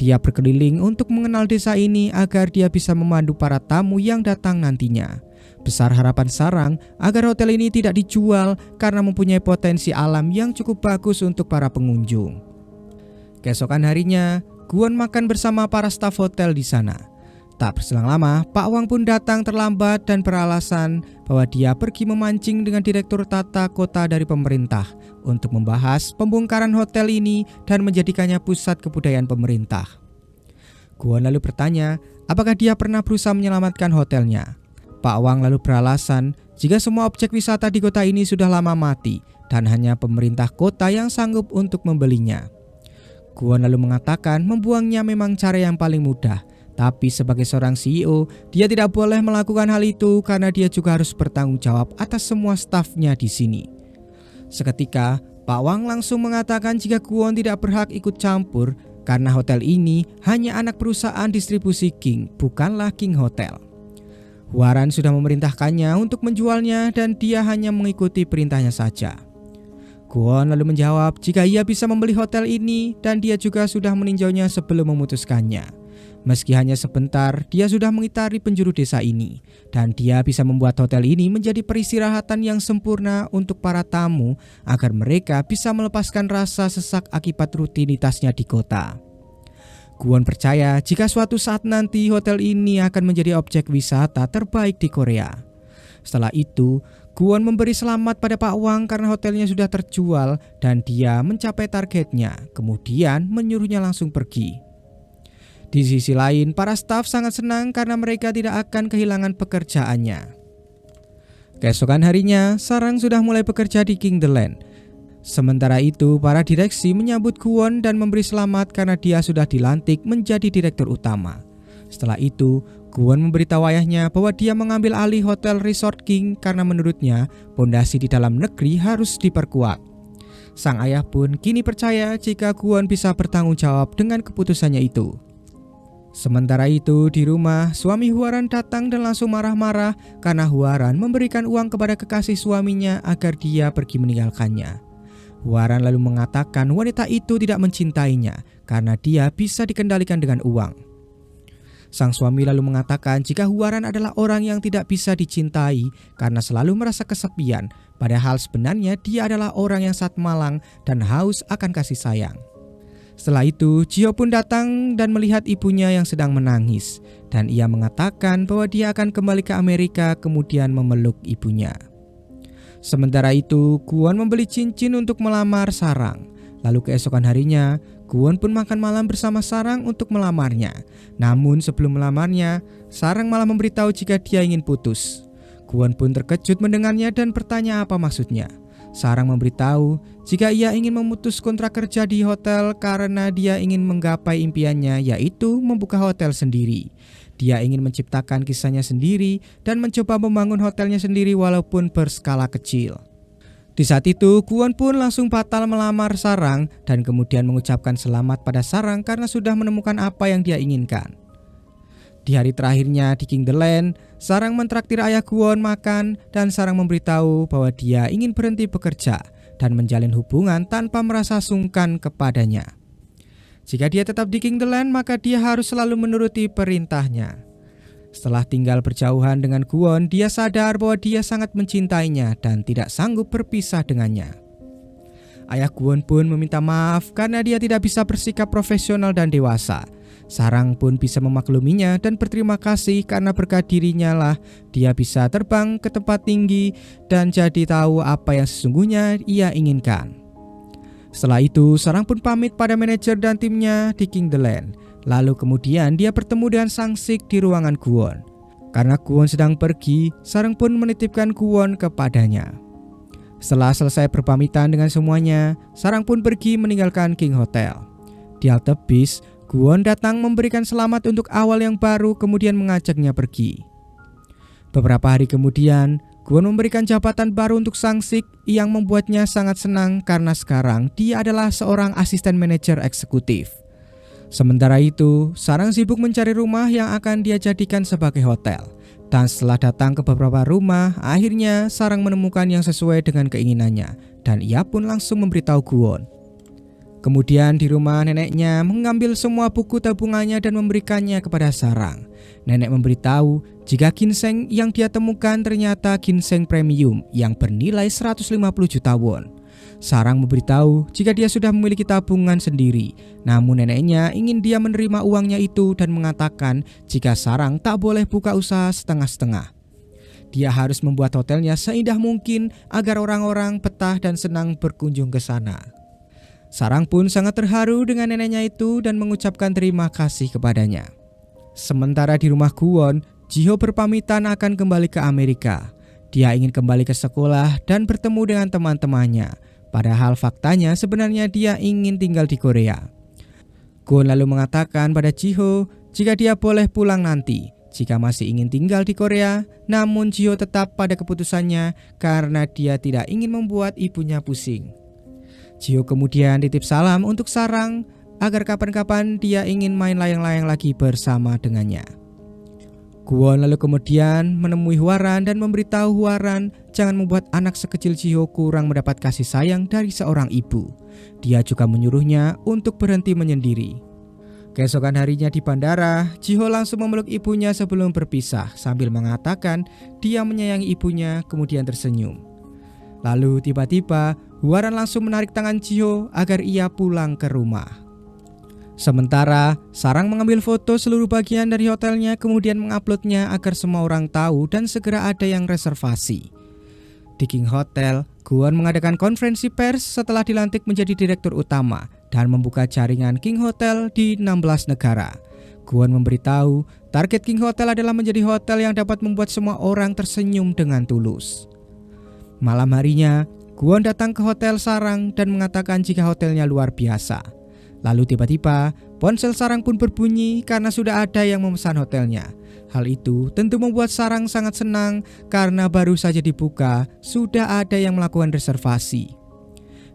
Dia berkeliling untuk mengenal desa ini agar dia bisa memandu para tamu yang datang nantinya. Besar harapan Sarang agar hotel ini tidak dijual karena mempunyai potensi alam yang cukup bagus untuk para pengunjung. Keesokan harinya, Kwon makan bersama para staf hotel di sana. Tak berselang lama, Pak Wang pun datang terlambat dan beralasan bahwa dia pergi memancing dengan direktur tata kota dari pemerintah untuk membahas pembongkaran hotel ini dan menjadikannya pusat kebudayaan pemerintah. Kwon lalu bertanya apakah dia pernah berusaha menyelamatkan hotelnya. Pak Wang lalu beralasan jika semua objek wisata di kota ini sudah lama mati dan hanya pemerintah kota yang sanggup untuk membelinya. Kwon lalu mengatakan membuangnya memang cara yang paling mudah, tapi sebagai seorang CEO, dia tidak boleh melakukan hal itu karena dia juga harus bertanggung jawab atas semua stafnya di sini. Seketika, Pak Wang langsung mengatakan jika Kwon tidak berhak ikut campur karena hotel ini hanya anak perusahaan distribusi King, bukanlah King Hotel. Hwaran sudah memerintahkannya untuk menjualnya dan dia hanya mengikuti perintahnya saja. Kwon lalu menjawab jika ia bisa membeli hotel ini dan dia juga sudah meninjaunya sebelum memutuskannya. Meski hanya sebentar, dia sudah mengitari penjuru desa ini dan dia bisa membuat hotel ini menjadi peristirahatan yang sempurna untuk para tamu agar mereka bisa melepaskan rasa sesak akibat rutinitasnya di kota. Kwon percaya jika suatu saat nanti hotel ini akan menjadi objek wisata terbaik di Korea. Setelah itu, Kwon memberi selamat pada Pak Wang karena hotelnya sudah terjual dan dia mencapai targetnya, kemudian menyuruhnya langsung pergi. Di sisi lain, para staf sangat senang karena mereka tidak akan kehilangan pekerjaannya. Keesokan harinya, Sarang sudah mulai bekerja di King The Land. Sementara itu, para direksi menyambut Kwon dan memberi selamat karena dia sudah dilantik menjadi direktur utama. Setelah itu, Kwon memberitahu ayahnya bahwa dia mengambil alih Hotel Resort King karena menurutnya pondasi di dalam negeri harus diperkuat. Sang ayah pun kini percaya jika Kwon bisa bertanggung jawab dengan keputusannya itu. Sementara itu di rumah, suami Hwaran datang dan langsung marah-marah karena Hwaran memberikan uang kepada kekasih suaminya agar dia pergi meninggalkannya. Hwaran lalu mengatakan wanita itu tidak mencintainya karena dia bisa dikendalikan dengan uang. Sang suami lalu mengatakan jika Hwaran adalah orang yang tidak bisa dicintai karena selalu merasa kesepian, padahal sebenarnya dia adalah orang yang sangat malang dan haus akan kasih sayang. Setelah itu, Jihyo pun datang dan melihat ibunya yang sedang menangis, dan ia mengatakan bahwa dia akan kembali ke Amerika kemudian memeluk ibunya. Sementara itu, Kwon membeli cincin untuk melamar Sarang. Lalu keesokan harinya, Kwon pun makan malam bersama Sarang untuk melamarnya. Namun sebelum melamarnya, Sarang malah memberitahu jika dia ingin putus. Kwon pun terkejut mendengarnya dan bertanya apa maksudnya. Sarang memberitahu jika ia ingin memutus kontrak kerja di hotel karena dia ingin menggapai impiannya, yaitu membuka hotel sendiri. Dia ingin menciptakan kisahnya sendiri dan mencoba membangun hotelnya sendiri walaupun berskala kecil. Di saat itu, Kwon pun langsung batal melamar Sarang dan kemudian mengucapkan selamat pada Sarang karena sudah menemukan apa yang dia inginkan. Di hari terakhirnya di King the Land, Sarang mentraktir ayah Kwon makan dan Sarang memberitahu bahwa dia ingin berhenti bekerja dan menjalin hubungan tanpa merasa sungkan kepadanya. Jika dia tetap di King the Land, maka dia harus selalu menuruti perintahnya. Setelah tinggal berjauhan dengan Kwon, dia sadar bahwa dia sangat mencintainya dan tidak sanggup berpisah dengannya. Ayah Kwon pun meminta maaf karena dia tidak bisa bersikap profesional dan dewasa. Sarang pun bisa memakluminya dan berterima kasih karena berkat dirinya lah dia bisa terbang ke tempat tinggi dan jadi tahu apa yang sesungguhnya ia inginkan. Setelah itu, Sarang pun pamit pada manajer dan timnya di King the Land. Lalu kemudian dia bertemu dengan Sang-sik di ruangan Kwon. Karena Kwon sedang pergi, Sarang pun menitipkan Kwon kepadanya. Setelah selesai berpamitan dengan semuanya, Sarang pun pergi meninggalkan King Hotel. Di halte bis, Kwon datang memberikan selamat untuk awal yang baru kemudian mengajaknya pergi. Beberapa hari kemudian, Kwon memberikan jabatan baru untuk Sang-sik yang membuatnya sangat senang karena sekarang dia adalah seorang asisten manajer eksekutif. Sementara itu, Sarang sibuk mencari rumah yang akan dia jadikan sebagai hotel. Dan setelah datang ke beberapa rumah, akhirnya Sarang menemukan yang sesuai dengan keinginannya. Dan ia pun langsung memberitahu Kwon. Kemudian di rumah neneknya mengambil semua buku tabungannya dan memberikannya kepada Sarang. Nenek memberitahu jika ginseng yang dia temukan ternyata ginseng premium yang bernilai 150 juta won. Sarang memberitahu jika dia sudah memiliki tabungan sendiri. Namun neneknya ingin dia menerima uangnya itu dan mengatakan jika Sarang tak boleh buka usaha setengah-setengah. Dia harus membuat hotelnya seindah mungkin agar orang-orang betah dan senang berkunjung ke sana. Sarang pun sangat terharu dengan neneknya itu dan mengucapkan terima kasih kepadanya. Sementara di rumah Kwon, Jiho berpamitan akan kembali ke Amerika. Dia ingin kembali ke sekolah dan bertemu dengan teman-temannya. Padahal faktanya sebenarnya dia ingin tinggal di Korea. Kwon lalu mengatakan pada Jiho jika dia boleh pulang nanti jika masih ingin tinggal di Korea. Namun Jiho tetap pada keputusannya karena dia tidak ingin membuat ibunya pusing. Jiho kemudian titip salam untuk Sarang agar kapan-kapan dia ingin main layang-layang lagi bersama dengannya. Kwon lalu kemudian menemui Hwaran dan memberitahu Hwaran jangan membuat anak sekecil Jiho kurang mendapat kasih sayang dari seorang ibu. Dia juga menyuruhnya untuk berhenti menyendiri. Keesokan harinya di bandara, Jiho langsung memeluk ibunya sebelum berpisah sambil mengatakan dia menyayangi ibunya kemudian tersenyum. Lalu tiba-tiba Hwaran langsung menarik tangan Jiho agar ia pulang ke rumah. Sementara Sarang mengambil foto seluruh bagian dari hotelnya kemudian menguploadnya agar semua orang tahu dan segera ada yang reservasi. Di King Hotel, Kwon mengadakan konferensi pers setelah dilantik menjadi direktur utama dan membuka jaringan King Hotel di 16 negara. Kwon memberitahu target King Hotel adalah menjadi hotel yang dapat membuat semua orang tersenyum dengan tulus. Malam harinya, Kwon datang ke hotel Sarang dan mengatakan jika hotelnya luar biasa. Lalu tiba-tiba ponsel Sarang pun berbunyi karena sudah ada yang memesan hotelnya. Hal itu tentu membuat Sarang sangat senang karena baru saja dibuka sudah ada yang melakukan reservasi.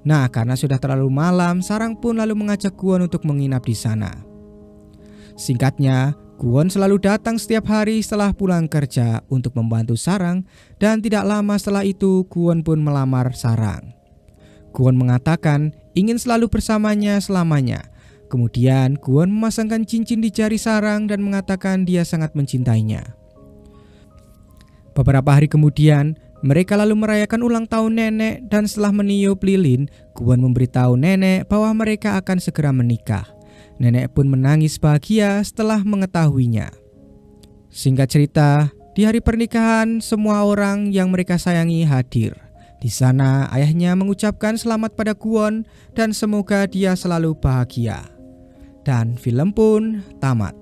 Nah, karena sudah terlalu malam, Sarang pun lalu mengajak Kwon untuk menginap di sana. Singkatnya, Kwon selalu datang setiap hari setelah pulang kerja untuk membantu Sarang dan tidak lama setelah itu Kwon pun melamar Sarang. Kwon mengatakan ingin selalu bersamanya selamanya. Kemudian Kwon memasangkan cincin di jari Sarang dan mengatakan dia sangat mencintainya. Beberapa hari kemudian, mereka lalu merayakan ulang tahun nenek dan setelah meniup lilin, Kwon memberitahu nenek bahwa mereka akan segera menikah. Nenek pun menangis bahagia setelah mengetahuinya. Singkat cerita, di hari pernikahan semua orang yang mereka sayangi hadir. Di sana ayahnya mengucapkan selamat pada Kwon dan semoga dia selalu bahagia. Dan film pun tamat.